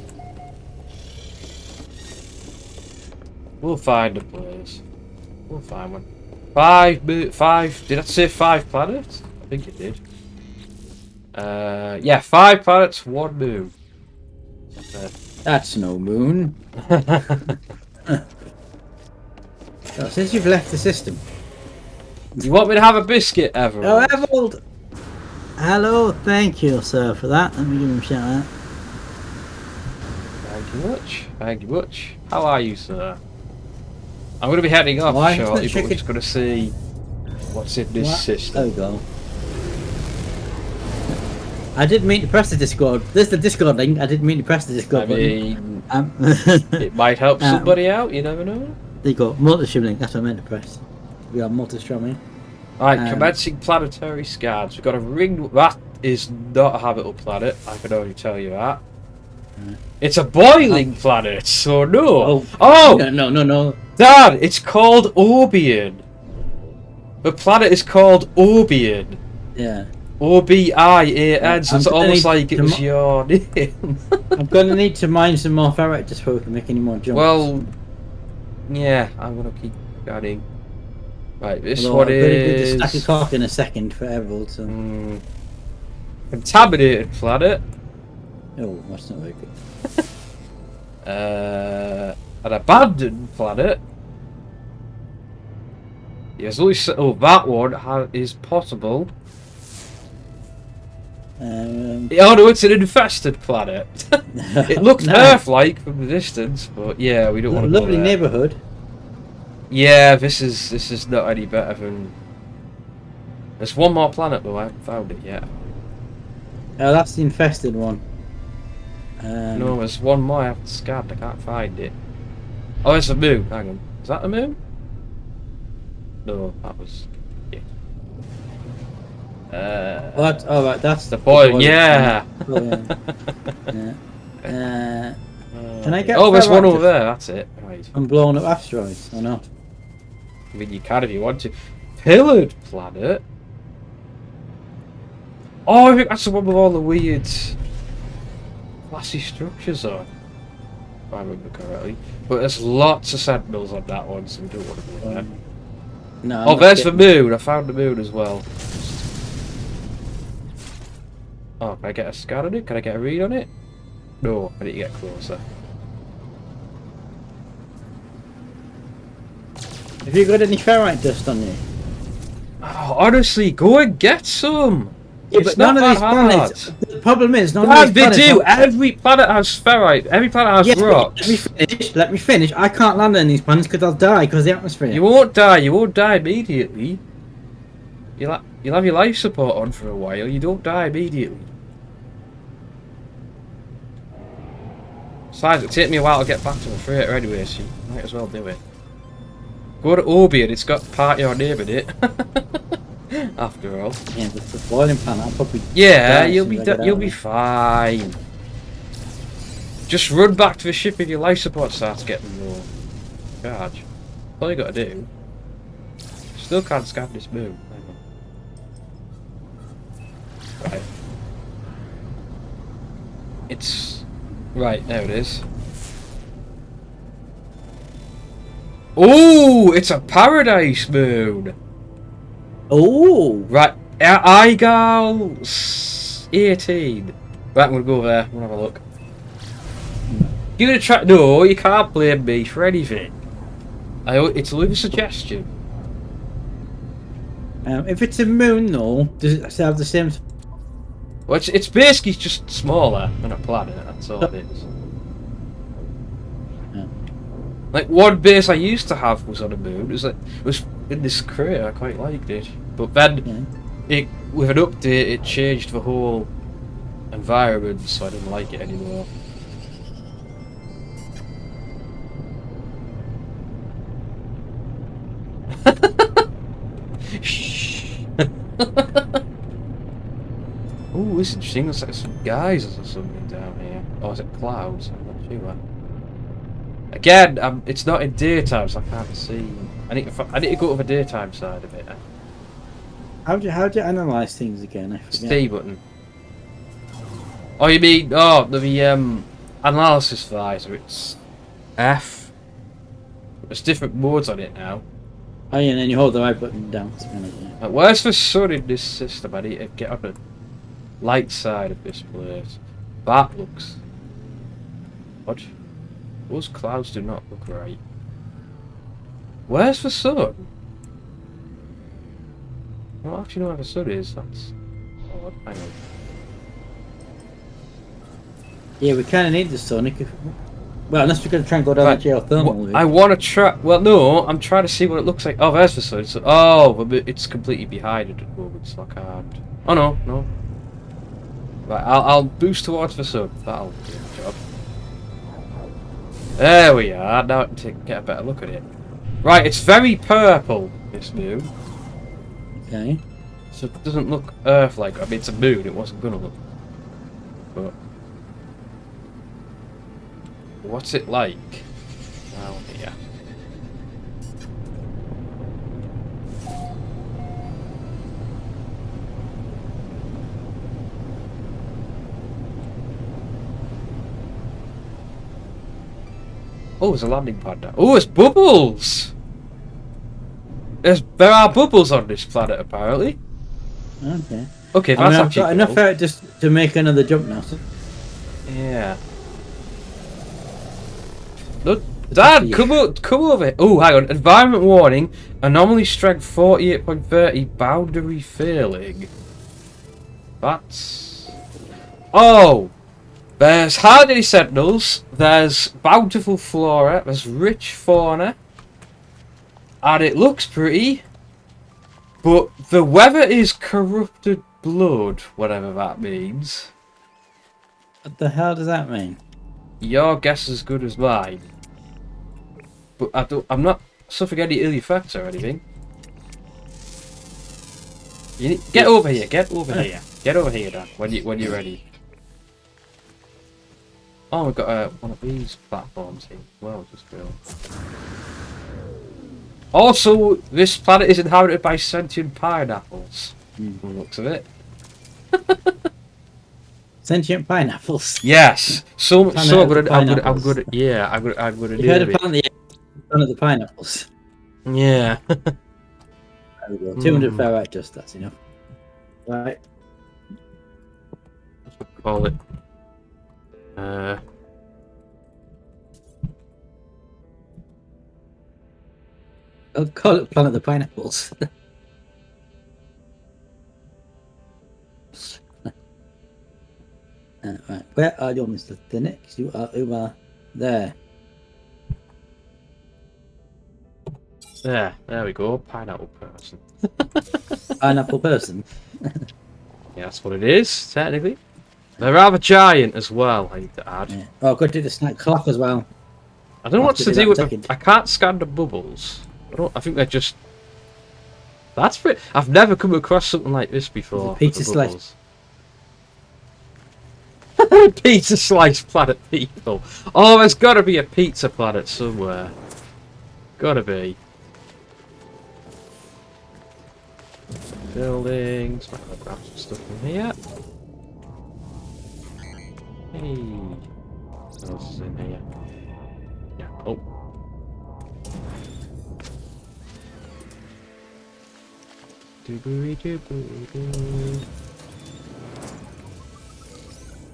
we'll find a place. We'll find one. 5. Did I say 5 planets? I think it did. Yeah, 5 planets, 1 moon. That's no moon. Oh, since you've left the system. You want me to have a biscuit, Everald? Oh, Everald! Hello, thank you, sir, for that. Let me give him a shout out. Thank you much. Thank you much. How are you, sir? I'm going to be heading off shortly, but we're just going to see what's in this system. There we go. I didn't mean to press the Discord. There's the Discord link. I didn't mean to press the Discord button. It might help somebody out, you never know. There you go, multi-stream link, that's what I meant to press. We are multi-streaming. Right, commencing planetary scans. We've got a ring. That is not a habitable planet, I can already tell you that. It's a boiling planet, so no. Oh! No. Dad, it's called Obion. The planet is called Obion. Yeah. Obian, so it's almost like it was your name. I'm gonna need to mine some more ferrite just so we can make any more jumps. Well, yeah, I'm gonna keep going. Right, this Although one I'm is. gonna do the stack of cock in a second for Everald. So. Contaminated planet. Oh, that's not very good. An abandoned planet. Yes, only that one is possible. Oh no, it's an infested planet. It looks Earth-like from the distance, but yeah, we don't want to go there. Lovely neighbourhood. Yeah, this is not any better than. There's one more planet though. I haven't found it yet. Oh, that's the infested one. No, there's one more I haven't scanned. I can't find it. Oh, it's a moon. Hang on, is that the moon? No, that was. What? Oh, right, that's the boy. Yeah. Yeah. Can I get? Oh, there's one over there. That's it. Right. I'm blowing up asteroids. Or not? I mean, you can if you want to. Pillared planet. Oh, I think that's the one with all the weird, classy structures on. If I remember correctly. But there's lots of sentinels on that one, so we don't want to go there. No. Oh, there's the moon. I found the moon as well. Oh, can I get a scan on it? Can I get a read on it? No, I need to get closer. Have you got any ferrite dust on you? Oh, honestly, go and get some. Yeah, it's but not none of these planets. The problem is, none of these planets. They do. Every planet has ferrite. Every planet has rocks. Let me finish. I can't land on these planets because I'll die because of the atmosphere. You won't die. You won't die immediately. You'll have your life support on for a while. You don't die immediately. Besides, it'll take me a while to get back to the freighter anyway, so you might as well do it. Go to Obion, it's got part of your name in it. After all. Yeah, the boiling planet, I'll probably. Yeah, you'll be fine. Just run back to the ship if your life support starts getting low. Charge. That's all you gotta do. Still can't scan this moon. Right. It's... Right, there it is. Oh, it's a paradise moon! Oh! Right, Igals 18. Right, I'm gonna go over there, we'll have a look. Give it a try. No, you can't blame me for anything. It's only a suggestion. If it's a moon, though, does it have the same? Well, it's basically just smaller than a planet. That's all it is. Yeah. Like one base I used to have was on a moon. It was in this crater. I quite liked it, but then with an update, it changed the whole environment, so I didn't like it anymore. Oh, this is interesting. There's like some geysers or something down here. Or is it clouds? I'm not sure. Again, it's not in daytime, so I can't see. I need to go to the daytime side of it. How do you analyse things again? I forget. It's D button. Oh, you mean the analysis visor? It's F. There's different modes on it now. Oh yeah, and then you hold the right button down. Where's the sun in this system? I need to get on the light side of this place. That looks... What? Those clouds do not look right. Where's the sun? I don't actually know where the sun is. That's odd. Hang on. Yeah, we kind of need the sun. Well, unless we're going to try and go down the geothermal. I want to try... Well, no, I'm trying to see what it looks like. Oh, there's the sun. So, oh, it's completely behind it at the moment, so I can't... Oh, no, no. Right, I'll boost towards the sun. That'll do the job. There we are. Now I can get a better look at it. Right, it's very purple, this moon. Okay. So it doesn't look Earth-like. I mean, it's a moon. It wasn't going to look... But... What's it like? Oh, yeah. Oh, there's a landing pad now. Oh, it's bubbles! There are bubbles on this planet, apparently. Okay. Okay, I've that's got enough out just to make another jump now. So. Yeah. Look, Dad, come over here. Oh, hang on. Environment warning. Anomaly strength 48.30. Boundary failing. That's... Oh! There's hardy sentinels. There's bountiful flora. There's rich fauna. And it looks pretty. But the weather is corrupted blood, whatever that means. What the hell does that mean? Your guess is as good as mine. But I'm not suffering any ill effects or anything. Get over here, get over here. Get over here, Dan, when you're ready. Oh, we've got one of these platforms here. Well, just cool. Also, this planet is inhabited by sentient pineapples. From the looks of it. Sentient pineapples. Yes. So I'm gonna You heard of Planet of the Pineapples? Yeah. There we go. 200 Fahrenheit, just that's enough. Right. That's what we call it. I'll call it Planet of the Pineapples. Right. Where are you, Mr. Thinix? You are over there. There we go. Pineapple person. Pineapple person? Yeah, that's what it is, technically. They're rather giant as well, I need to add. Yeah. Oh, I've got to do the snack clock as well. I don't know what to do with them. I can't scan the bubbles. I think they're just... That's pretty... I've never come across something like this before. Pizza slice. Pizza slice planet, people. Oh, there's got to be a pizza planet somewhere. Gotta be. Buildings. Might have grab some stuff in here. Hey. What else is in here? Yeah. Oh. Doo-boo-doo-boo-doo.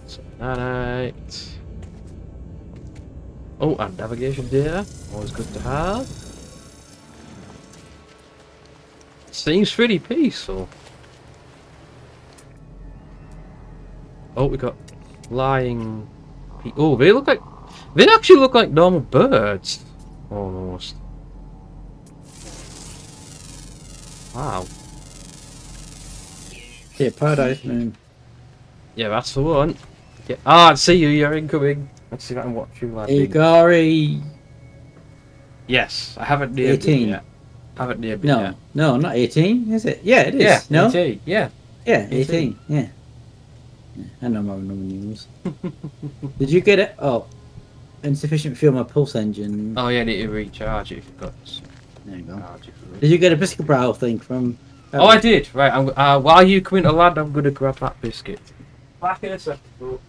Some nanite. Oh, and navigation data. Always good to have. Seems pretty peaceful. Oh, we got flying. Oh, they look like. They actually look like normal birds. Almost. Wow. Yeah, Paradise Moon. Yeah, that's the one. Yeah. Ah, I see you. You're incoming. Let's see if I can watch you, lad. Igari. Yes, I haven't named 18. it yet. Haven't named it No, yet. no, not 18, is it? Yeah, it is. Yeah, No? 18. Yeah. Yeah, 18. 18. Yeah. I know my number news. Did you get it? Oh, insufficient fuel, my pulse engine. Oh, yeah, I need to recharge it if you've got. There you go. Charge it for Did you get a biscuit brow thing from? Oh, I did. Right, while you come into land, I'm going to grab that biscuit. Back in a second, folks.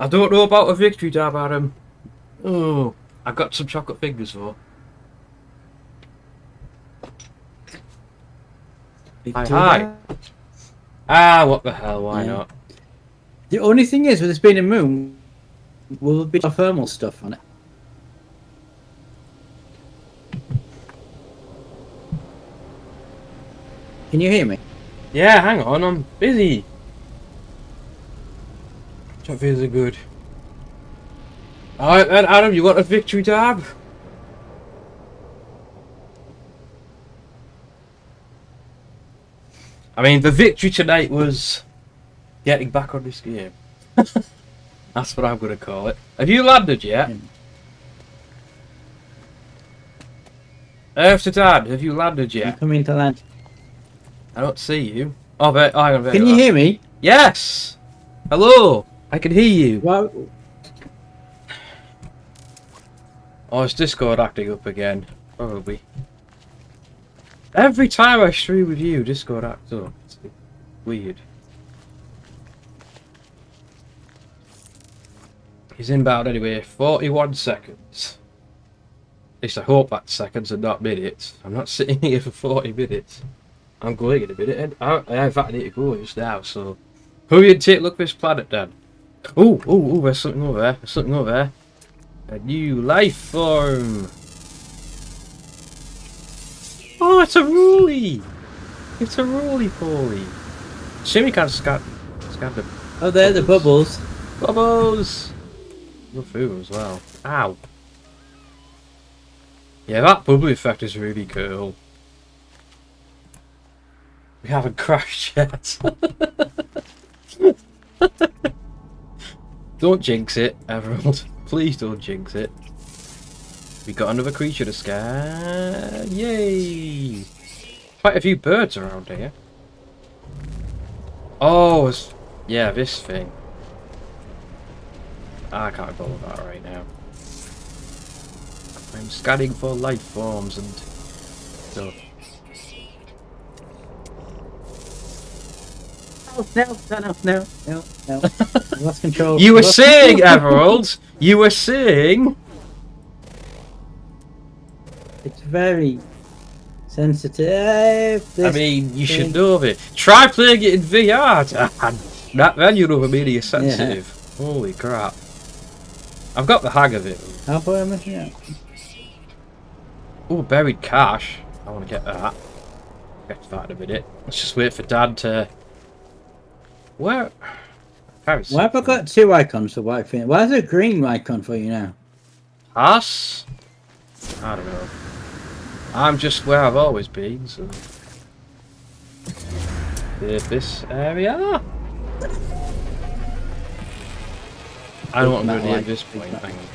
I don't know about a victory dab, Adam. Oh, I got some chocolate fingers though. Hi. Ah, what the hell? Why not? The only thing is, with this being a moon, will there be thermal stuff on it? Can you hear me? Yeah, hang on, I'm busy. That feels good. Alright then, Adam, you got a victory dab? I mean, the victory tonight was getting back on this game. That's what I'm going to call it. Have you landed yet? Earth to Dad, have you landed yet? I'm coming to land. I don't see you. Oh, there, oh hang on, there Can you hear me? Yes! Hello! I can hear you. Well, Oh, is Discord acting up again? Probably. Every time I stream with you, Discord acts up. It's weird. He's inbound anyway. 41 seconds. At least I hope that's seconds and not minutes. I'm not sitting here for 40 minutes. I'm going in a minute. And I in fact need to go just now, so... Hurry and take a look at this planet, Dan. Oh, there's something over there. There's something over there. A new life form. Oh, it's a roly. It's a roly-poly. Shimmy can't scan the... oh, there, the bubbles. Bubbles! Good food as well. Ow. Yeah, that bubbly effect is really cool. We haven't crashed yet. Don't jinx it, everyone. Please don't jinx it. We got another creature to scan. Yay! Quite a few birds around here. Oh, yeah, this thing. I can't bother with that right now. I'm scanning for life forms and stuff. No. I lost control. You were saying, Everald! You were saying... It's very Sensitive. I mean, you should know of it. Try playing it in VR, Dan. Then you'll know if I'm really sensitive. Yeah. Holy crap. I've got the hang of it. How far am I here? Oh, buried cash. I want to get that. Get to that in a minute. Let's just wait for Dad to... Where? Why have I got 2 icons for white thing? Why is there a green icon for you now? Us? I don't know. I'm just where I've always been, so... There's this area. I don't want to go near this point. Hang on.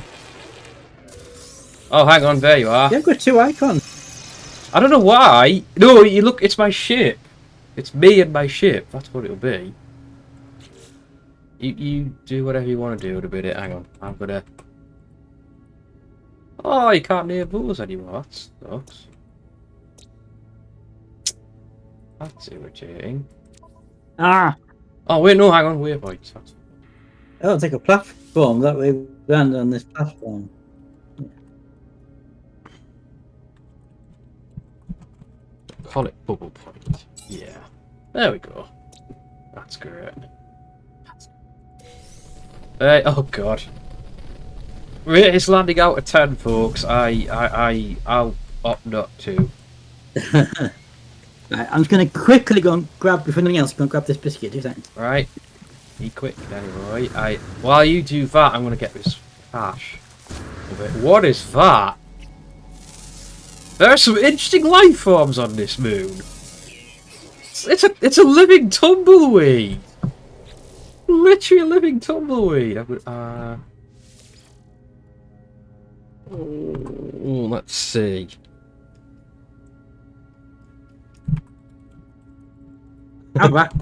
Oh, hang on, there you are. You've got 2 icons. I don't know why. No, you look, it's my ship. It's me and my ship. That's what it'll be. You do whatever you want to do in a minute. Hang on, I'm gonna... Oh, you can't near those anymore. That sucks. That's irritating. Ah! Oh, wait, no, hang on, waypoints. Oh, take a platform. That way we land on this platform. Call it bubble point. Yeah. There we go. That's great. Oh god. Rate his landing out of 10, folks. I'll opt not to. Right, I'm just gonna quickly go and grab, before anything else, go and grab this biscuit. 2 seconds. Right. Be quick, anyway. While you do that, I'm gonna get this cash. What is that? There are some interesting life forms on this moon. It's a living tumbleweed. Literally a living tumbleweed. Let's see. I'm back.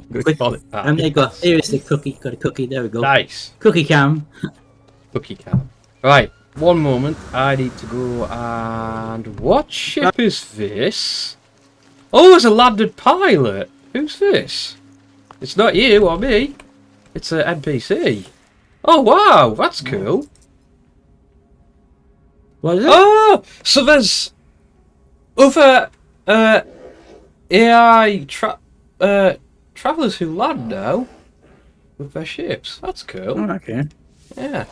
I'm gonna go. Seriously, cookie. Got a cookie. There we go. Nice. Cookie cam. Cookie cam. Right. One moment. I need to go and... What ship is this? Oh, it's a landed pilot. Who's this? It's not you or me. It's an NPC. Oh, wow. That's cool. What is it? Oh! So there's... other... AI... travellers who land now. With their ships. That's cool. Oh, okay. Yeah.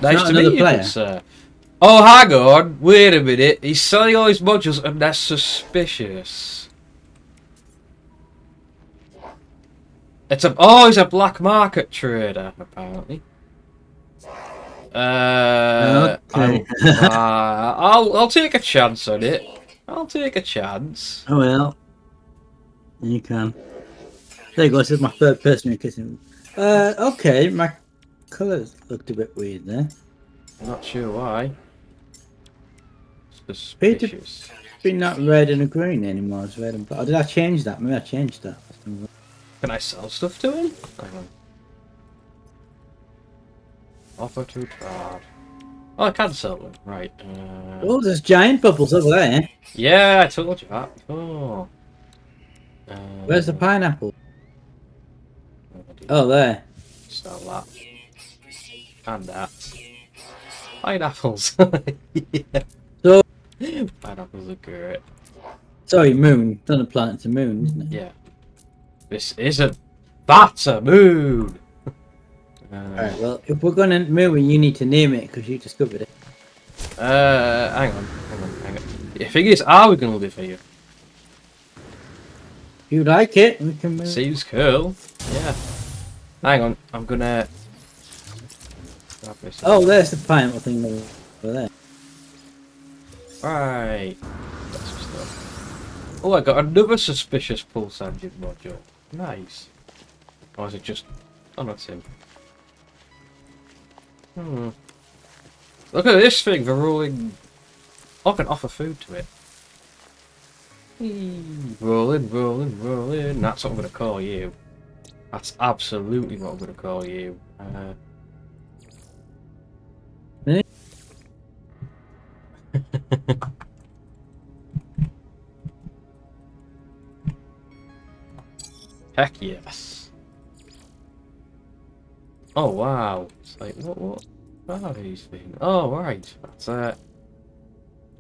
Nice to meet you, player. sir. Oh, hang on. Wait a minute. He's selling all his modules and that's suspicious. He's a black market trader, apparently. Okay. I'll take a chance on it. I'll take a chance. Oh well. You can. There you go, this is my third person you're kissing. Okay, my colours looked a bit weird there. I'm not sure why. Suspicious. It's been not red and green anymore, it's red and black. Or did I change that? Maybe I changed that. Can I sell stuff to him? Hang on. Offer to card. Oh, I can sell them. Right. Oh, there's giant bubbles over there. Yeah, I told you that. Oh. Where's the pineapple? Oh, there. Sell that. And that. Pineapples. Yeah. So, pineapples are great. Sorry, moon. It's not a planet, it's a moon, isn't it? Yeah. This isn't. That's a moon! Alright, well, if we're going to moon, you need to name it because you discovered it. Hang on. The thing is, are we going to live here? If you like it, we can move. Seems cool. Yeah. Hang on, I'm gonna... grab this. Oh, there's the pineapple thing over there. Right. Got some stuff. Oh, I got another suspicious pulse engine module. Nice. Or is it just... Oh, that's him. Look at this thing, the rolling... Oh, I can offer food to it. Rolling, rolling, rolling. That's what I'm going to call you. That's absolutely what I'm going to call you. Heck yes. Oh wow. It's like, what are these things? Oh right. That's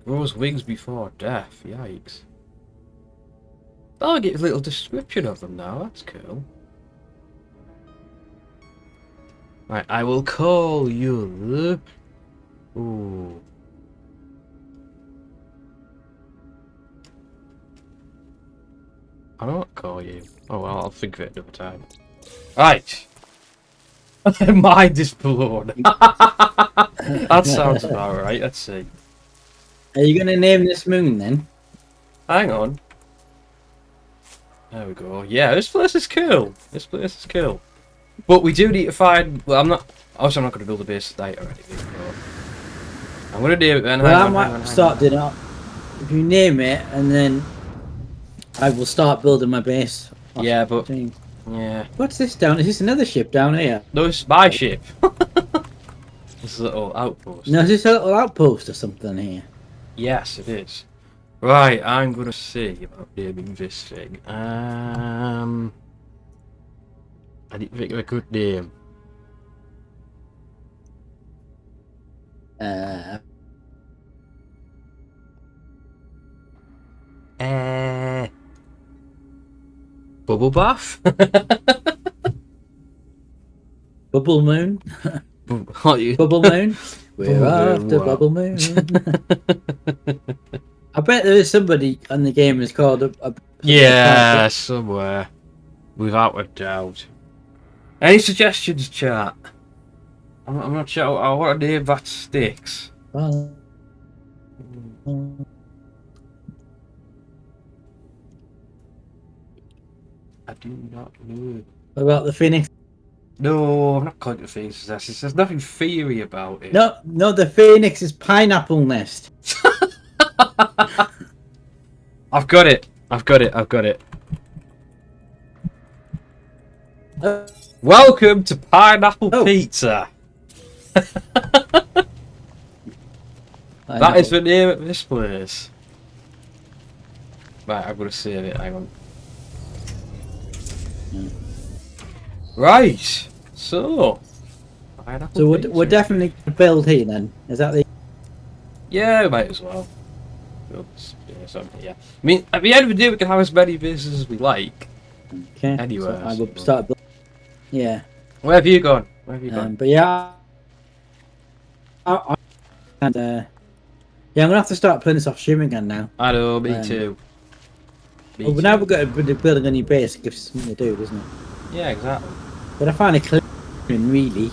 grows wings before death. Yikes. I'll get a little description of them now. That's cool. Right, I will call you. Ooh. I don't want to call you. Oh well, I'll think of it another time. Right. Mind is blown. That sounds about right. Let's see. Are you going to name this moon then? Hang on. There we go. Yeah, this place is cool. This place is cool. But we do need to find. Well, I'm not. Obviously, I'm not going to build a base tonight or anything. But I'm going to do it then. Well, I might start doing it. If you name it, and then I will start building my base. Yeah, but yeah. What's this down? Is this another ship down here? No, it's my ship. This is a little outpost. No, is this a little outpost or something here? Yes, it is. Right, I'm gonna see about naming this thing. I need to think of a good name. Bubble bath. Bubble moon. Bubble Bubble moon. We're after Bubble Moon. I bet there is somebody on the game that's called a yeah, somewhere. Without a doubt. Any suggestions, chat? I'm not sure. I want a name that sticks. Well, I do not know. what about the Phoenix? No, I'm not calling it the Phoenix Nest. There's nothing fiery about it. No, the Phoenix is pineapple nest. I've got it. I've got it. Welcome to Pineapple Pizza. That is the name of this place. Right, I'm gonna save it. Hang on. Right. So. So we're definitely gonna build here then. Is that the? Yeah, we might as well. Oops. Yeah, something. Yeah. I mean, at the end of the day, we can have as many bases as we like. Okay. Anyway, So I will start. Yeah. Where have you gone? Where have you gone? But yeah. Yeah, I'm gonna have to start playing this off stream again now. I know, me too. But now we've got to be building a new base. It gives us something to do, doesn't it? Yeah, exactly. But I find it clearing really.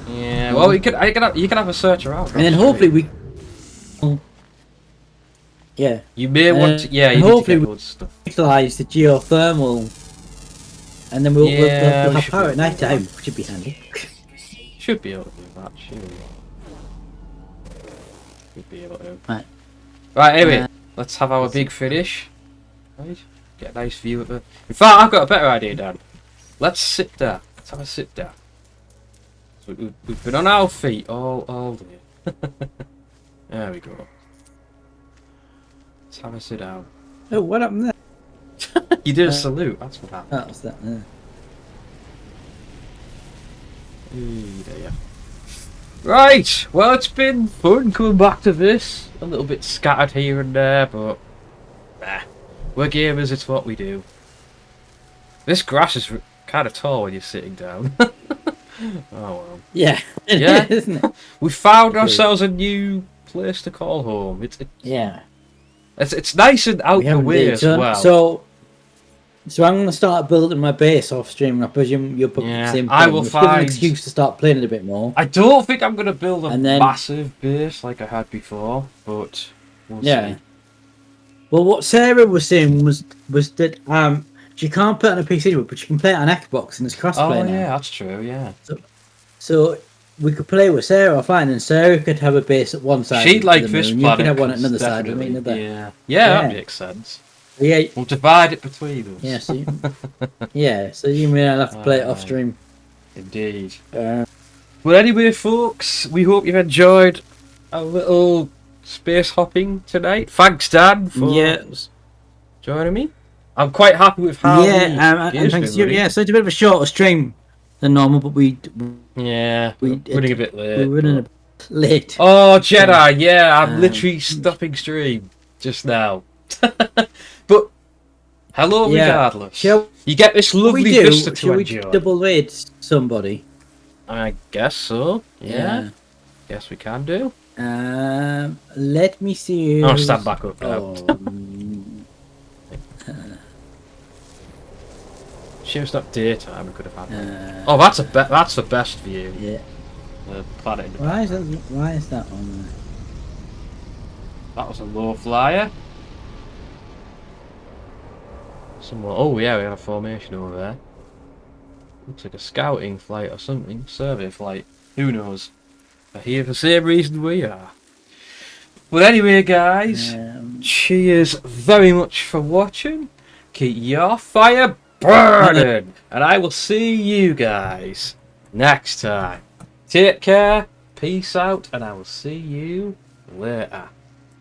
Yeah. Well, you can have a search around. And then hopefully we. Yeah. You may want to. Yeah. You hopefully need to get stuff. Utilize the geothermal, and then we'll have power at night time, which would be handy. Should be able to do that. Should be able to. Right. Right. Anyway, let's have our big finish. Right. Get a nice view of it. In fact, I've got a better idea, Dan. Let's sit there. Let's have a sit down. So we've been on our feet all day. There we go. Let's have a sit down. Oh, what happened there? You did a salute. That's what happened. That was that. Yeah. There. Right. Well, it's been fun coming back to this. A little bit scattered here and there, but we're gamers. It's what we do. This grass is kind of tall when you're sitting down. Oh well. Yeah. Yeah. Isn't it? We found ourselves a new place to call home. It's nice and out the way as well. So I'm gonna start building my base off stream. I presume you'll probably the same thing. I will find an excuse to start playing it a bit more. I don't think I'm gonna build a massive base like I had before, but we'll see. Well, what Sarah was saying was that she can't play it on a PC, but she can play it on Xbox and it's crossplay. Oh now. yeah, that's true. Yeah. So we could play with Sarah offline, and Sarah could have a base at one side. She'd like this planet. You could have one at another side. I mean, yeah, that makes sense. Yeah, we'll divide it between us. Yeah, so you may have to play it off stream. Indeed. Well, anyway, folks, we hope you've enjoyed our little space hopping tonight. Thanks, Dan, for joining me. I'm quite happy with how. And thanks to you. Yeah, so it's a bit of a shorter stream than normal, but we're running a bit late. We're running a bit late. Oh, Jedi, I'm literally stopping stream just now. But hello, Yeah. regardless. Shall You get this lovely we do? vista to Shall we enjoy. double rate somebody? I guess so. Yeah. Guess we can do. Let me see. I'll stand back up now. Oh, Sure, it's not daytime. We could have had. Oh, that's the best view. yeah. The planet. In the Why background. is that on there? That was a low flyer. Somewhere. Oh yeah, we have a formation over there. Looks like a scouting flight or something. Survey flight. Who knows? They're here for the same reason we are. But anyway, guys, cheers very much for watching. Keep your fire burning, and I will see you guys next time. Take care, peace out, and I will see you later.